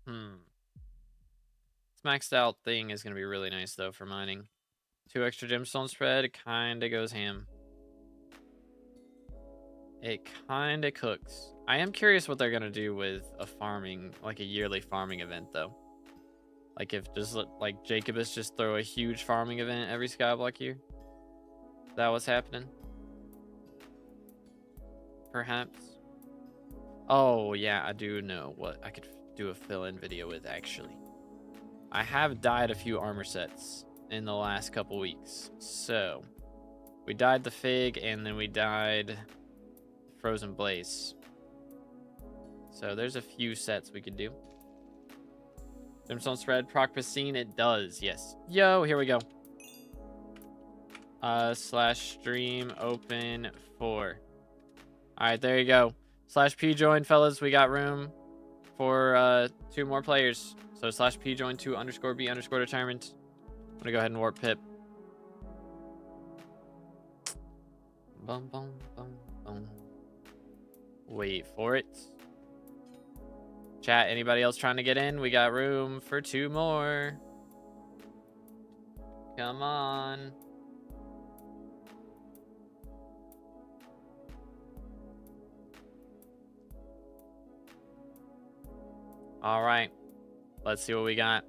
Speaker 1: This maxed out thing is going to be really nice, though, for mining. 2 extra gemstone spread. It kind of goes ham. It kind of cooks. I am curious what they're gonna do with a farming, like a yearly farming event, though. Like if just like Jacobus just throw a huge farming event every Skyblock year. Is that what's happening? Perhaps. Oh yeah, I do know what I could do a fill-in video with actually. I have dyed a few armor sets in the last couple weeks. So we dyed the Fig and then we dyed Frozen Blaze. So there's a few sets we could do. Gemstone spread proc Piscine, it does, yes. Yo, here we go. /stream open 4. Alright, there you go. /p join, fellas. We got room for 2 more players. So /p join 2_b_ determined. I'm gonna go ahead and warp Pip. Bum bum bum bum. Wait for it. Chat, anybody else trying to get in? We got room for 2 more. Come on. All right. Let's see what we got.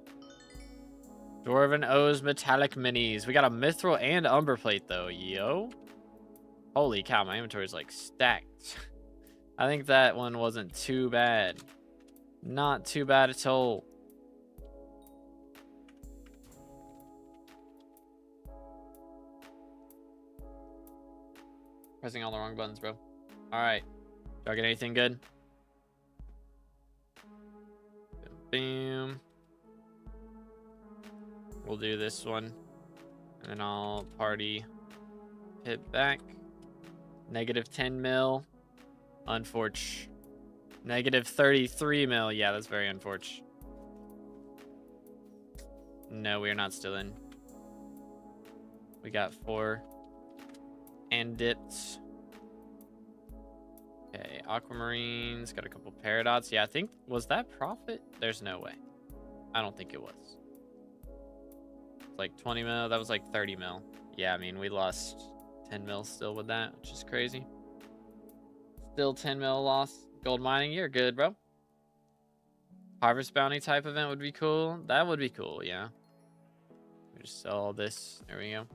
Speaker 1: Dwarven O's Metallic Minis. We got a Mithril and Umber Plate, though. Yo. Holy cow, my inventory is, like, stacked. I think that one wasn't too bad. Not too bad at all. Pressing all the wrong buttons, bro. All right. Do I get anything good? Boom. We'll do this one. And then I'll party hit back. -10 mil. Unfortunate. -33 mil. Yeah, that's very unfortunate. No, we are not still in. We got 4 and dips. Okay, aquamarines. Got a couple paradots. Yeah, I think, was that profit? There's no way. I don't think it was. It's like 20 mil. That was like 30 mil. Yeah, I mean, we lost 10 mil still with that, which is crazy. Still 10 mil loss. Gold mining, you're good, bro. Harvest bounty type event would be cool. That would be cool, yeah. We just sell all this. There we go.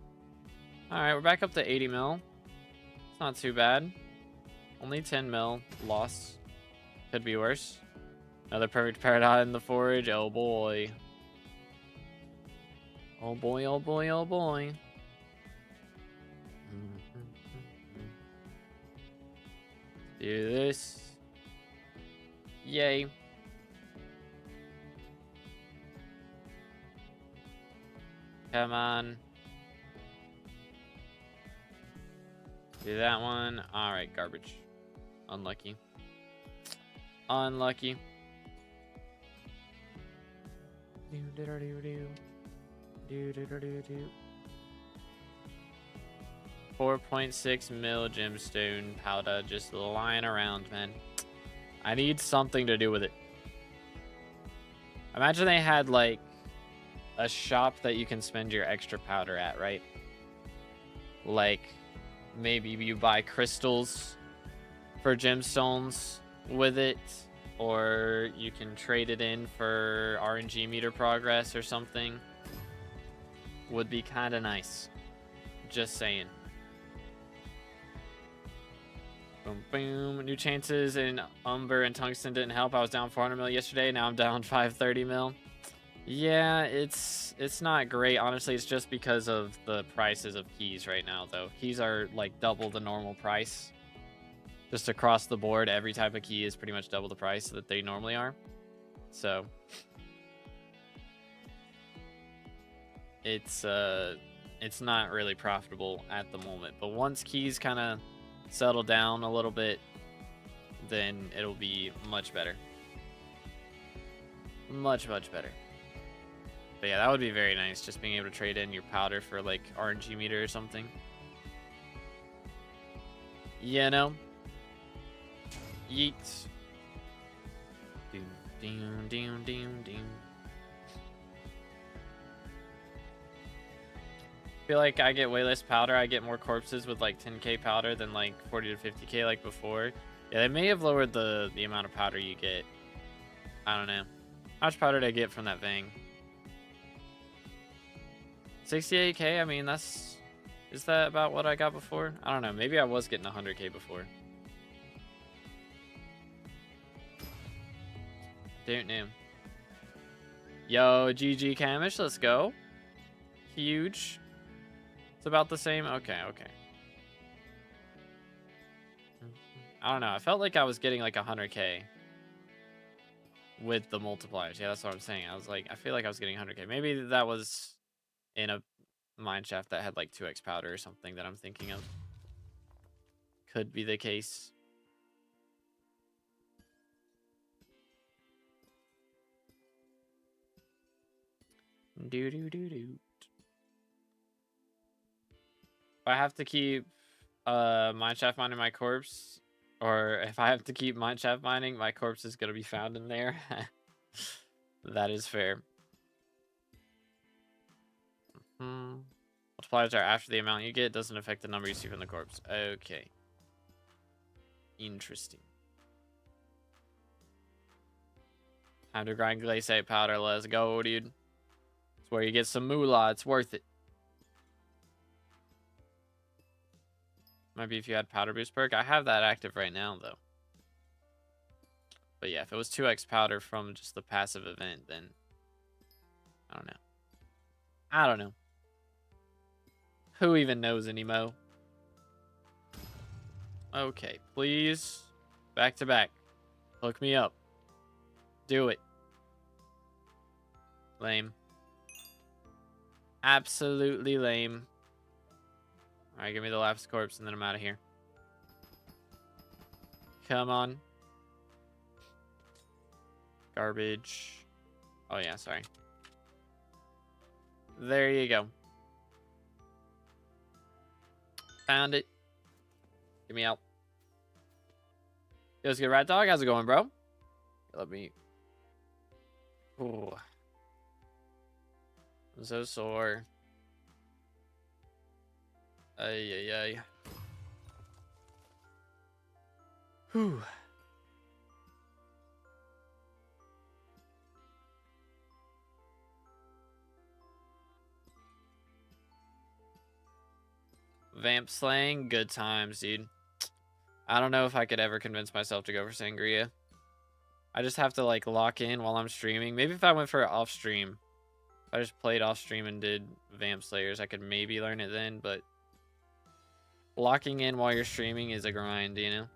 Speaker 1: All right, we're back up to 80 mil. It's not too bad. Only 10 mil loss. Could be worse. Another perfect paradise in the forage. Oh boy. Oh boy, oh boy, oh boy. Do this. Yay. Come on. Do that one. Alright, garbage. Unlucky. Unlucky. 4.6 mil gemstone powder just lying around, man. I need something to do with it. Imagine they had like a shop that you can spend your extra powder at, right? Like maybe you buy crystals for gemstones with it, or you can trade it in for RNG meter progress or something. Would be kind of nice. Just saying. Boom, boom. New chances in Umber and Tungsten didn't help. I was down 400 mil yesterday. Now I'm down 530 mil. Yeah, it's not great. Honestly, it's just because of the prices of keys right now, though. Keys are like double the normal price. Just across the board, every type of key is pretty much double the price that they normally are. So it's not really profitable at the moment. But once keys kind of settle down a little bit, then it'll be much better. Much better. But yeah, that would be very nice, just being able to trade in your powder for like RNG meter or something. You know? Yeet. Doom, doom, doom, doom, doom. feel like I get way less powder. I get more corpses with like 10k powder than like 40 to 50k like before. Yeah, they may have lowered the amount of powder you get. I don't know. How much powder did I get from that Vang? 68k? I mean, that's... Is that about what I got before? I don't know. Maybe I was getting 100k before. Don't know. Yo, GG Camish, let's go. Huge. It's about the same. Okay, okay. I don't know. I felt like I was getting like 100k with the multipliers. Yeah, that's what I'm saying. I was like, I feel like I was getting 100k. Maybe that was in a mineshaft that had like 2x powder or something that I'm thinking of. Could be the case. Do do do do. If I have to keep mineshaft mining my corpse, or if I have to keep mineshaft mining, my corpse is gonna be found in there. That is fair. Multipliers are after the amount you get. Doesn't affect the number you see from the corpse. Okay. Interesting. Time to grind glaciate powder. Let's go, dude. It's where you get some moolah. It's worth it. Might be if you had powder boost perk. I have that active right now, though. But yeah, if it was 2x powder from just the passive event, then I don't know. I don't know. Who even knows anymore? Okay, please. Back to back. Hook me up. Do it. Lame. Absolutely lame. Alright, give me the last corpse and then I'm out of here. Come on. Garbage. Oh yeah, sorry. There you go. Found it. Get me out. Yo, it's good, Rat Dog. How's it going, bro? Let me... Ooh. I'm so sore. Ay, ay, ay. Whew. Vamp slaying, good times, dude. I don't know if I could ever convince myself to go for Sangria. I just have to like lock in while I'm streaming. Maybe if I went for off stream, if I just played off stream and did Vamp Slayers, I could maybe learn it then, but locking in while you're streaming is a grind, you know?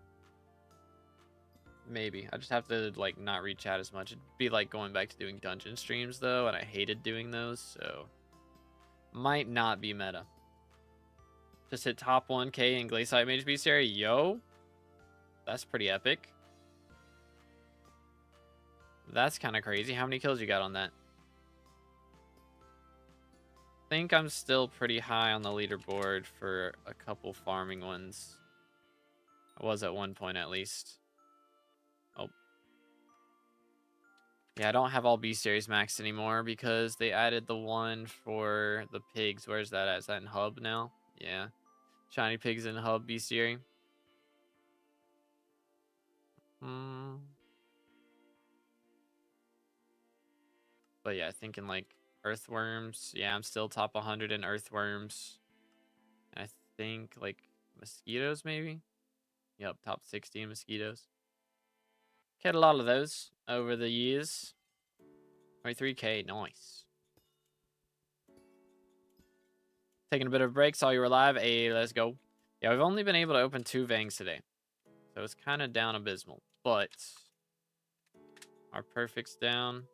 Speaker 1: Maybe. I just have to like not read chat as much. It'd be like going back to doing dungeon streams though, and I hated doing those, so might not be meta. Just hit top 1k in Glaciate Mage Bestiary. Yo, that's pretty epic. That's kind of crazy. How many kills you got on that? I think I'm still pretty high on the leaderboard for a couple farming ones. I was at one point at least. Oh. Yeah, I don't have all Bestiaries maxed anymore because they added the one for the pigs. Where's that at? Is that in Hub now? Yeah. Shiny pigs in Hub Bestiary. But yeah, I think in like earthworms. Yeah, I'm still top 100 in earthworms. I think like mosquitoes maybe. Yep, top 60 in mosquitoes. Had a lot of those over the years. 23k, nice. Taking a bit of a break, saw you were live. Hey, let's go. Yeah, we've only been able to open 2 Vangs today. So it's kind of down abysmal. But our perfect's down.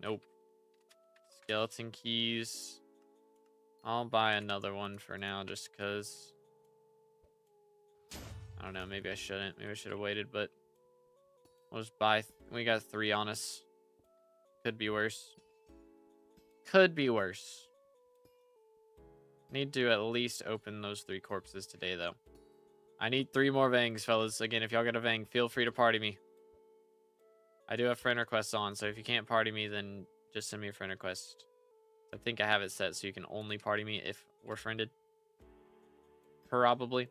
Speaker 1: Nope. Skeleton keys. I'll buy another one for now just because. I don't know, maybe I shouldn't. Maybe I should have waited, but we'll just buy. We got 3 on us. Could be worse. Could be worse. Need to at least open those 3 corpses today, though. I need 3 more Vangs, fellas. Again, if y'all got a Vang, feel free to party me. I do have friend requests on, so if you can't party me, then just send me a friend request. I think I have it set so you can only party me if we're friended. Probably.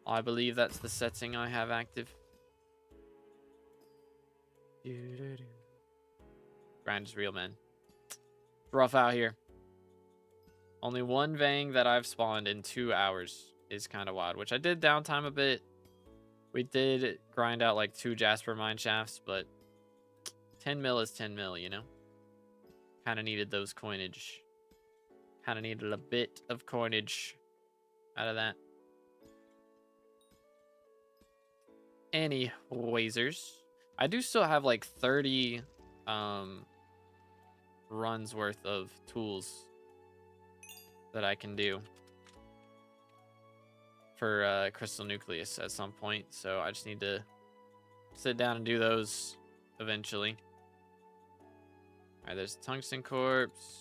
Speaker 1: I believe that's the setting I have active. Grind is real, man. It's rough out here. Only one Vang that I've spawned in 2 hours is kind of wild, which I did downtime a bit. We did grind out like 2 Jasper mine shafts, but 10 mil is 10 mil, you know? Kind of needed those coinage. Kind of needed a bit of coinage out of that. Anywaysers, I do still have like 30 runs worth of tools that I can do for Crystal Nucleus at some point. So I just need to sit down and do those eventually. All right, there's Tungsten Corpse.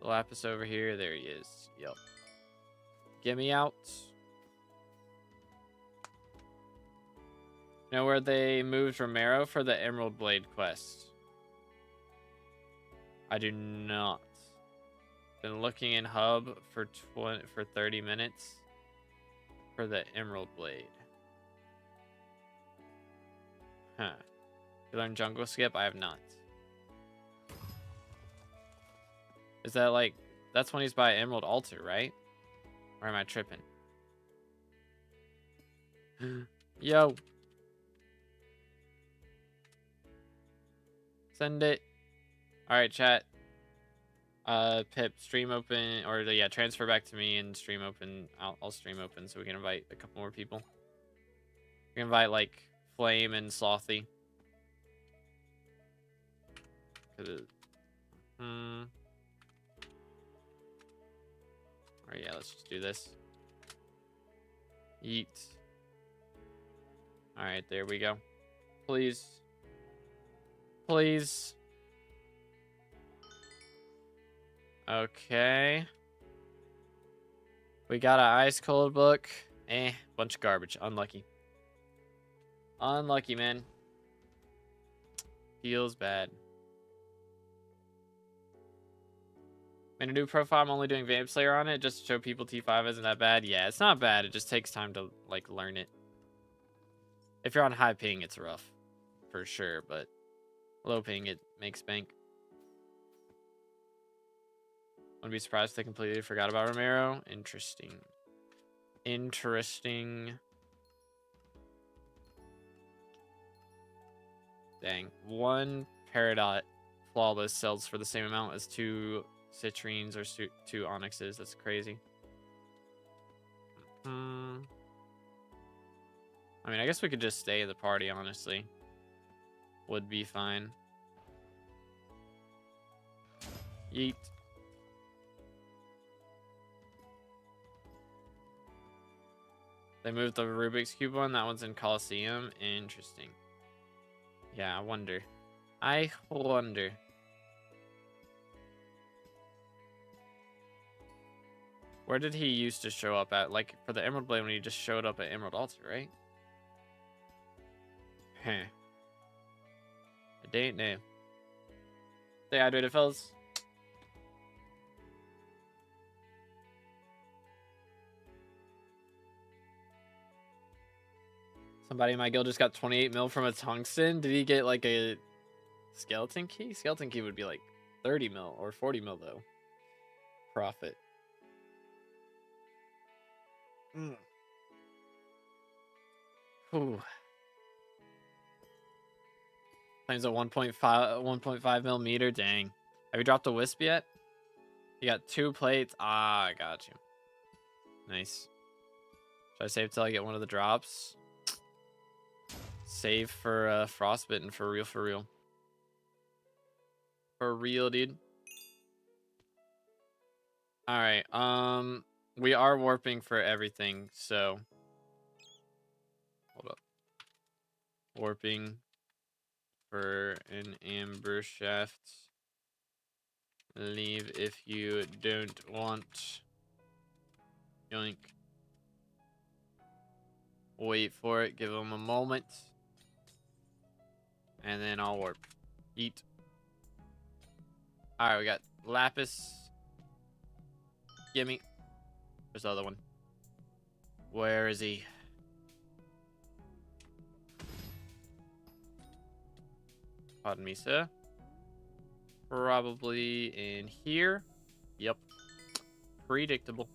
Speaker 1: The Lapis over here. There he is. Yep. Get me out. Know where they moved Romero for the Emerald Blade quest? I do not. Been looking in hub for 30 minutes for the Emerald Blade. Huh. You learn Jungle Skip? I have not. Is that like, that's when he's by Emerald Altar, right? Or am I tripping? Yo. Send it. All right, chat. Pip, stream open, or yeah, transfer back to me and stream open. I'll stream open so we can invite a couple more people. We can invite like Flame and Slothy. Or yeah, let's just do this. Yeet. All right, there we go. Please. Please. Okay. We got an ice cold book. Bunch of garbage. Unlucky. Unlucky, man. Feels bad. Made a new profile. I'm only doing Vamp Slayer on it just to show people T5 isn't that bad. Yeah, it's not bad. It just takes time to like learn it. If you're on high ping, it's rough for sure, but low ping, it makes bank. Wouldn't be surprised if they completely forgot about Romero. Interesting. Interesting. Dang. 1 Peridot Flawless sells for the same amount as 2 Citrines or 2 Onyxes. That's crazy. I mean, I guess we could just stay in the party, honestly. Would be fine. Yeet. They moved the Rubik's Cube one. That one's in Coliseum. Interesting. Yeah, I wonder. I wonder. Where did he used to show up at? Like, for the Emerald Blade when he just showed up at Emerald Altar, right? Huh. I don't know. Stay hydrated, fellas. Somebody in my guild just got 28 mil from a tungsten. Did he get like a skeleton key? Skeleton key would be like 30 mil or 40 mil though. Profit. Ooh. Claims a 1.5 millimeter. Dang. Have you dropped a Wisp yet? You got 2 plates. Ah, I got you. Nice. Should I save till I get one of the drops? Save for Frostbitten for real, for real. For real, dude. Alright, we are warping for everything, so hold up. Warping for an amber shaft. Leave if you don't want. Yoink. Wait for it, give them a moment. And then I'll warp. Eat. Alright, we got Lapis. Gimme. There's the other one. Where is he? Pardon me, sir. Probably in here. Yep. Predictable.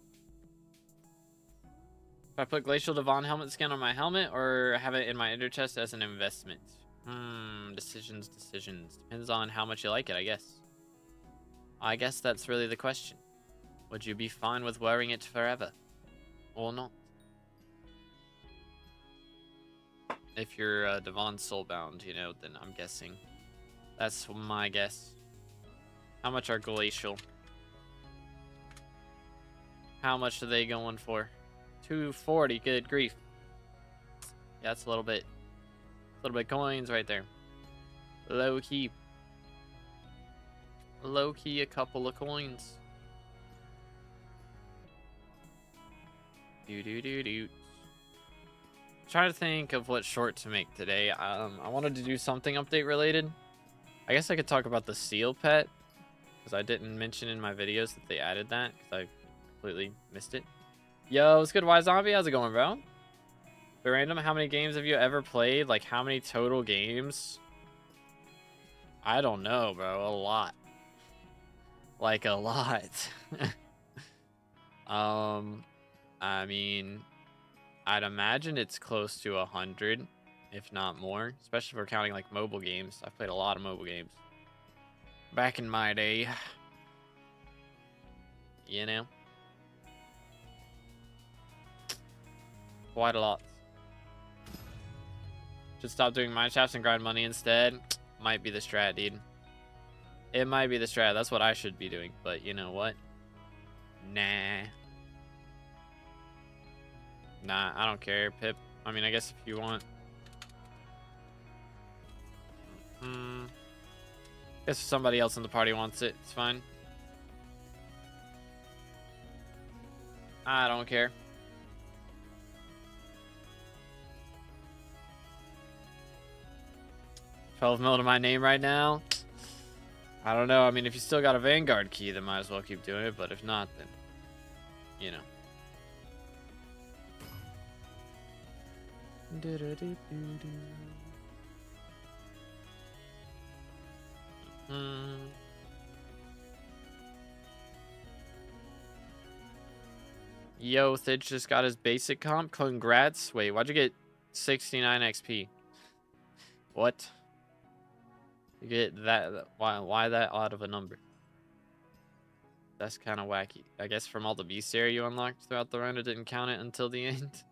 Speaker 1: If I put Glacial Devon helmet skin on my helmet or have it in my inner chest as an investment? Decisions. Depends on how much you like it, I guess. I guess that's really the question. Would you be fine with wearing it forever? Or not? If you're Devon Soulbound, you know, then I'm guessing. That's my guess. How much are Glacial? How much are they going for? 240, good grief. Yeah, that's a little bit coins right there. Low key, a couple of coins. Trying to think of what short to make today. I wanted to do something update related. I guess I could talk about the seal pet, because I didn't mention in my videos that they added that, because I completely missed it. Yo, what's good, Y Zombie? How's it going, bro? But random, how many games have you ever played? Like, how many total games? I don't know, bro. A lot. Like, a lot. I mean, I'd imagine it's close to 100, if not more. Especially if we're counting, like, mobile games. I've played a lot of mobile games. Back in my day. You know? Quite a lot. Should stop doing mine shafts and grind money instead. Might be the strat, dude. It might be the strat. That's what I should be doing. But you know what? Nah. Nah, I don't care, Pip. I mean, I guess if you want. Guess if somebody else in the party wants it, it's fine. I don't care. $12 mil to my name right now. I don't know. I mean, if you still got a Vanguard key, then might as well keep doing it. But if not, then, you know. Yo, Thidge just got his basic comp. Congrats. Wait, why'd you get 69 XP? What? You get that? Why that odd of a number? That's kind of wacky. I guess from all the bestiary you unlocked throughout the run, it didn't count it until the end.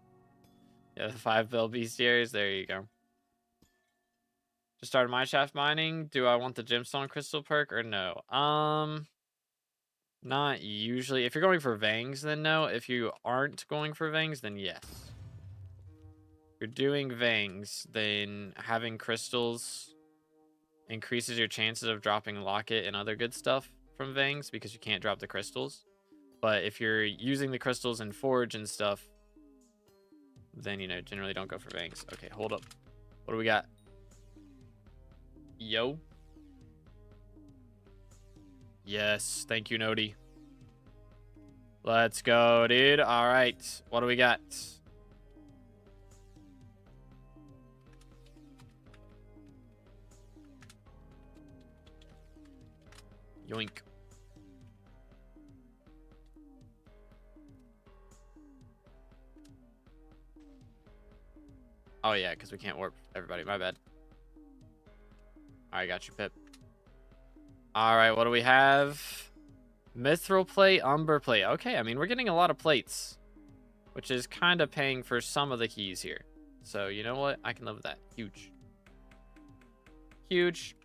Speaker 1: Yeah, the 5 bell bestiaries. There you go. Just started my shaft mining. Do I want the gemstone crystal perk or no? Not usually. If you're going for Vangs, then no. If you aren't going for Vangs, then yes. If you're doing Vangs, then having crystals increases your chances of dropping Locket and other good stuff from Vangs because you can't drop the crystals. But if you're using the crystals in Forge and stuff, then, you know, generally don't go for Vangs. Okay, hold up. What do we got? Yo. Yes, thank you, Nody. Let's go, dude. All right, what do we got? Yoink. Oh, yeah, because we can't warp everybody. My bad. All right, got you, Pip. All right, what do we have? Mithril plate, Umber plate. Okay, I mean, we're getting a lot of plates, which is kind of paying for some of the keys here. So, you know what? I can live with that. Huge. Huge.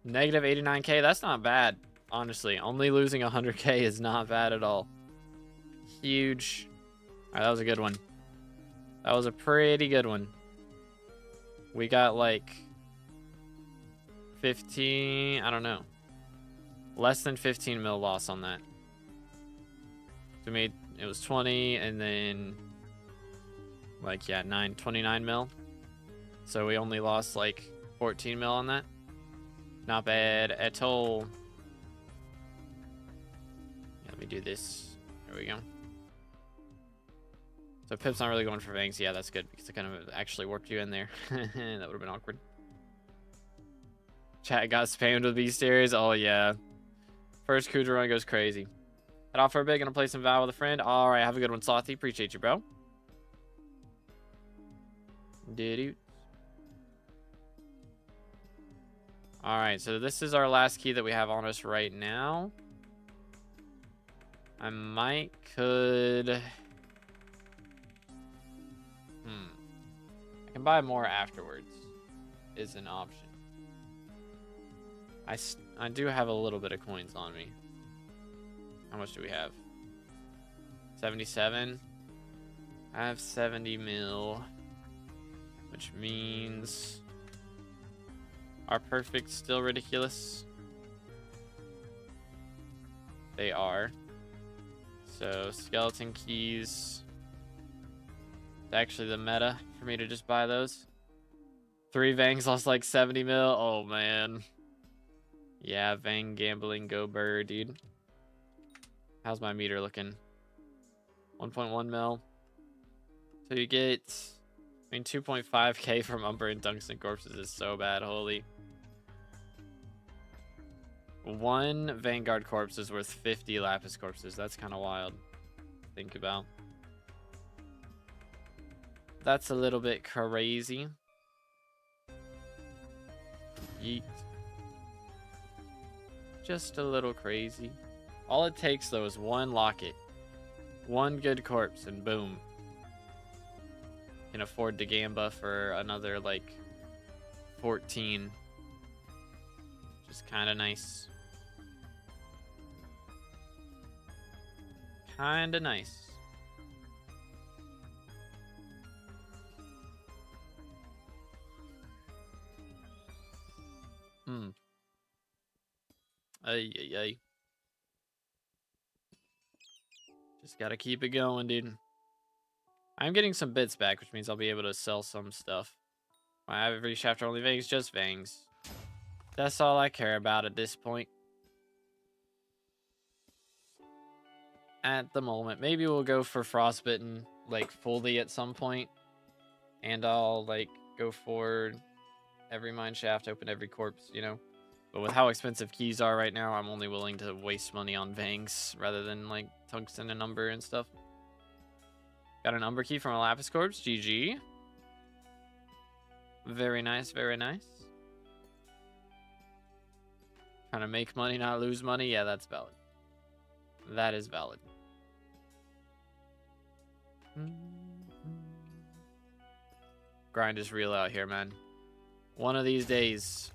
Speaker 1: Negative 89k. That's not bad, honestly. Only losing 100k is not bad at all. Huge. All right, that was a good one. That was a pretty good one. We got like 15, I don't know. Less than 15 mil loss on that. We made, it was 20 and then like, yeah, 29 mil. So we only lost like 14 mil on that. Not bad at all. Yeah, let me do this. There we go. So Pip's not really going for Vangs. Yeah, that's good because I kind of actually warped you in there. That would have been awkward. Chat got spammed with bestiaries. Oh, yeah. First Kuja run goes crazy. Head off for a bit. Gonna play some Vow with a friend. All right, have a good one, Slothy. Appreciate you, bro. Did All right, so this is our last key that we have on us right now. I could. I can buy more afterwards. Is an option. I do have a little bit of coins on me. How much do we have? 77. I have 70 mil, which means are perfect still ridiculous? They are. So skeleton keys. It's actually the meta for me to just buy those. 3 Vangs lost like 70 mil. Oh man. Yeah, Vang gambling, go burr, dude. How's my meter looking? 1.1 mil. So you get, I mean, 2.5k from Umber and Tungsten Corpses is so bad. Holy. 1 Vanguard Corpse is worth 50 Lapis Corpses. That's kind of wild to think about. That's a little bit crazy. Yeet. Just a little crazy. All it takes, though, is 1 locket. 1 good corpse, and boom. Can afford to Gamba for another, like, 14. Just kind of nice. Kind of nice. Ay, ay, ay. Just gotta keep it going, dude. I'm getting some bits back, which means I'll be able to sell some stuff. I have every shaft only Vangs, just Vangs. That's all I care about at this point. At the moment. Maybe we'll go for Frostbitten, like, fully at some point. And I'll, like, go for every mine shaft, open every corpse, you know? But with how expensive keys are right now, I'm only willing to waste money on Vangs rather than, like, Tungsten and Umber and stuff. Got an Umber key from a Lapis Corpse. GG. Very nice, very nice. Trying to make money, not lose money. Yeah, that's valid. That is valid. Grind is real out here, man. One of these days,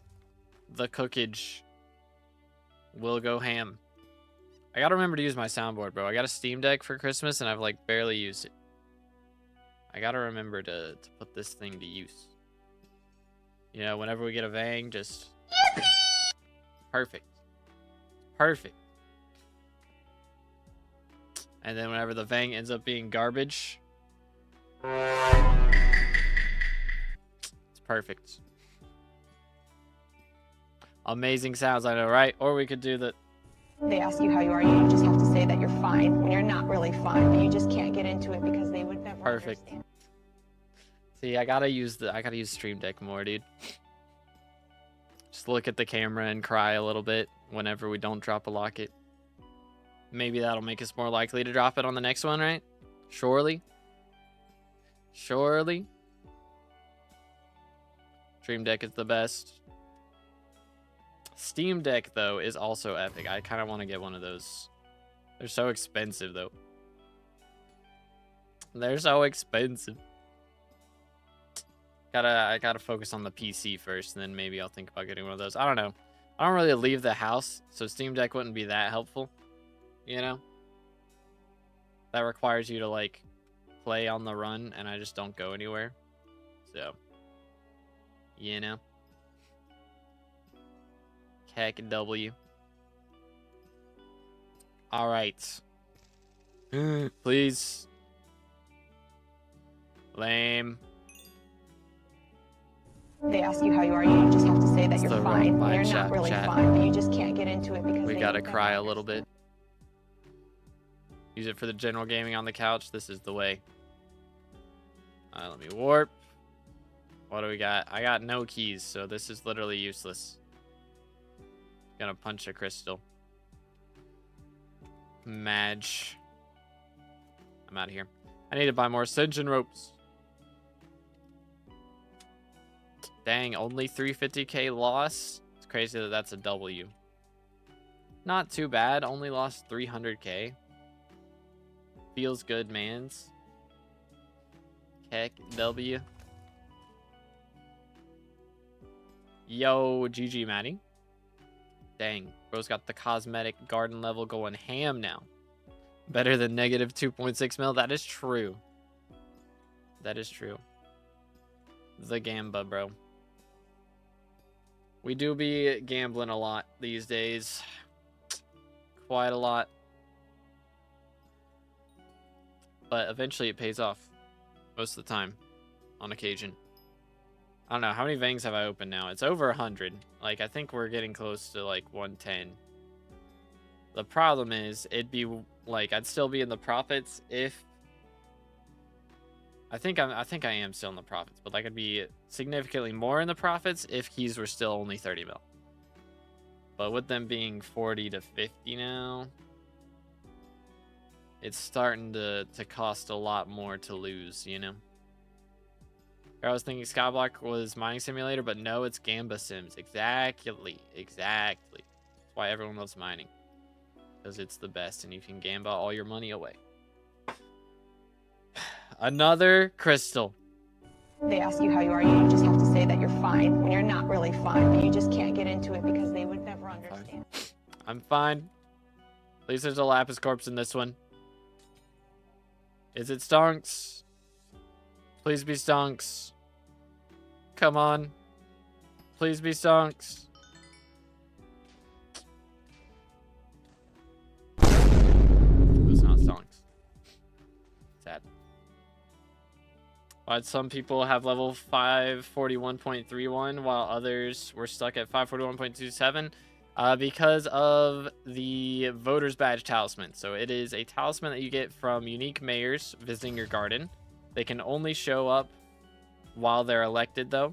Speaker 1: the cookage will go ham. I gotta remember to use my soundboard, bro. I got a Steam Deck for Christmas, and I've, like, barely used it. I gotta remember to put this thing to use. You know, whenever we get a Vang, just... Yippee! Perfect. Perfect. And then whenever the Vang ends up being garbage... It's perfect. Amazing sounds, I know, right? Or we could do the...
Speaker 3: They ask you how you are, you just have to say that you're fine when you're not really fine, but you just can't get into it because they would never understand.
Speaker 1: See, I gotta use Stream Deck more, dude. Just look at the camera and cry a little bit whenever we don't drop a locket. Maybe that'll make us more likely to drop it on the next one, right? Surely. Surely. Stream Deck is the best. Steam Deck, though, is also epic. I kind of want to get one of those. They're so expensive, though. They're so expensive. I gotta focus on the PC first, and then maybe I'll think about getting one of those. I don't know. I don't really leave the house, so Steam Deck wouldn't be that helpful. You know? That requires you to, like, play on the run, and I just don't go anywhere. So, you know? Heck W. Alright. Please. Lame.
Speaker 3: They ask you how you are, you just have to say that
Speaker 1: It's
Speaker 3: you're
Speaker 1: the
Speaker 3: fine
Speaker 1: wrong
Speaker 3: when you're
Speaker 1: vibe,
Speaker 3: not really
Speaker 1: chat.
Speaker 3: fine, but you just can't get into it because
Speaker 1: We
Speaker 3: they
Speaker 1: gotta
Speaker 3: would never
Speaker 1: cry a little
Speaker 3: understand.
Speaker 1: bit. Use it for the general gaming on the couch. This is the way. Let me warp. What do we got? I got no keys, so this is literally useless. Gonna punch a crystal. Madge. I'm out of here. I need to buy more ascension ropes. Dang, only 350k loss. It's crazy that that's a W. Not too bad. Only lost 300k. Feels good, mans. Heck, W. Yo, GG, Maddie. Dang, bro's got the cosmetic garden level going ham now. Better than negative 2.6 mil. That is true. That is true. The Gamba, bro. We do be gambling a lot these days. Quite a lot. But eventually it pays off. Most of the time. On occasion. I don't know. How many Vangs have I opened now? It's over 100. Like, I think we're getting close to, like, 110. The problem is, it'd be, like, I'd still be in the profits if... I think I am still in the profits, but like, I'd be significantly more in the profits if keys were still only 30 mil. But with them being 40 to 50 now, it's starting to cost a lot more to lose, you know? I was thinking SkyBlock was mining simulator, but no, it's Gamba Sims. Exactly. That's why everyone loves mining. Because it's the best and you can Gamba all your money away. Another crystal.
Speaker 3: They ask you how you are, you just have to say that you're fine when you're not really fine, but you just can't get into it because they would never understand.
Speaker 1: I'm fine. At least there's a Lapis corpse in this one. Is it Stonks? Please be Stonks. Come on. Please be Stonks. It was not Stonks. Sad. But some people have level 541.31 while others were stuck at 541.27 because of the voter's badge talisman. So it is a talisman that you get from unique mayors visiting your garden. They can only show up while they're elected, though.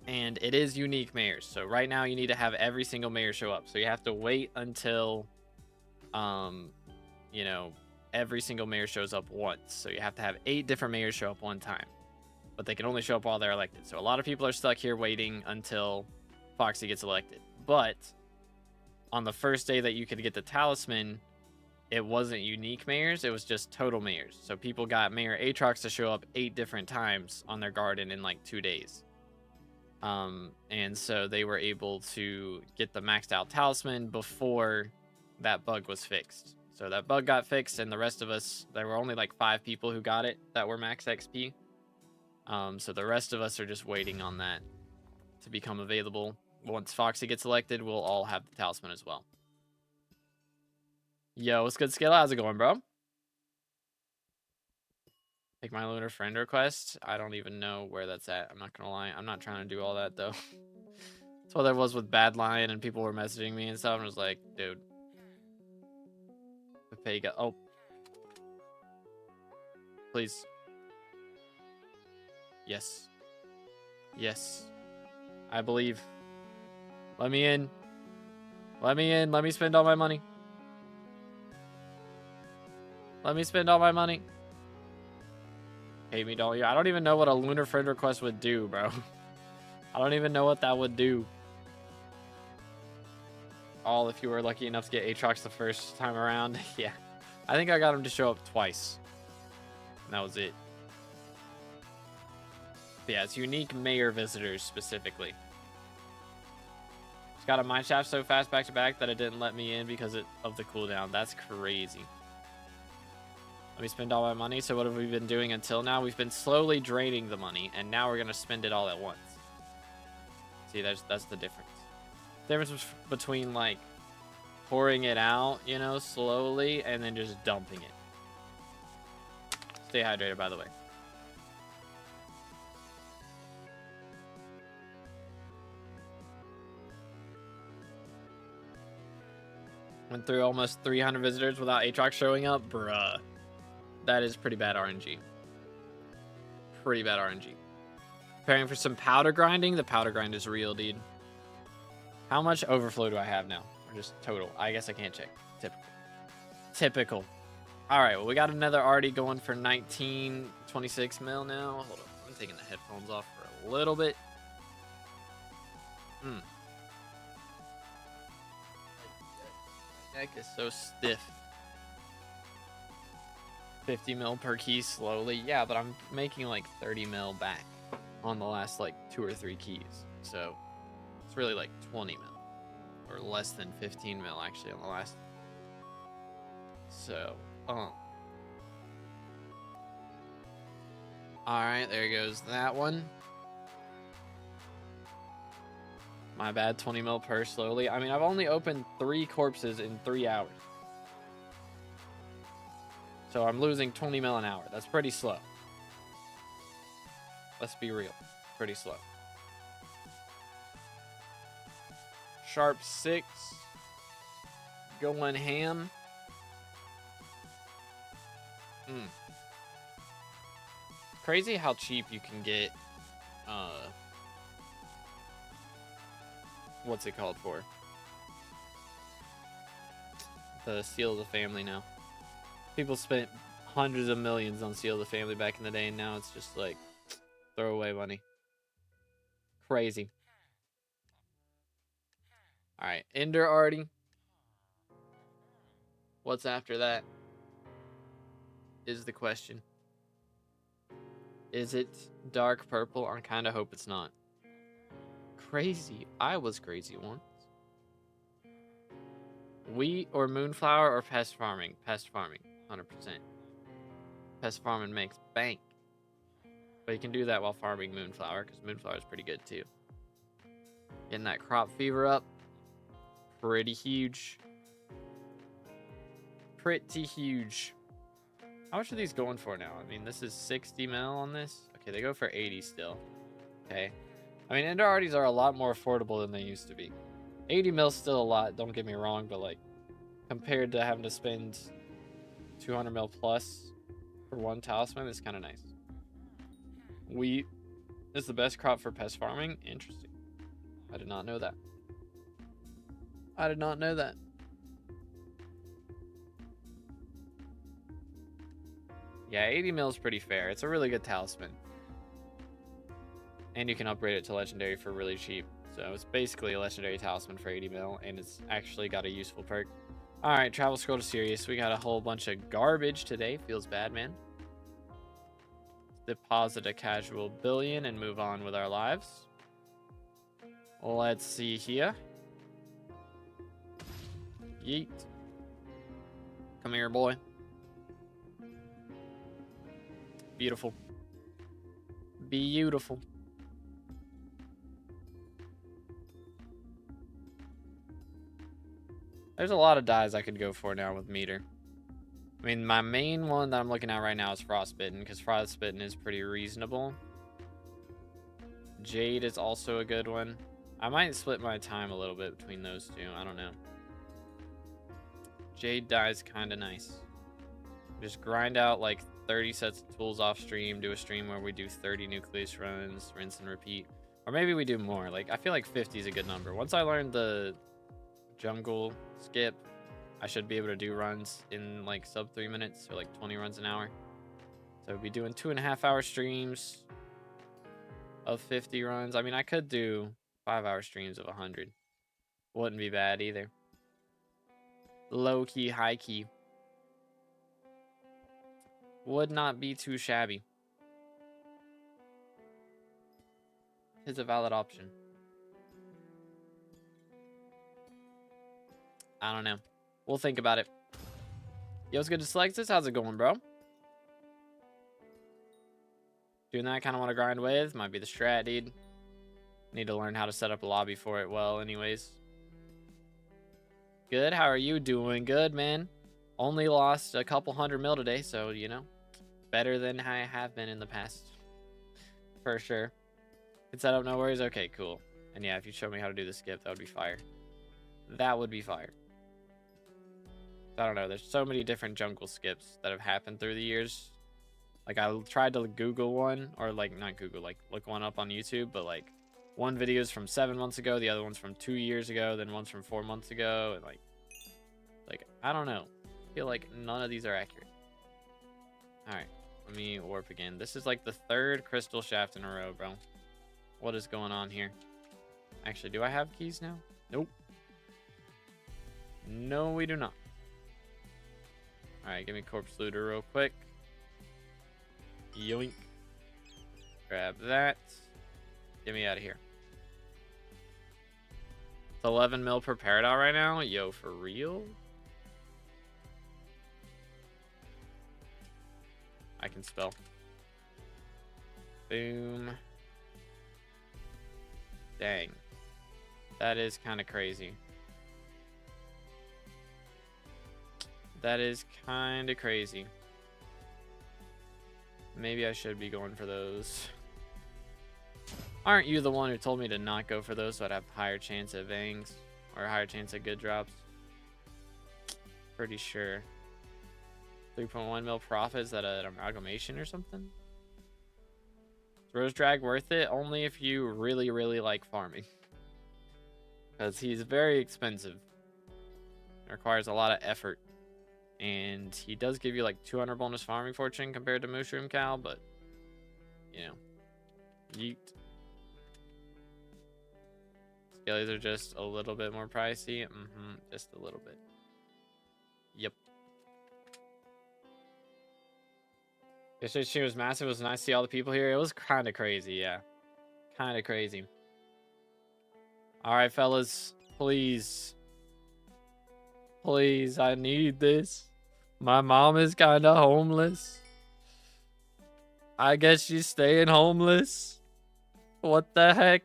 Speaker 1: And it is unique mayors. So right now you need to have every single mayor show up. So you have to wait until, you know, every single mayor shows up once. So you have to have 8 different mayors show up one time. But they can only show up while they're elected. So a lot of people are stuck here waiting until Foxy gets elected. But on the first day that you could get the talisman, it wasn't unique mayors, it was just total mayors. So people got Mayor Aatrox to show up 8 different times on their garden in like 2 days. And so they were able to get the maxed out talisman before that bug was fixed. So that bug got fixed, and the rest of us, there were only like 5 people who got it that were max XP. So the rest of us are just waiting on that to become available. Once Foxy gets elected, we'll all have the talisman as well. Yo, what's good, Scale? How's it going, bro? Take my lunar friend request. I don't even know where that's at. I'm not gonna lie. I'm not trying to do all that, though. That's what there was with Bad Lion, and people were messaging me and stuff, and I was like, dude. Pega. Oh. Please. Yes. Yes. I believe. Let me in. Let me in. Let me spend all my money. Let me spend all my money. Pay me, don't you? I don't even know what a lunar friend request would do, bro. I don't even know what that would do. All if you were lucky enough to get Aatrox the first time around. Yeah. I think I got him to show up twice. And that was it. But yeah, it's unique mayor visitors specifically. Just got a mine shaft so fast back to back that it didn't let me in because of the cooldown. That's crazy. Let me spend all my money. So what have we been doing until now? We've been slowly draining the money, and now we're going to spend it all at once. See, that's the difference. The difference between, like, pouring it out, you know, slowly, and then just dumping it. Stay hydrated, by the way. Went through almost 300 visitors without Aatrox showing up. Bruh. That is pretty bad RNG. Pretty bad RNG. Preparing for some powder grinding. The powder grind is real, dude. How much overflow do I have now? Or just total? I guess I can't check. Typical. Typical. Alright, well, we got another already going for 1926 mil now. Hold on. I'm taking the headphones off for a little bit. My neck is so stiff. 50 mil per key slowly. Yeah, but I'm making like 30 mil back on the last like 2 or 3 keys. So it's really like 20 mil. Or less than 15 mil actually on the last. So, Alright, there goes that one. My bad, 20 mil per slowly. I mean, I've only opened 3 corpses in 3 hours. So I'm losing 20 mil an hour. That's pretty slow. Let's be real. Pretty slow. Sharp 6. Going ham. Crazy how cheap you can get what's it called for? The Seal of the Family now. People spent hundreds of millions on Seal of the Family back in the day, and now it's just like throwaway money. Crazy. Alright, Ender Artie. What's after that? Is the question. Is it dark purple? I kind of hope it's not. Crazy. I was crazy once. Wheat or moonflower or pest farming? Pest farming. 100%. Pest farming makes bank. But you can do that while farming moonflower, because moonflower is pretty good too. Getting that crop fever up. Pretty huge. Pretty huge. How much are these going for now? I mean, this is 60 mil on this. Okay, they go for 80 still. Okay. I mean, Ender Arties are a lot more affordable than they used to be. 80 mil still a lot, don't get me wrong, but like, compared to having to spend 200 mil plus for one talisman, it's kind of nice. Wheat is the best crop for pest farming. Interesting. I did not know that. I did not know that. Yeah, 80 mil is pretty fair. It's a really good talisman. And you can upgrade it to legendary for really cheap. So it's basically a legendary talisman for 80 mil, and it's actually got a useful perk. Alright, travel scroll to Sirius. We got a whole bunch of garbage today. Feels bad, man. Deposit a casual billion and move on with our lives. Let's see here. Yeet. Come here, boy. Beautiful. Beautiful. There's a lot of dyes I could go for now with meter. I mean, my main one that I'm looking at right now is Frostbitten, because Frostbitten is pretty reasonable. Jade is also a good one. I might split my time a little bit between those two. I don't know. Jade dye is kind of nice. Just grind out like 30 sets of tools off stream. Do a stream where we do 30 nucleus runs, rinse and repeat. Or maybe we do more. Like, I feel like 50 is a good number. Once I learned the jungle skip, I should be able to do runs in like sub 3 minutes, or like 20 runs an hour. So we'll be doing 2.5-hour streams of 50 runs. I mean, I could do 5-hour streams of 100. Wouldn't be bad either. Low key, high key. Would not be too shabby. It's a valid option. I don't know. We'll think about it. Yo, it's good to select this. How's it going, bro? Doing that, kind of want to grind with. Might be the strat, dude. Need to learn how to set up a lobby for it well, anyways. Good. How are you doing? Good, man. Only lost a couple 100 mil today, so, you know, better than I have been in the past. For sure. Can set up, no worries. Okay, cool. And yeah, if you show me how to do the skip, that would be fire. That would be fire. I don't know. There's so many different jungle skips that have happened through the years. Like, I tried to Google one, or like not Google, like look one up on YouTube, but like one video is from 7 months ago, the other one's from 2 years ago, then one's from 4 months ago, and like I don't know. I feel like none of these are accurate. All right, let me warp again. This is like the 3rd crystal shaft in a row, bro. What is going on here? Actually, do I have keys now? Nope. No, we do not. All right, give me corpse looter real quick. Yoink. Grab that. Get me out of here. It's 11 mil per Peridot right now. Yo, for real? I can spell. Boom. Dang. That is kind of crazy. That is kind of crazy. Maybe I should be going for those. Aren't you the one who told me to not go for those so I'd have a higher chance at vangs? Or a higher chance at good drops? Pretty sure. 3.1 mil profit, is that an amalgamation or something? Is Rose Drag worth it? Only if you really, really like farming. Because he's very expensive. It requires a lot of effort. And he does give you like 200 bonus farming fortune compared to Mushroom Cow, but, you know, yeet. Skellies are just a little bit more pricey. Just a little bit. Yep. Yesterday's stream was massive. It was nice to see all the people here. It was kind of crazy, yeah. Kind of crazy. All right, fellas. Please. Please, I need this. My mom is kind of homeless. I guess she's staying homeless. What the heck?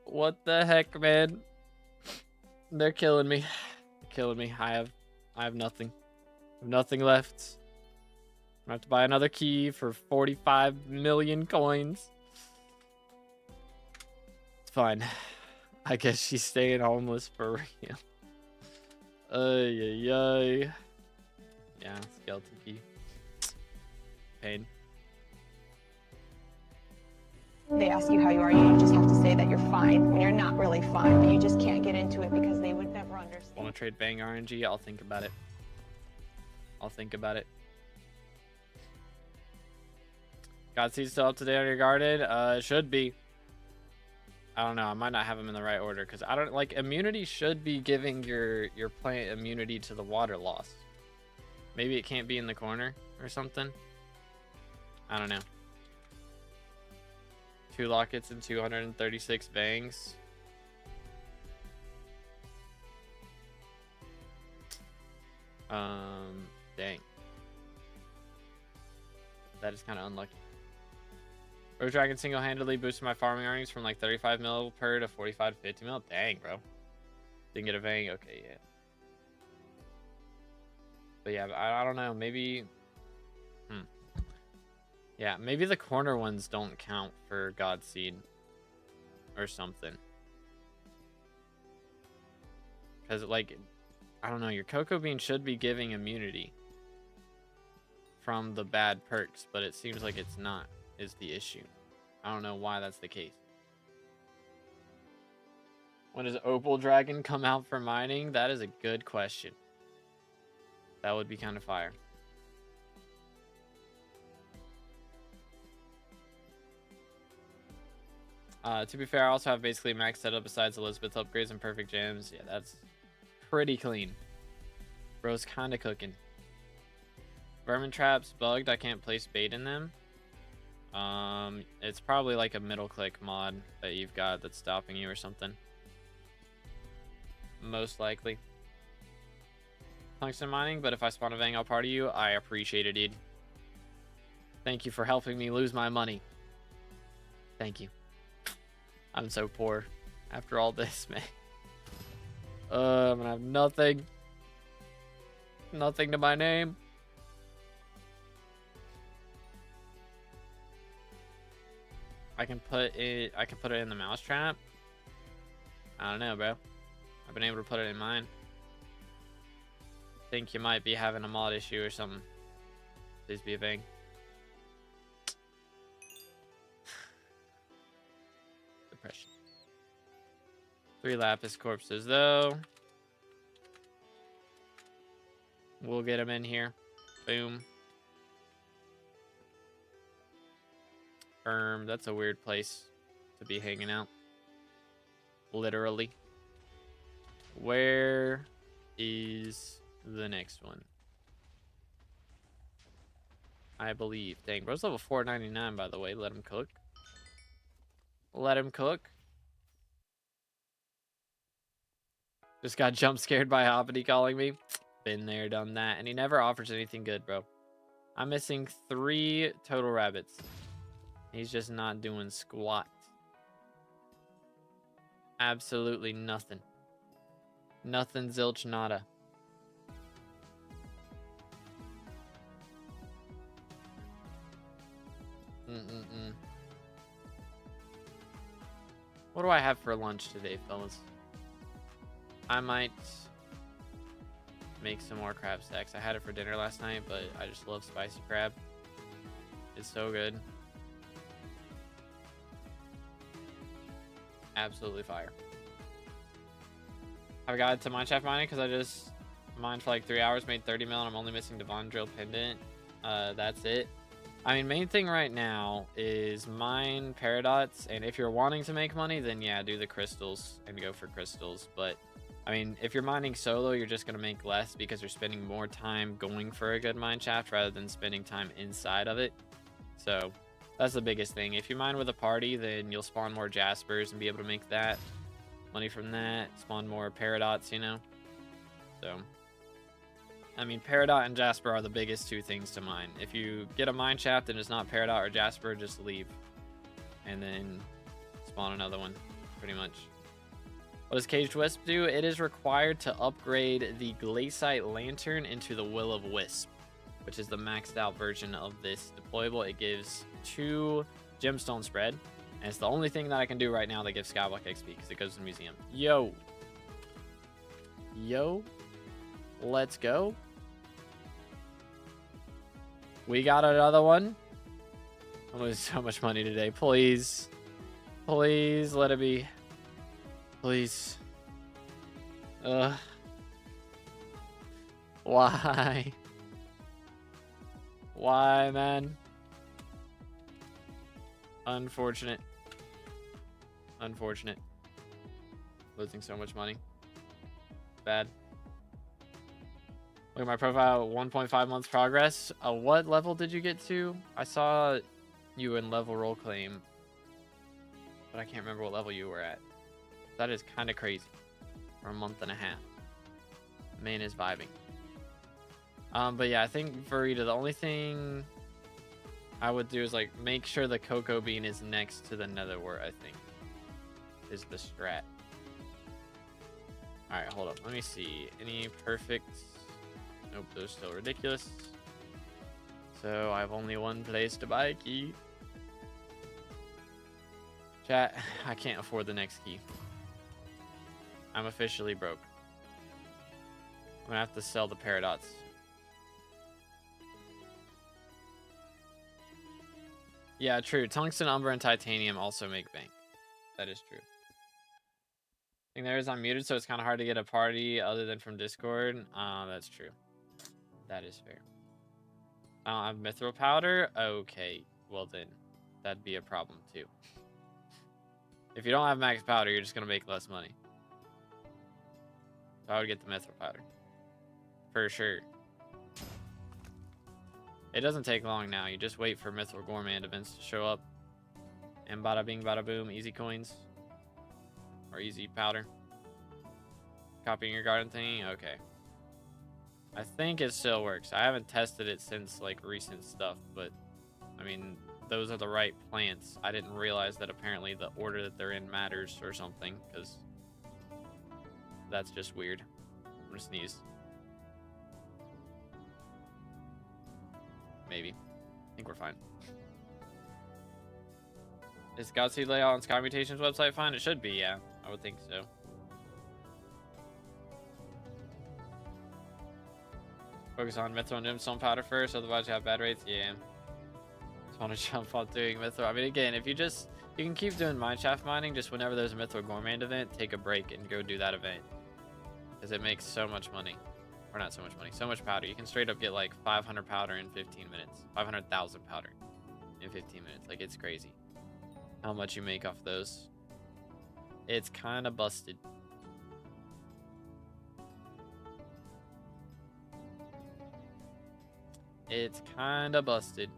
Speaker 1: What the heck, man? They're killing me. They're killing me. I have nothing. Nothing left. I have to buy another key for 45 million coins. It's fine. I guess she's staying homeless for real. Yeah, skeleton key. Pain.
Speaker 3: They ask you how you are, you just have to say that you're fine when you're not really fine, but you just can't get into it because they would never understand.
Speaker 1: Want to trade Bang RNG? I'll think about it. I'll think about it. Godseed's still up to date on your garden? It should be. I don't know. I might not have them in the right order because I don't like immunity should be giving your plant immunity to the water loss. Maybe it can't be in the corner or something. I don't know. 2 lockets and 236 bangs. Dang. That is kind of unlucky. Rose Dragon single-handedly boosted my farming earnings from like 35 mil per to 45 to 50 mil. Dang, bro. Didn't get a Vang. Okay, yeah. But yeah, I don't know. Maybe... Yeah, maybe the corner ones don't count for Godseed or something. Because, like, I don't know. Your Cocoa Bean should be giving immunity from the bad perks, but it seems like it's not, is the issue. I don't know why that's the case. When does Opal Dragon come out for mining? That is a good question. That would be kind of fire. To be fair, I also have basically max setup besides Elizabeth's upgrades and perfect gems. Yeah, that's pretty clean. Bro's kind of cooking. Vermin traps bugged. I can't place bait in them. It's probably like a middle click mod that you've got that's stopping you or something. Most likely. Tungsten mining, but if I spawn a Vang, I'll party you. I appreciate it, dude. Thank you for helping me lose my money. Thank you. I'm so poor after all this, man. I'm gonna have nothing. Nothing to my name. I can put it in the mousetrap. I don't know, bro. I've been able to put it in mine. think you might be having a mod issue or something. Please be a bang. Depression. 3 lapis corpses though. We'll get them in here. Boom. That's a weird place to be hanging out. Literally. Where is the next one? I believe. Dang, bro's level 499, by the way. Let him cook. Let him cook. Just got jump scared by Hoppity calling me. Been there, done that. And he never offers anything good, bro. I'm missing 3 total rabbits. He's just not doing squat. Absolutely nothing. Nothing, zilch, nada. What do I have for lunch today, fellas? I might make some more crab stacks. I had it for dinner last night, but I just love spicy crab. It's so good. Absolutely fire. I've got to mineshaft mining because I just mined for like 3 hours, made 30 mil, and I'm only missing Devon Drill Pendant. That's it. I mean, main thing right now is mine paradots, and if you're wanting to make money, then yeah, do the crystals and go for crystals. But I mean, if you're mining solo, you're just gonna make less because you're spending more time going for a good mine shaft rather than spending time inside of it. So that's the biggest thing. If you mine with a party, then you'll spawn more jaspers and be able to make that money from that. Spawn more paradots, you know. So I mean, Peridot and Jasper are the biggest 2 things to mine. If you get a mine shaft and it's not Peridot or Jasper, just leave. And then spawn another one, pretty much. What does Caged Wisp do? It is required to upgrade the Glaciite Lantern into the Will of Wisp, which is the maxed out version of this deployable. It gives 2 gemstone spread. And it's the only thing that I can do right now that gives SkyBlock XP because it goes to the museum. Yo. Let's go. We got another one. I'm losing so much money today. Please. Please let it be. Please. Why? Why, man? Unfortunate. Unfortunate. Losing so much money. Bad. Look at my profile, 1.5 months progress. What level did you get to? I saw you in level roll claim, but I can't remember what level you were at. That is kind of crazy for a month and a half. Man is vibing. But yeah, I think Burrito, the only thing I would do is like make sure the cocoa bean is next to the netherwort, I think, is the strat. All right, hold up. Let me see. Any perfect... Nope, those are still ridiculous. So I have only one place to buy a key. Chat, I can't afford the next key. I'm officially broke. I'm gonna have to sell the paradots. Yeah, true. Tungsten, umber, and titanium also make bank. That is true. I think there is unmuted, so it's kind of hard to get a party other than from Discord. That's true. That is fair. I don't have mithril powder? Okay, well then, that'd be a problem too. If you don't have max powder, you're just gonna make less money. So I would get the mithril powder. For sure. It doesn't take long now. You just wait for mithril gourmand events to show up. And bada bing, bada boom, easy coins. Or easy powder. Copying your garden thing? Okay. I think it still works. I haven't tested it since like recent stuff, but I mean, those are the right plants. I didn't realize that apparently the order that they're in matters or something, because that's just weird. I'm gonna sneeze. Maybe. I think we're fine. Is Godseed layout on Sky Mutations website fine? It should be, yeah. I would think so. Focus on mithril and gemstone powder first, otherwise you have bad rates. Yeah. Just want to jump on doing mithril. I mean, again, if you can keep doing mineshaft mining, just whenever there's a mithril gourmand event, take a break and go do that event. Because it makes so much money. Or not so much money, so much powder. You can straight up get like 500 powder in 15 minutes. 500,000 powder in 15 minutes. Like, it's crazy how much you make off those. It's kind of busted. It's kind of busted.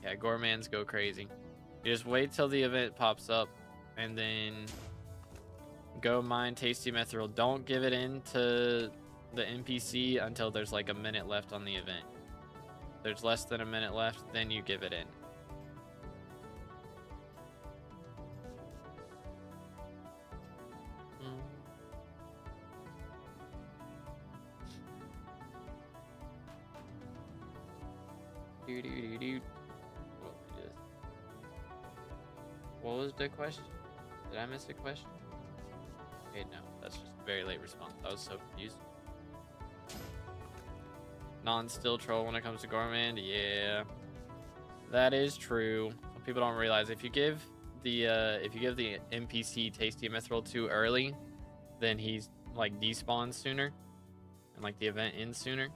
Speaker 1: Yeah, gourmands go crazy. You just wait till the event pops up and then go mine tasty mithril. Don't give it in to the NPC until there's like a minute left on the event. If there's less than a minute left, then you give it in. What was the question? Did I miss a question? Okay, no, that's just a very late response. I was so confused. Non-still troll when it comes to gourmand. Yeah, that is true. Some people don't realize if you give the NPC tasty mithril too early, then he's like despawns sooner, and like the event ends sooner.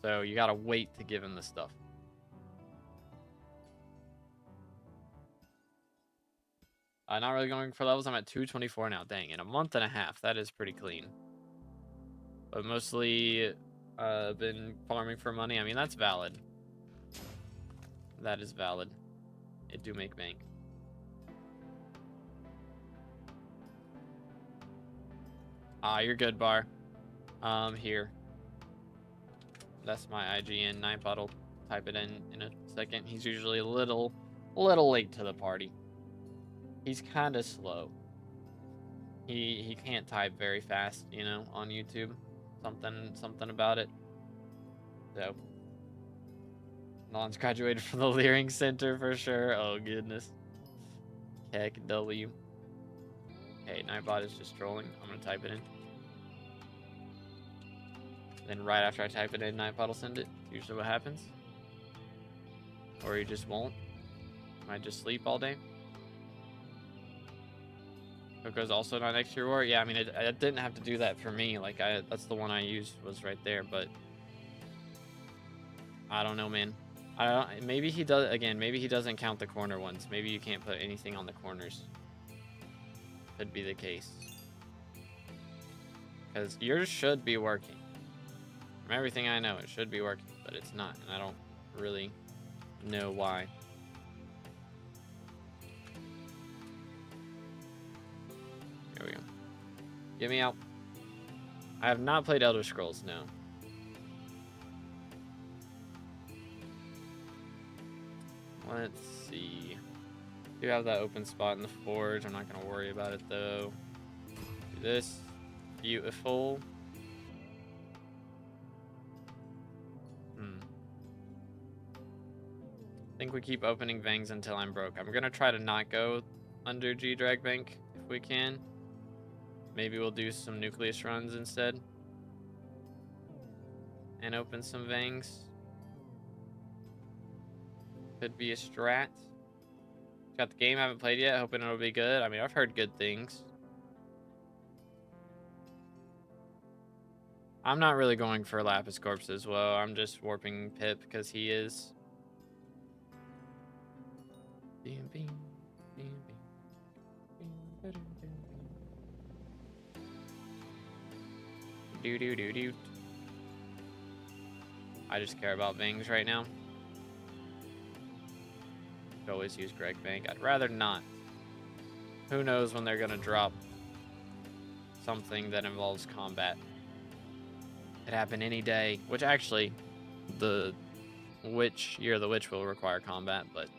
Speaker 1: So you gotta wait to give him the stuff. Not really going for levels. I'm at 224 now. Dang, in a month and a half. That is pretty clean. But mostly been farming for money. I mean, that's valid. That is valid. It do make bank. You're good, Bar. Here. That's my IGN. Nightbot will type it in a second. He's usually a little late to the party. He's kind of slow. He can't type very fast, you know, on YouTube. Something about it. So, Non's graduated from the Leering Center for sure. Oh goodness. Heck W. Hey, Nightbot is just trolling. I'm gonna type it in. Then right after I type it in, Nightbot will send it. Usually what happens. Or he just won't. Might just sleep all day. Coco's also not next to your war. Yeah, I mean, I didn't have to do that for me. Like, that's the one I used was right there. But I don't know, man. I don't. Maybe he does. Again, maybe he doesn't count the corner ones. Maybe you can't put anything on the corners. Could be the case. Because yours should be working. From everything I know, it should be working, but it's not, and I don't really know why. There we go. Get me out. I have not played Elder Scrolls, no. Let's see. Do have that open spot in the forge. I'm not going to worry about it, though. Do this. Beautiful. I think we keep opening Vangs until I'm broke. I'm going to try to not go under G-Drag Bank if we can. Maybe we'll do some Nucleus runs instead. And open some Vangs. Could be a strat. Got the game, haven't played yet. Hoping it'll be good. I mean, I've heard good things. I'm not really going for Lapis Corpse as well. I'm just warping Pip because he is. Do. I just care about Vangs right now. Could always use Greg Bank. I'd rather not. Who knows when they're gonna drop something that involves combat. Could happen any day. Which actually, the Witch, Year of the Witch will require combat, but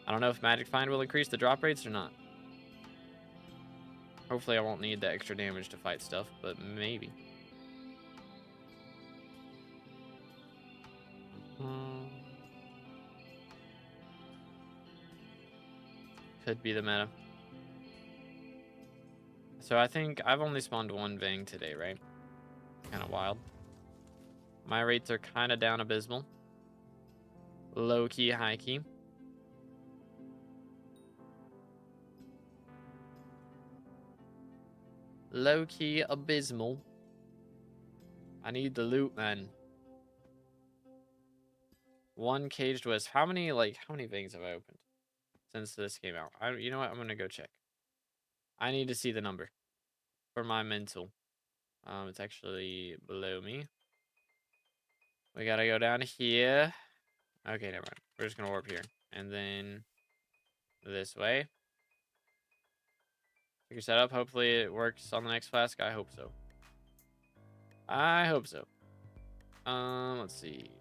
Speaker 1: I don't know if Magic Find will increase the drop rates or not. Hopefully I won't need the extra damage to fight stuff, but maybe. Could be the meta. So I think I've only spawned one Vang today, right? Kind of wild. My rates are kind of down abysmal. Low key, high key. Low key, abysmal. I need the loot, man. One caged wisp. How many Vangs have I opened since this came out? You know what? I'm gonna go check. I need to see the number for my mental. It's actually below me. We gotta go down here. Okay, never mind. We're just gonna warp here. And then this way. Pick your setup. Hopefully it works on the next flask. I hope so. I hope so. Let's see.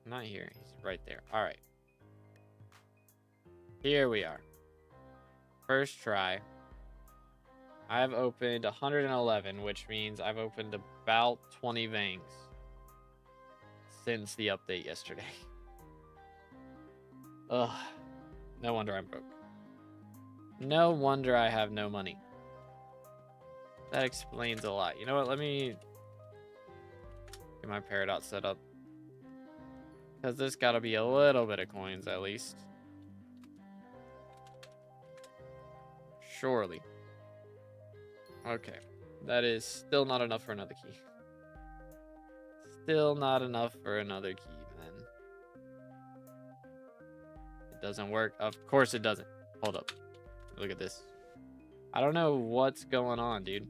Speaker 1: Not here. He's right there. Alright. Here we are. First try. I've opened 111, which means I've opened about 20 Vangs since the update yesterday. Ugh. No wonder I'm broke. No wonder I have no money. That explains a lot. You know what? Let me get my Peridot set up. Because there's got to be a little bit of coins at least. Surely. Okay. That is still not enough for another key. Still not enough for another key, then. It doesn't work. Of course it doesn't. Hold up. Look at this. I don't know what's going on, dude.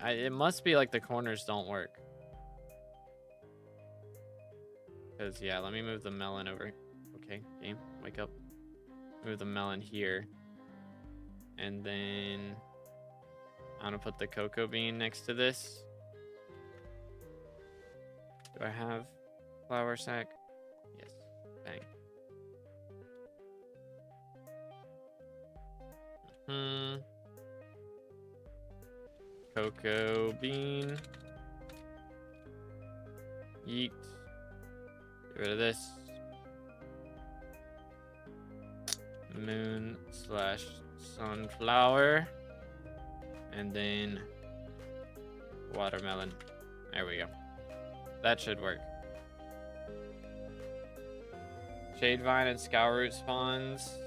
Speaker 1: It must be like the corners don't work. Because, yeah, let me move the melon over. Okay, game, wake up. Move the melon here. And then I'm going to put the cocoa bean next to this. Do I have flour sack? Yes. Bang. Cocoa bean. Yeet. Get rid of this. Moon / sunflower. And then watermelon. There we go. That should work. Shade vine and scour root spawns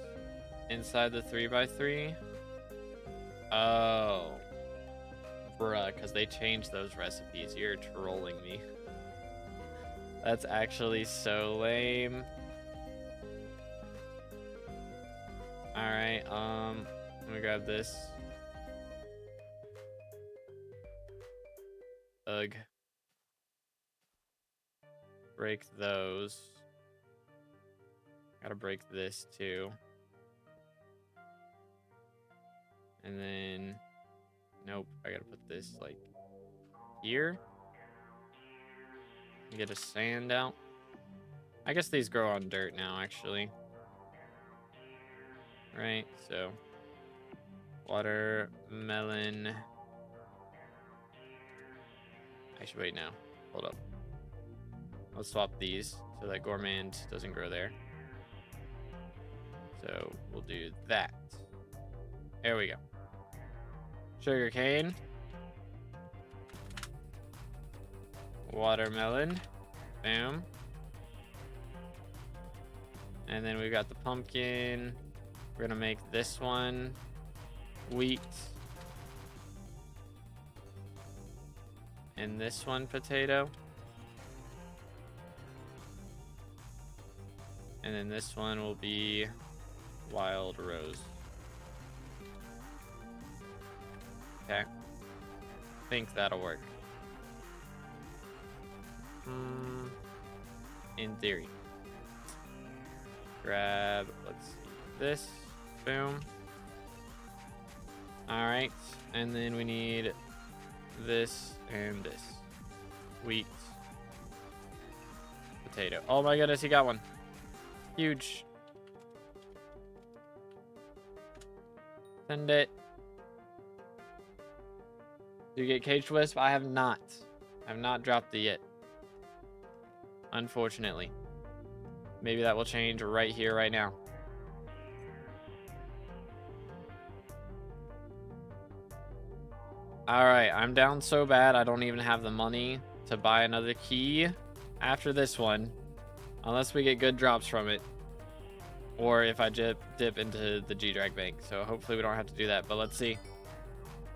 Speaker 1: inside the 3x3. Oh. Bruh, because they changed those recipes. You're trolling me. That's actually so lame. Alright, let me grab this. Ugh. Break those. Gotta break this too. And then... Nope, I gotta put this, like, here. Get a sand out. I guess these grow on dirt now, actually. Right, so... Watermelon... Actually, wait, now. Hold up. Let's swap these so that gourmand doesn't grow there. So, we'll do that. There we go. Sugar cane. Watermelon. Boom. And then we've got the pumpkin. We're gonna make this one wheat. And this one potato. And then this one will be wild rose. Okay. Think that'll work. In theory. Grab, let's see, this. Boom. Alright. And then we need this and this. Wheat. Potato. Oh my goodness, he got one. Huge. Send it. Do you get caged wisp? I have not. I have not dropped it yet. Unfortunately. Maybe that will change right here, right now. Alright, I'm down so bad I don't even have the money to buy another key after this one. Unless we get good drops from it. Or if I dip into the G-Drag bank. So hopefully we don't have to do that. But let's see.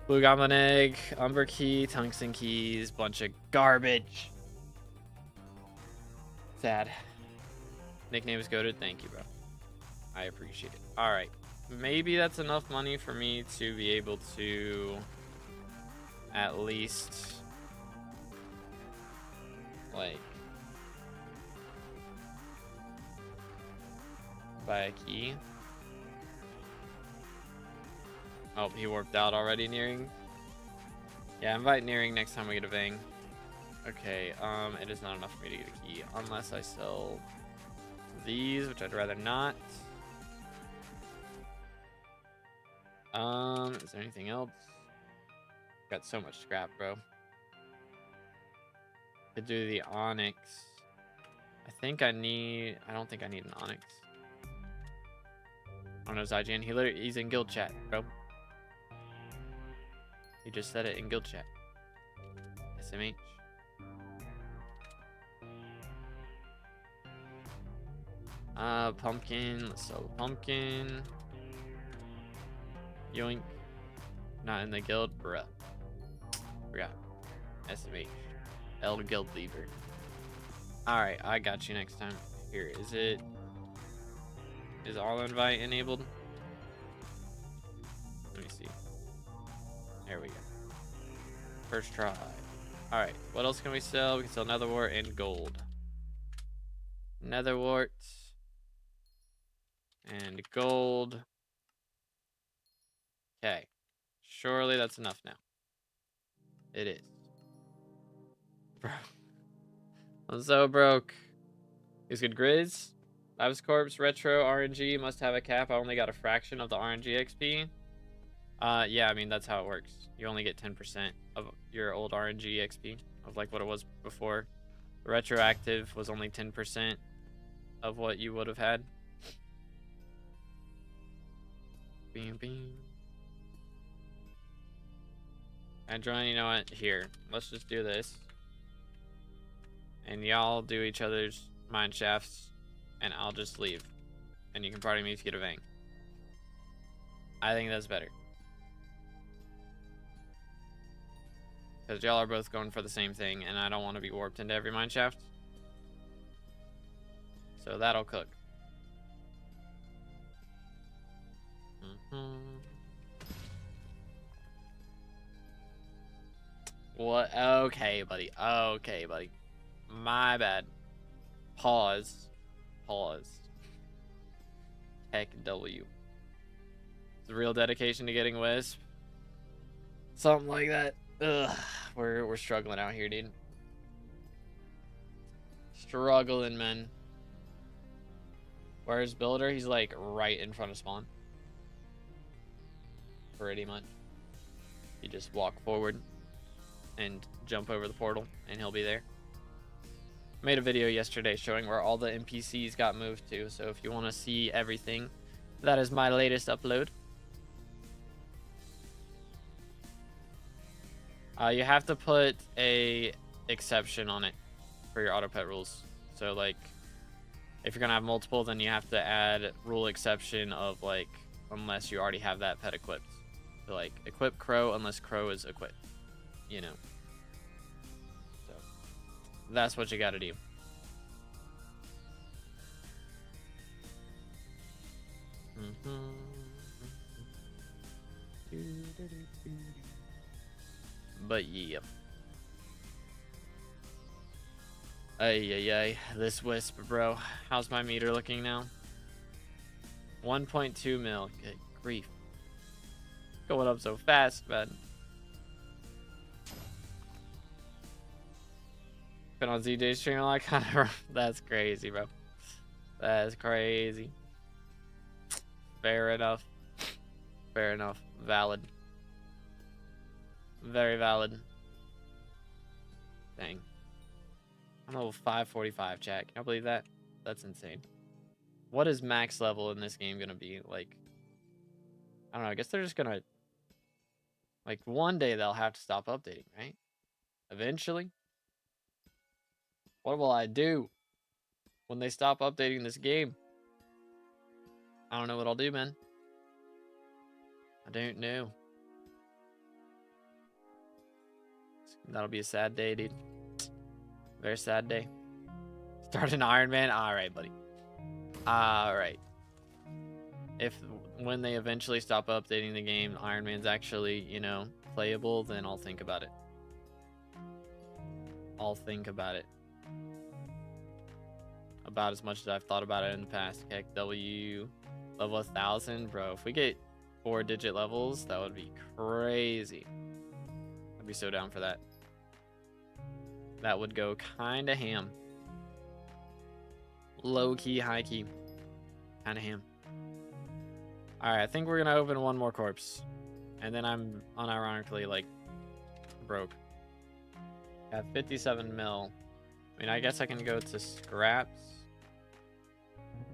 Speaker 1: Blue Goblin Egg, Umber Key, Tungsten Keys, bunch of garbage. Sad. Nickname is goated. Thank you, bro. I appreciate it. Alright. Maybe that's enough money for me to be able to at least like buy a key. Oh, he warped out already, Nearing. Yeah, invite Nearing next time we get a Vang. Okay, it is not enough for me to get a key unless I sell these, which I'd rather not. Is there anything else? Got so much scrap, bro. Could do the Onyx. I don't think I need an Onyx. Oh no, Zyjan, he's in guild chat, bro. He just said it in guild chat. SMH. Pumpkin. Let's sell the pumpkin. Yoink. Not in the guild, bruh. Forgot. SMH. L guild leaver. Alright, I got you next time. Here, is all invite enabled? Let me see. There we go. First try. Alright, what else can we sell? We can sell Netherwart and gold. Netherwart and gold. Okay. Surely that's enough now. It is. Bro. I'm so broke. These good grids. Lavis Corpse, Retro, RNG must have a cap. I only got a fraction of the RNG XP. Yeah, I mean, that's how it works. You only get 10% of your old RNG XP of like what it was before. The retroactive was only 10% of what you would have had. Beam, beam. And John, you know what? Here, let's just do this. And y'all do each other's mine shafts, and I'll just leave. And you can party me if you get a Vang. I think that's better. Because y'all are both going for the same thing, and I don't want to be warped into every mine shaft. So that'll cook. What? Okay, buddy. Okay, buddy. My bad. Pause. Heck W. It's a real dedication to getting Wisp. Something like that. Ugh. We're struggling out here, dude. Struggling, man. Where's Builder? He's like right in front of spawn. Pretty much. You just walk forward and jump over the portal and he'll be there. Made a video yesterday showing where all the NPCs got moved to, so if you want to see everything, that is my latest upload. You have to put a exception on it for your auto pet rules. So like if you're gonna have multiple, then you have to add rule exception of like unless you already have that pet equipped. So like equip Crow unless Crow is equipped, you know. So that's what you gotta do. But yeah. Ay, this Wisp, bro. How's my meter looking now? 1.2 mil. Good grief. Going up so fast, man. Been on ZJ's stream like that's crazy, bro. That's crazy. Fair enough. Fair enough. Valid. Very valid. Dang. I'm level 545, chat. Can I believe that? That's insane. What is max level in this game gonna be? Like, I don't know. I guess they're just gonna Like, one day they'll have to stop updating, right? Eventually. What will I do when they stop updating this game? I don't know what I'll do, man. I don't know. That'll be a sad day, dude. Very sad day. Start an Iron Man? Alright, buddy. Alright. When they eventually stop updating the game, Iron Man's actually, you know, playable, then I'll think about it. I'll think about it. About as much as I've thought about it in the past. Heck, W level 1000, bro. If we get 4-digit levels, that would be crazy. I'd be so down for that. That would go kind of ham. Low key, high key. Kind of ham. Alright, I think we're going to open one more corpse. And then I'm unironically, like, broke. I have 57 mil. I mean, I guess I can go to scraps.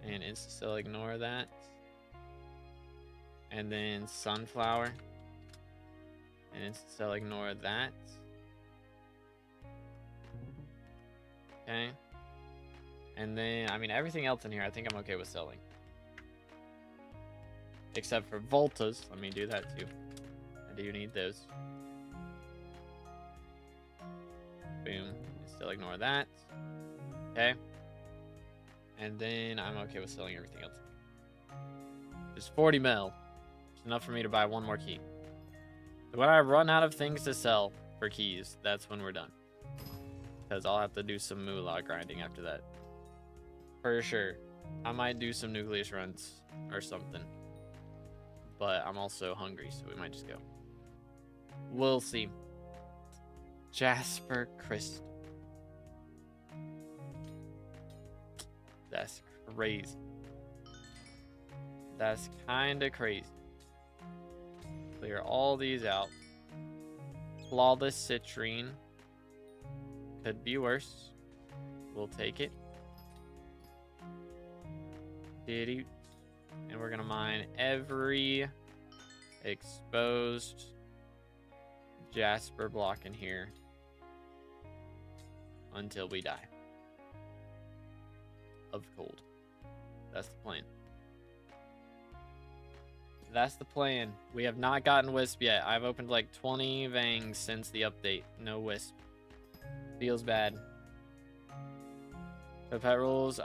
Speaker 1: And insta-still ignore that. And then sunflower. And insta-still ignore that. Okay. And then, I mean, everything else in here, I think I'm okay with selling. Except for Voltas. Let me do that too. I do need those. Boom. Still ignore that. Okay. And then I'm okay with selling everything else. Just 40 mil. It's enough for me to buy one more key. So when I run out of things to sell for keys, that's when we're done. Because I'll have to do some moolah grinding after that. For sure. I might do some nucleus runs or something. But I'm also hungry, so we might just go. We'll see. Jasper Crystal. That's crazy. That's kind of crazy. Clear all these out. Flawless citrine. Could be worse. We'll take it. Diddy. And we're gonna mine every exposed Jasper block in here until we die of cold. That's the plan. That's the plan. We have not gotten Wisp yet. I've opened like 20 Vangs since the update. No Wisp. Feels bad. The pet rules.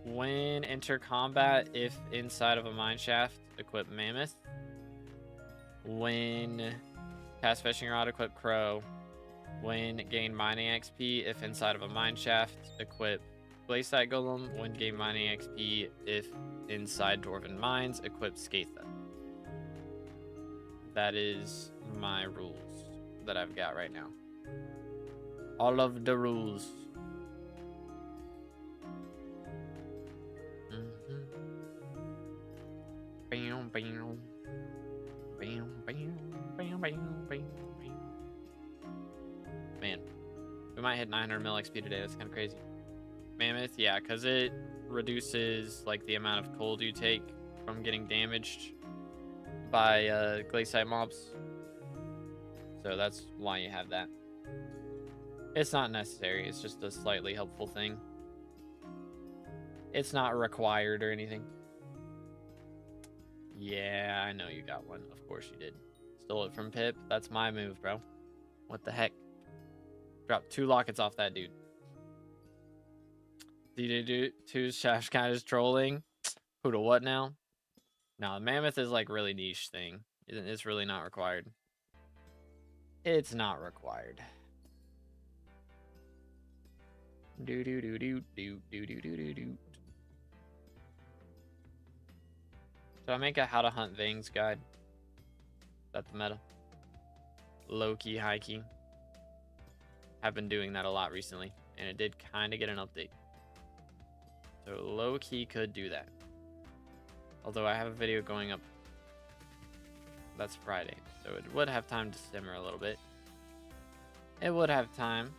Speaker 1: When enter combat, if inside of a mine shaft, equip Mammoth. When cast fishing rod, equip Crow. When gain mining XP, if inside of a mine shaft, equip Glaciite Golem. When gain mining XP, if inside Dwarven Mines, equip Skatha. That is my rules that I've got right now. All of the rules. Man, we might hit 900 mil XP today. That's kind of crazy. Mammoth, yeah, because it reduces like the amount of cold you take from getting damaged by glaciite mobs. So that's why you have that. It's not necessary. It's just a slightly helpful thing. It's not required or anything. Yeah, I know you got one. Of course you did. Stole it from Pip. That's my move, bro. What the heck? Dropped 2 lockets off that dude. D2's shaft kind of trolling. Who to what now? No, Mammoth is like really niche thing. It's really not required. It's not required. Do. So I make a how to hunt Vangs guide. Is that the meta? Low key, high key. I've been doing that a lot recently, and it did kind of get an update. So low key could do that. Although I have a video going up. That's Friday, so it would have time to simmer a little bit. It would have time.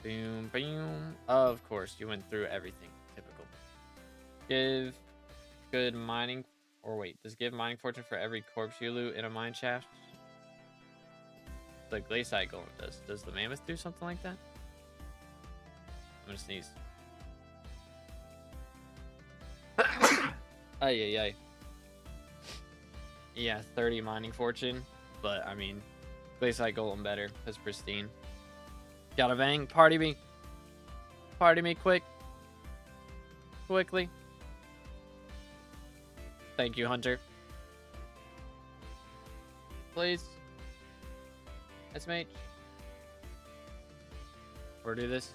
Speaker 1: Boom, boom. Of course, you went through everything. Typical. Give good mining Or wait, does give mining fortune for every corpse you loot in a mine shaft? The glaciite golem does. Does the mammoth do something like that? I'm gonna sneeze. Ay, ay, ay. Yeah, 30 mining fortune. But, I mean, glaciite golem better. Because pristine. Gotta bang. Party me. Party me quick. Quickly. Thank you, Hunter. Please. SMH. Or do this.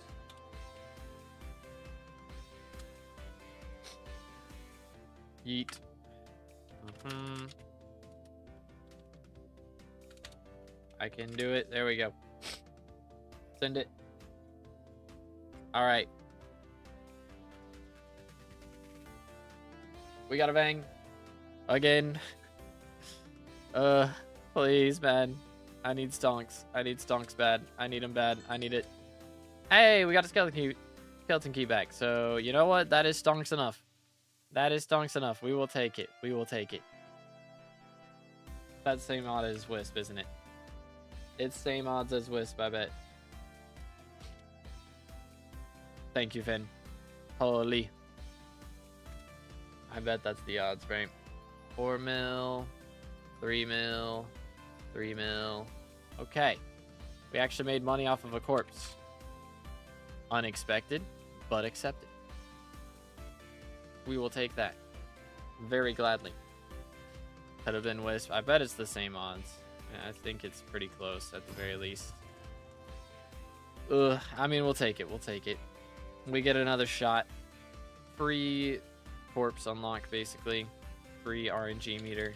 Speaker 1: Yeet. I can do it. There we go. Send it. Alright. We gotta bang. Again. Please, man. I need stonks. I need stonks bad. I need them bad. I need it. Hey, we got a skeleton key back. So, you know what? That is stonks enough. That is stonks enough. We will take it. We will take it. That's the same odds as Wisp, isn't it? It's same odds as Wisp, I bet. Thank you, Finn. Holy. I bet that's the odds, right? 4 mil, 3 mil, 3 mil. Okay. We actually made money off of a corpse. Unexpected, but accepted. We will take that. Very gladly. Could have been Wisp. I bet it's the same odds. Yeah, I think it's pretty close at the very least. Ugh. I mean, we'll take it. We'll take it. We get another shot. Free corpse unlock, basically. Free RNG meter.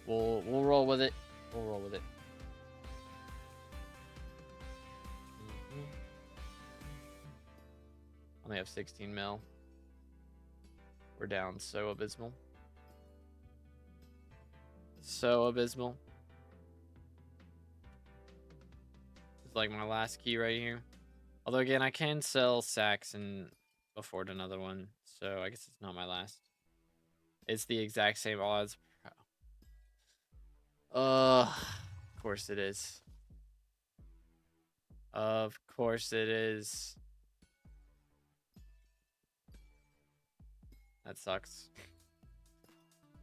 Speaker 1: We'll roll with it. We'll roll with it. Only have 16 mil. We're down so abysmal. So abysmal. It's like my last key right here. Although again, I can sell sacks and afford another one. So I guess it's not my last. It's the exact same odds. Of course it is. Of course it is. That sucks.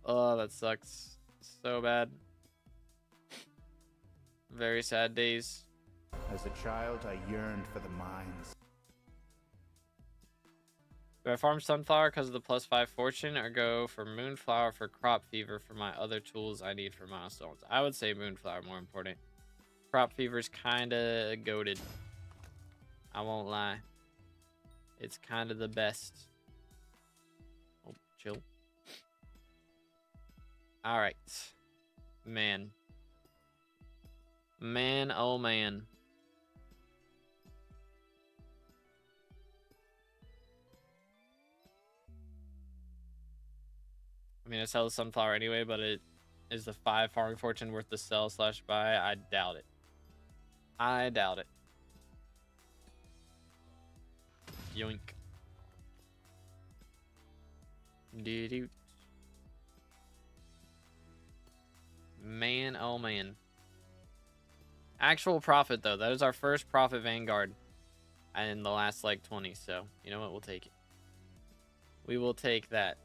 Speaker 1: Oh, that sucks. So bad. Very sad days.
Speaker 4: As a child, I yearned for the mines.
Speaker 1: Do I farm sunflower because of the +5 fortune, or go for moonflower for crop fever for my other tools I need for milestones? I would say moonflower more important. Crop fever's kind of goated. I won't lie. It's kind of the best. Oh, chill. All right. Man. Man, oh man. I mean, I sell the sunflower anyway, but it is the 5 farming fortune worth the sell / buy. I doubt it. I doubt it. Yoink. Doo-doo. Man, oh man. Actual profit, though. That is our first profit Vanguard in the last, like, 20. So, you know what? We'll take it. We will take that.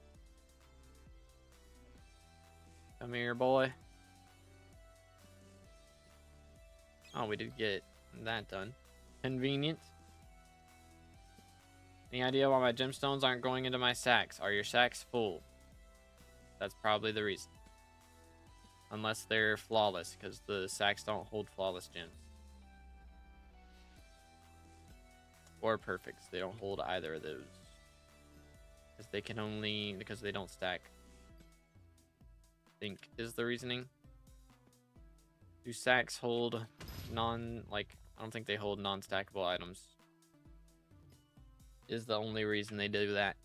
Speaker 1: Come here, boy. Oh, we did get that done. Convenient. Any idea why my gemstones aren't going into my sacks? Are your sacks full? That's probably the reason. Unless they're flawless, because the sacks don't hold flawless gems. Or perfects. They don't hold either of those. Because they can only... because they don't stack. I think is the reasoning. Do sacks hold I don't think they hold non-stackable items. Is the only reason they do that.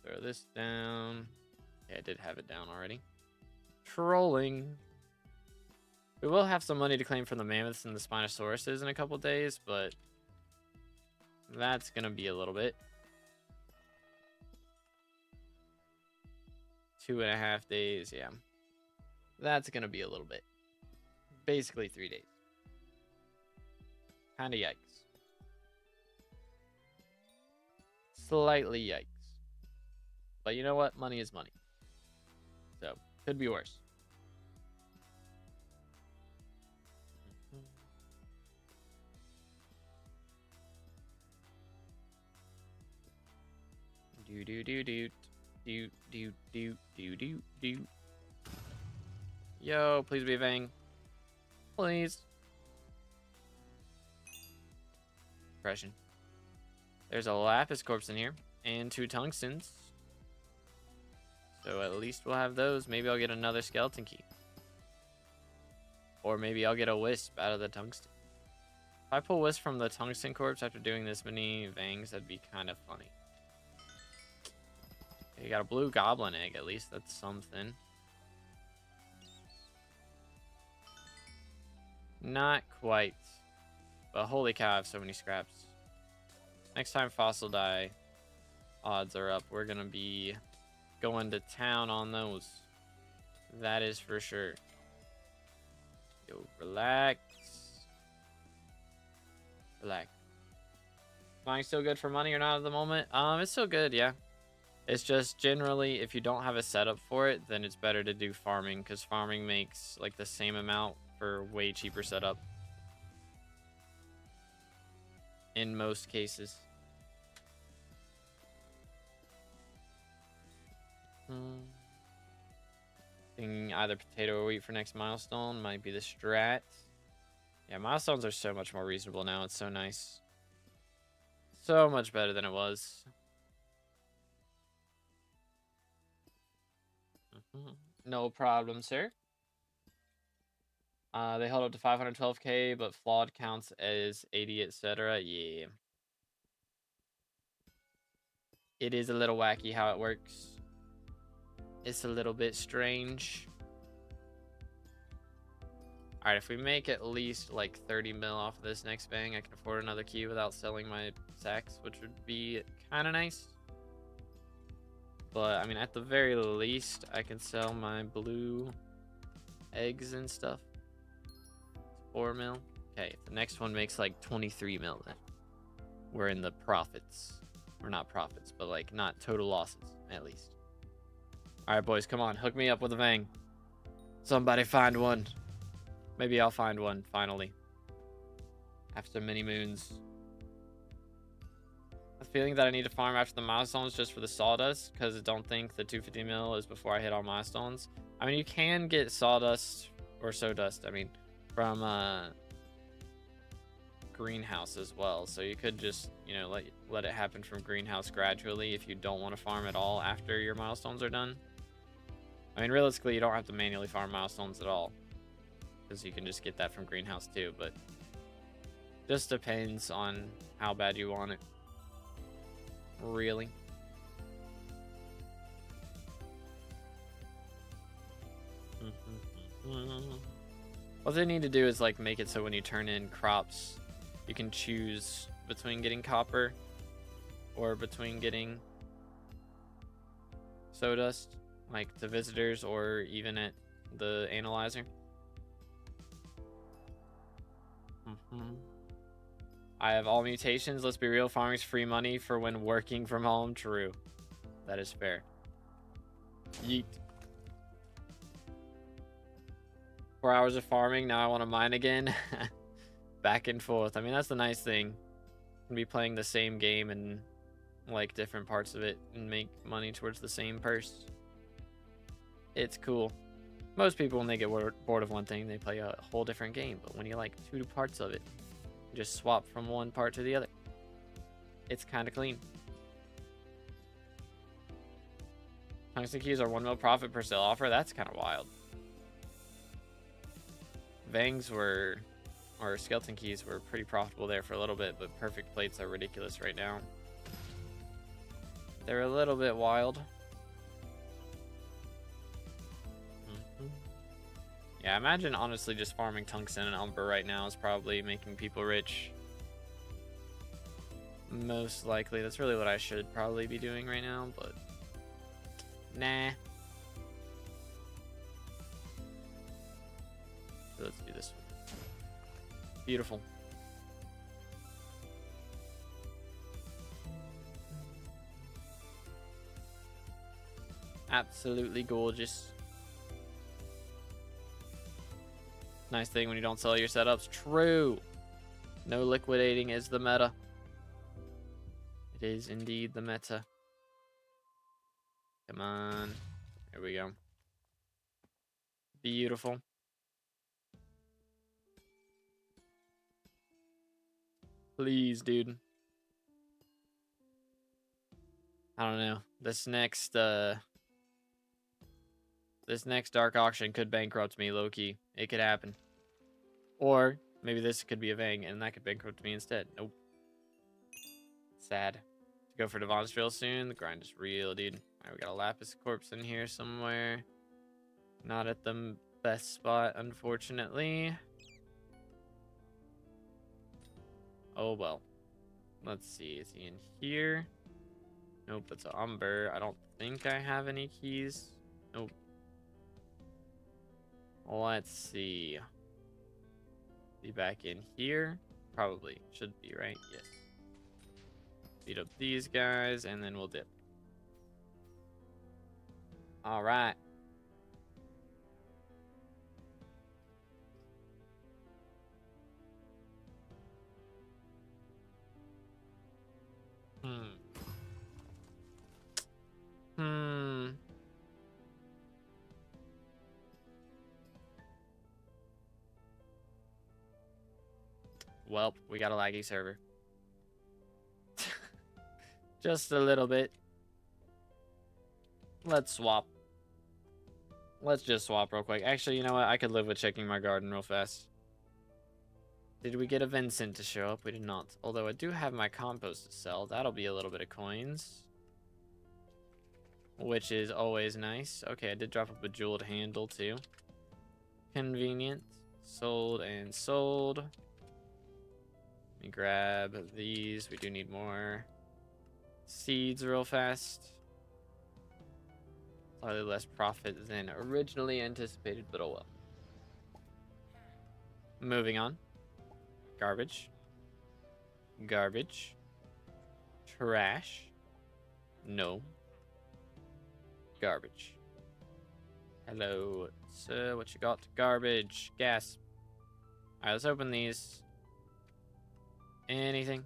Speaker 1: Throw this down. Yeah, I did have it down already. Trolling. We will have some money to claim from the mammoths and the Spinosauruses in a couple days, but that's gonna be a little bit. 2.5 days. Yeah. That's going to be a little bit. Basically 3 days. Kind of yikes. Slightly yikes. But you know what? Money is money. So, could be worse. Do do do do do do do do do do. Yo, please be a Vang. Please. Depression. There's a Lapis corpse in here and 2 tungstens. So at least we'll have those. Maybe I'll get another skeleton key. Or maybe I'll get a Wisp out of the tungsten. If I pull Wisp from the tungsten corpse after doing this many Vangs, that'd be kind of funny. You got a blue goblin egg, at least that's something. Not quite. But holy cow, I have so many scraps. Next time fossil die odds are up, we're gonna be going to town on those. That is for sure. Yo, relax. Relax. Flying still good for money or not at the moment? It's still good, yeah. It's just generally, if you don't have a setup for it, then it's better to do farming, because farming makes like the same amount for way cheaper setup. In most cases. Thinking either potato or wheat for next milestone might be the strat. Yeah, milestones are so much more reasonable now. It's so nice. So much better than it was. No problem, sir. They held up to 512k, but flawed counts as 80, etc. Yeah. It is a little wacky how it works. It's a little bit strange. Alright, if we make at least like 30 mil off of this next bang, I can afford another key without selling my sacks, which would be kind of nice. But, I mean, at the very least, I can sell my blue eggs and stuff. 4 mil. Okay, if the next one makes like 23 mil, then we're in the profits. Or not profits, but like not total losses, at least. Alright, boys, come on. Hook me up with a Vang. Somebody find one. Maybe I'll find one, finally. After many moons. The feeling that I need to farm after the milestones just for the sawdust, because I don't think the 250 mil is before I hit all milestones. I mean, you can get sawdust, or sawdust, I mean, from greenhouse as well. So you could just, you know, let it happen from greenhouse gradually if you don't want to farm at all after your milestones are done. I mean, realistically, you don't have to manually farm milestones at all, because you can just get that from greenhouse too, but just depends on how bad you want it. Really. What they need to do is like make it so when you turn in crops, you can choose between getting copper or between getting sawdust, like to visitors or even at the analyzer. I have all mutations. Let's be real, farming's free money for when working from home. True. That is fair. Yeet. 4 hours of farming, now I want to mine again. Back and forth. I mean, that's the nice thing. You can be playing the same game and like different parts of it and make money towards the same purse. It's cool. Most people, when they get bored of one thing, they play a whole different game. But when you like 2 parts of it, you just swap from one part to the other. It's kind of clean. Tungsten keys are 1 mil profit per sale offer. That's kind of wild. Vangs were, or skeleton keys were pretty profitable there for a little bit, but perfect plates are ridiculous right now. They're a little bit wild. Yeah, imagine honestly just farming tungsten and umber right now is probably making people rich. Most likely. That's really what I should probably be doing right now, but nah. Beautiful. Absolutely gorgeous. Nice thing when you don't sell your setups. True. No liquidating is the meta. It is indeed the meta. Come on. There we go. Beautiful. Please, dude. I don't know. This next dark auction could bankrupt me, low-key. It could happen. Or maybe this could be a Vang, and that could bankrupt me instead. Nope. Sad. To go for Devon's drill soon. The grind is real, dude. Alright, we got a Lapis corpse in here somewhere. Not at the best spot, unfortunately. Oh, well. Let's see. Is he in here? Nope, it's an Umber. I don't think I have any keys. Nope. Let's see. Be back in here? Probably. Should be, right? Yes. Beat up these guys, and then we'll dip. Alright. Well, we got a laggy server. Just a little bit. Let's swap. Let's just swap real quick. Actually, you know what? I could live with checking my garden real fast. Did we get a Vincent to show up? We did not. Although I do have my compost to sell. That'll be a little bit of coins. Which is always nice. Okay, I did drop a bejeweled handle too. Convenient. Sold and sold. Let me grab these. We do need more seeds real fast. Slightly less profit than originally anticipated, but oh well. Moving on. Garbage. Garbage. Trash. No. Garbage. Hello. So, what you got? Garbage. Gas. Alright, let's open these. Anything?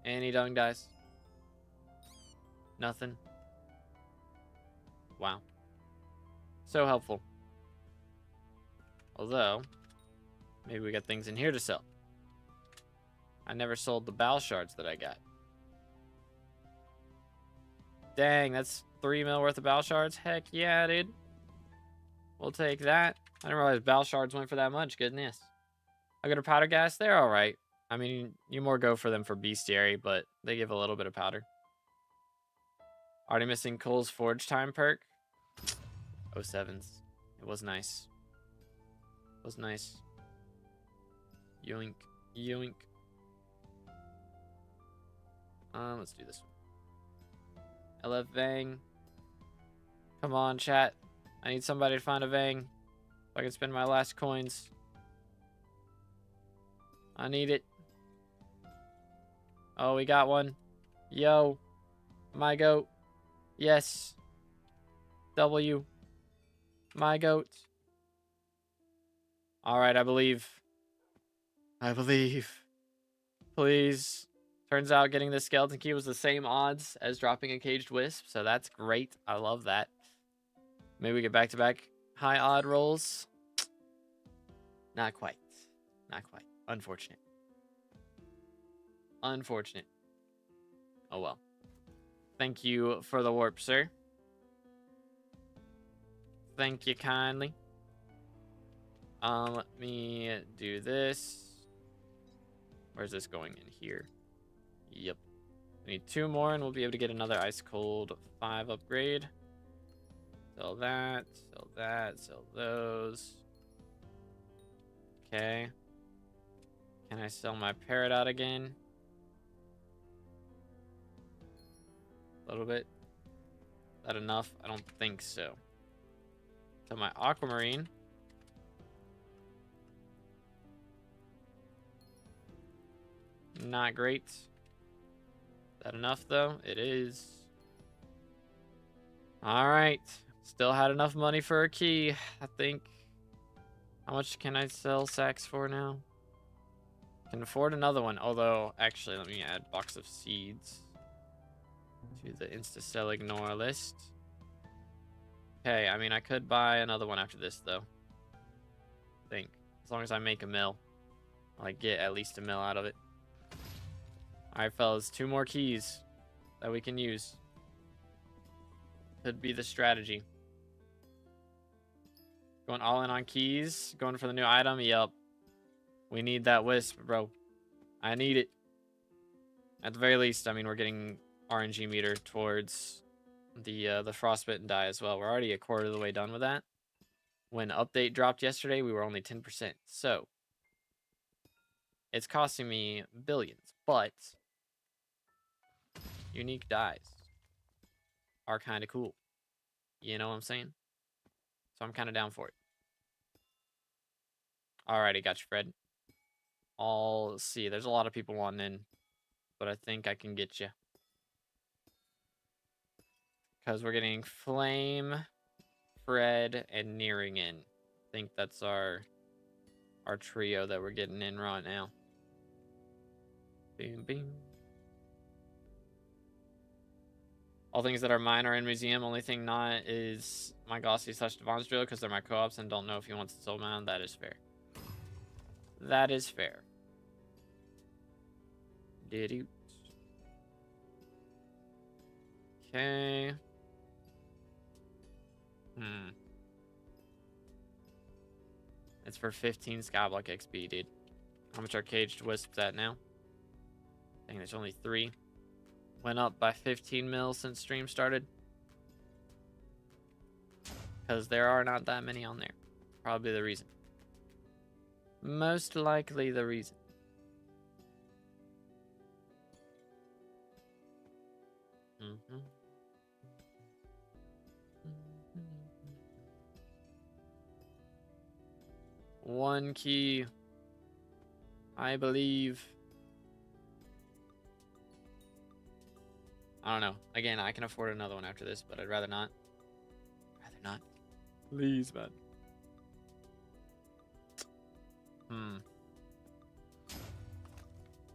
Speaker 1: Any dung dice? Nothing. Wow. So helpful. Although, maybe we got things in here to sell. I never sold the bow shards that I got. Dang, that's 3 mil worth of bow shards? Heck yeah, dude. We'll take that. I didn't realize bow shards went for that much. Goodness. I got a powder gas. They're alright. I mean, you more go for them for bestiary, but they give a little bit of powder. Already missing Cole's Forge Time perk. 07s. It was nice. It was nice. Yoink. Yoink. Let's do this one. LF Vang. Come on, chat. I need somebody to find a Vang. So I can spend my last coins. I need it. Oh, we got one. Yo. My goat. Yes. W. My goat. Alright, I believe. I believe. Please. Turns out getting the skeleton key was the same odds as dropping a caged wisp, so that's great. I love that. Maybe we get back-to-back high odd rolls. Not quite. Not quite. Unfortunate. Unfortunate. Oh well. Thank you for the warp, sir. Thank you kindly. Let me do this. Where's this going? In here? Yep. We need 2 more and we'll be able to get another ice cold 5 upgrade. Sell that, sell that, sell those. Okay. Can I sell my parrot out again? A little bit. Is that enough? I don't think so. So my aquamarine. Not great. Is that enough, though? It is. Alright. Still had enough money for a key, I think. How much can I sell sacks for now? Can afford another one. Although, actually, let me add box of seeds to the insta-sell ignore list. Okay, I mean, I could buy another one after this, though. I think. As long as I make a mill. I'll get at least a mill out of it. Alright, fellas. 2 more keys that we can use. Could be the strategy. Going all in on keys. Going for the new item. Yup. We need that Wisp, bro. I need it. At the very least, I mean, we're getting RNG meter towards the frostbitten die as well. We're already a quarter of the way done with that. When update dropped yesterday, we were only 10%. So, it's costing me billions. But, unique dies are kind of cool. You know what I'm saying? So I'm kind of down for it. Alrighty, got you, Fred. I'll see. There's a lot of people wanting in, but I think I can get you. Because we're getting Flame, Fred, and Nearing in. I think that's our trio that we're getting in right now. Boom, boom. All things that are mine are in museum. Only thing not is my Glossy / Devon's drill because they're my co-ops and don't know if he wants to soul mount. That is fair. That is fair. Did you? Okay. It's for 15 SkyBlock XP, dude. How much are caged wisps at now? Dang, there's only 3. Went up by 15 mil since stream started. Because there are not that many on there. Probably the reason. Most likely the reason. One key. I believe. I don't know. Again, I can afford another one after this, but I'd rather not. Rather not. Please, man.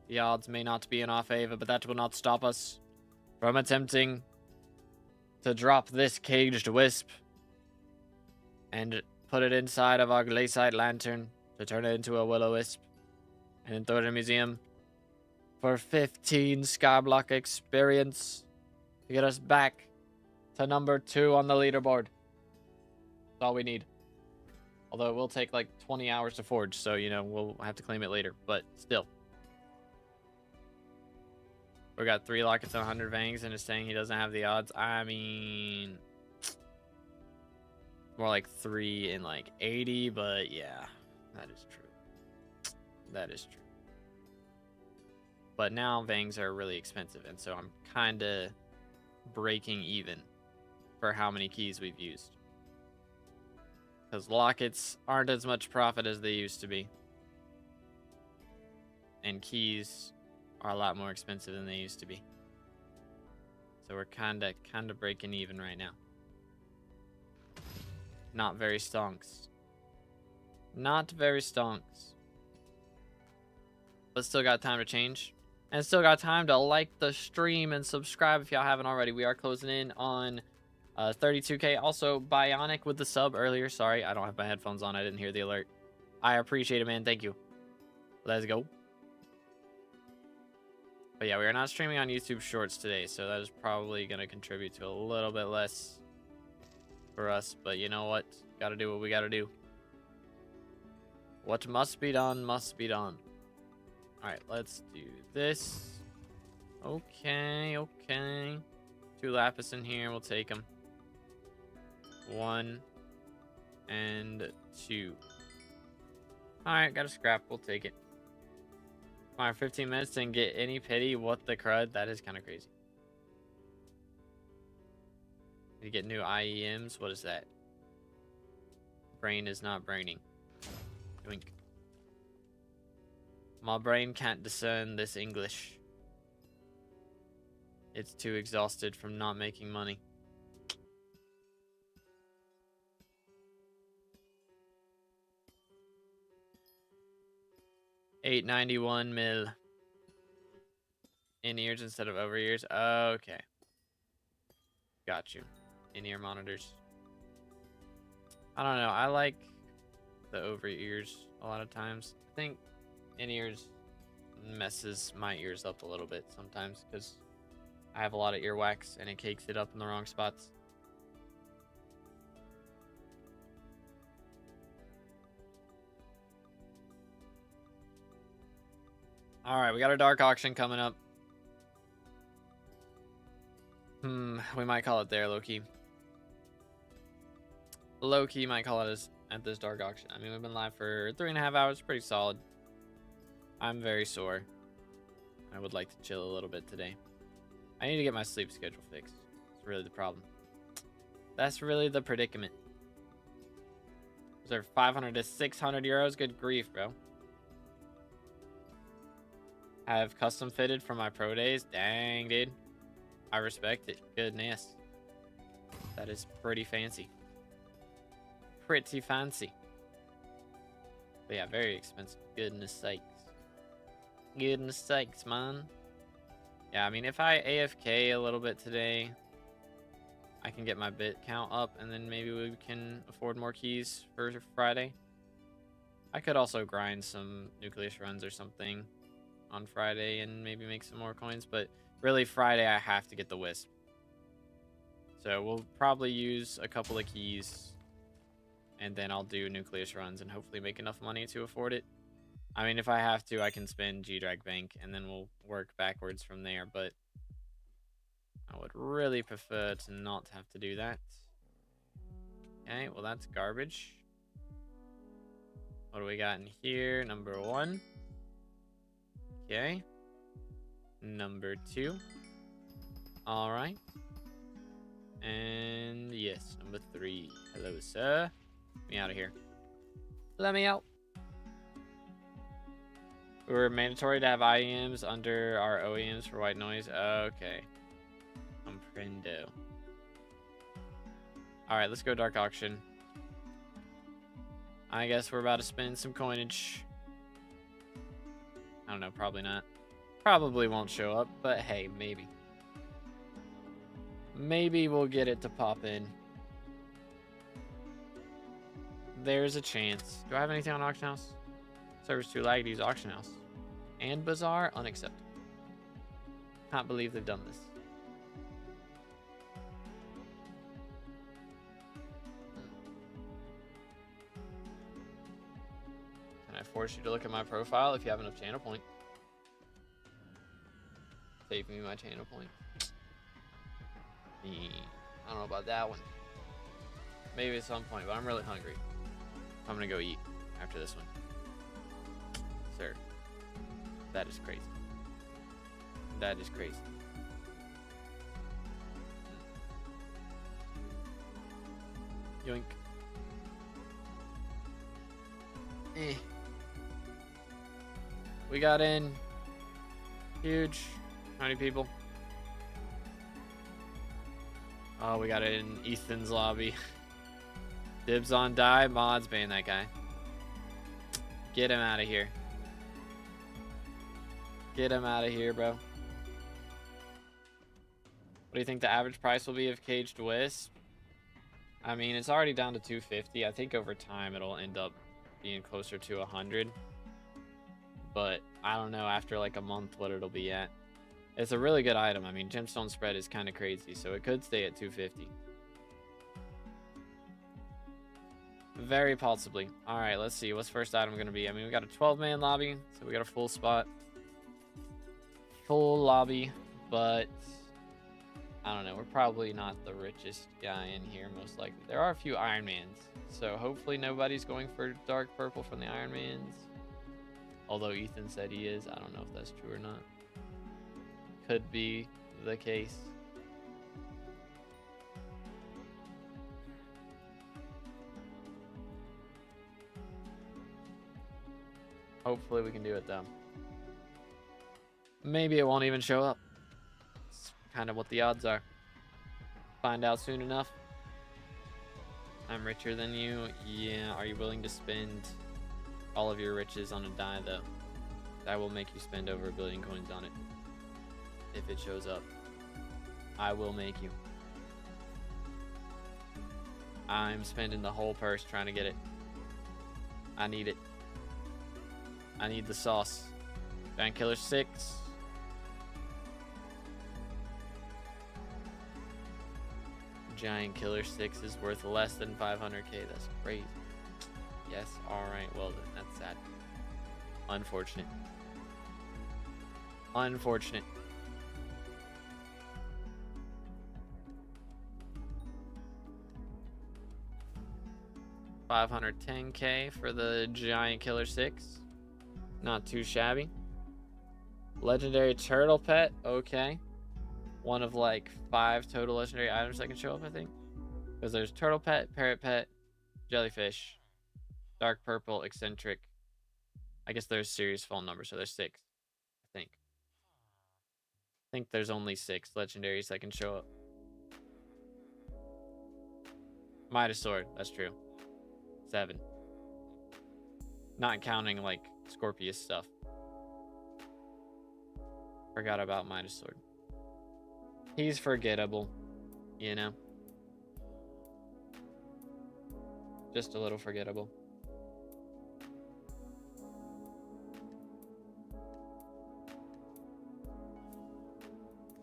Speaker 1: The odds may not be in our favor, but that will not stop us from attempting to drop this caged wisp and put it inside of our glaciite lantern to turn it into a will-o-wisp and then throw it in a museum for 15 SkyBlock experience to get us back to number 2 on the leaderboard. That's all we need. Although it will take like 20 hours to forge, so, you know, we'll have to claim it later, but still. We got 3 lockets and 100 vangs and it's saying he doesn't have the odds. I mean, more like 3 in like 80, but yeah, that is true. That is true. But now vangs are really expensive, and so I'm kind of breaking even for how many keys we've used. Because lockets aren't as much profit as they used to be. And keys are a lot more expensive than they used to be. So we're kind of breaking even right now. Not very stonks. Not very stonks. But still got time to change. And still got time to like the stream and subscribe if y'all haven't already. We are closing in on 32K. Also, Bionic with the sub earlier. Sorry, I don't have my headphones on. I didn't hear the alert. I appreciate it, man. Thank you. Let's go. But yeah, we are not streaming on YouTube Shorts today, so that is probably going to contribute to a little bit less for us. But you know what? Got to do what we got to do. What must be done, must be done. Alright, let's do this. Okay, okay. 2 lapis in here, we'll take them. 1 and 2. Alright, got a scrap, we'll take it. Alright, 15 minutes didn't get any pity. What the crud? That is kind of crazy. You get new IEMs? What is that? Brain is not braining. Doink. My brain can't discern this English. It's too exhausted from not making money. $891 mil. In-ears instead of over-ears. Okay. Got you. In-ear monitors. I don't know. I like the over-ears a lot of times. I think in-ears messes my ears up a little bit sometimes because I have a lot of earwax and it cakes it up in the wrong spots. Alright, we got our dark auction coming up. We might call it there, low-key. Low-key might call it at this dark auction. I mean, we've been live for 3.5 hours. Pretty solid. I'm very sore. I would like to chill a little bit today. I need to get my sleep schedule fixed. That's really the problem. That's really the predicament. Reserve 500 to 600 euros. Good grief, bro. I have custom fitted for my pro days. Dang, dude. I respect it. Goodness. That is pretty fancy. Pretty fancy. But yeah, very expensive. Goodness sakes. Goodness sakes, man. Yeah, I mean, if I AFK a little bit today, I can get my bit count up, and then maybe we can afford more keys for Friday. I could also grind some nucleus runs or something on Friday and maybe make some more coins, but really Friday I have to get the Wisp. So we'll probably use a couple of keys, and then I'll do nucleus runs and hopefully make enough money to afford it. I mean, if I have to, I can spend G-Drag Bank, and then we'll work backwards from there, but I would really prefer to not have to do that. Okay, well, that's garbage. What do we got in here? Number 1. Okay. Number 2. All right. And yes, number 3. Hello, sir. Get me out of here. Let me out. We're mandatory to have IEMs under our OEMs for white noise. Okay. Comprendo. Alright, let's go dark auction. I guess we're about to spend some coinage. I don't know, probably not. Probably won't show up, but hey, maybe. Maybe we'll get it to pop in. There's a chance. Do I have anything on Auction House? Server's too laggy to use Auction House. And Bazaar, unacceptable. Can't believe they've done this. Can I force you to look at my profile if you have enough channel points? Save me my channel points. I don't know about that one. Maybe at some point, but I'm really hungry. I'm gonna go eat after this one. Sir. That is crazy. That is crazy. Yoink. We got in. Huge. How many people? Oh, we got it in Ethan's lobby. Dibs on die. Mods ban that guy. Get him out of here. Get him out of here, bro. What do you think the average price will be of Caged Wisp? I mean, it's already down to 250. I think over time it'll end up being closer to 100. But I don't know after like a month what it'll be at. It's a really good item. I mean, gemstone spread is kind of crazy, so it could stay at 250. Very possibly. All right, let's see. What's first item going to be? I mean, we got a 12-man lobby, so we got a full spot. Full lobby, but I don't know. We're probably not the richest guy in here, most likely. There are a few Iron Mans, so hopefully nobody's going for dark purple from the Iron Mans. Although Ethan said he is. I don't know if that's true or not. Could be the case. Hopefully we can do it though. Maybe it won't even show up. It's kind of what the odds are. Find out soon enough. I'm richer than you. Yeah, are you willing to spend all of your riches on a die, though? I will make you spend over 1 billion coins on it. If it shows up, I will make you. I'm spending the whole purse trying to get it. I need it. I need the sauce. Giant Killer 6. Giant Killer 6 is worth less than 500k. That's crazy. Yes, alright, well then, that's sad. Unfortunate. Unfortunate. $510k for the Giant Killer 6. Not too shabby. Legendary Turtle Pet, okay. One of like 5 total legendary items that can show up, I think. Because there's Turtle Pet, Parrot Pet, Jellyfish, Dark Purple, Eccentric. I guess there's serious phone numbers, so there's 6, I think. I think there's only 6 legendaries that can show up. Midas Sword, that's true. 7. Not counting like Scorpius stuff. Forgot about Midas Sword. He's forgettable, you know. Just a little forgettable.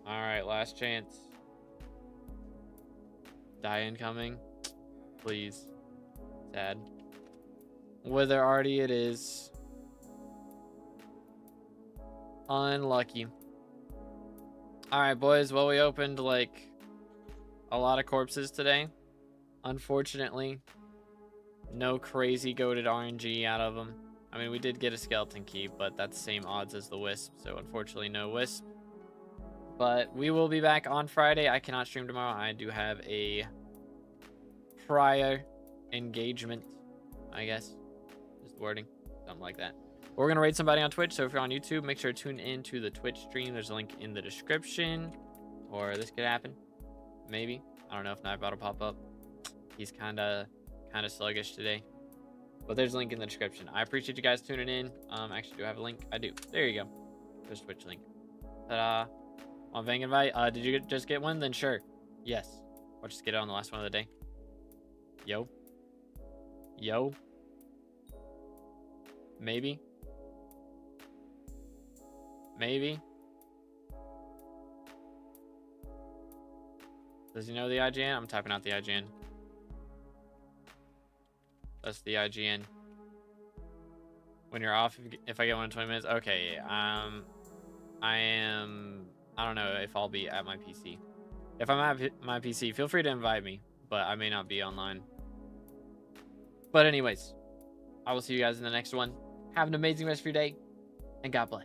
Speaker 1: Alright, last chance. Die incoming. Please. Sad. Wither already it is. Unlucky. Alright, boys. Well, we opened like a lot of corpses today. Unfortunately, no crazy goated RNG out of them. I mean, we did get a skeleton key, but that's the same odds as the Wisp. So unfortunately, no Wisp. But we will be back on Friday. I cannot stream tomorrow. I do have a prior engagement, I guess. Just the wording. Something like that. We're going to raid somebody on Twitch, so if you're on YouTube, make sure to tune in to the Twitch stream. There's a link in the description. Or this could happen. Maybe. I don't know if Nightbot will pop up. He's kind of sluggish today. But there's a link in the description. I appreciate you guys tuning in. Actually, do I have a link? I do. There you go. There's a Twitch link. Ta-da. On Vang invite. Did you just get one? Then sure. Yes. I'll just get it on the last one of the day. Yo. Yo. Maybe. Maybe. Does he know the IGN? I'm typing out the IGN. That's the IGN. When you're off, if I get one in 20 minutes. Okay, I don't know if I'll be at my PC. If I'm at my PC, feel free to invite me, but I may not be online. But anyways, I will see you guys in the next one. Have an amazing rest of your day, and God bless.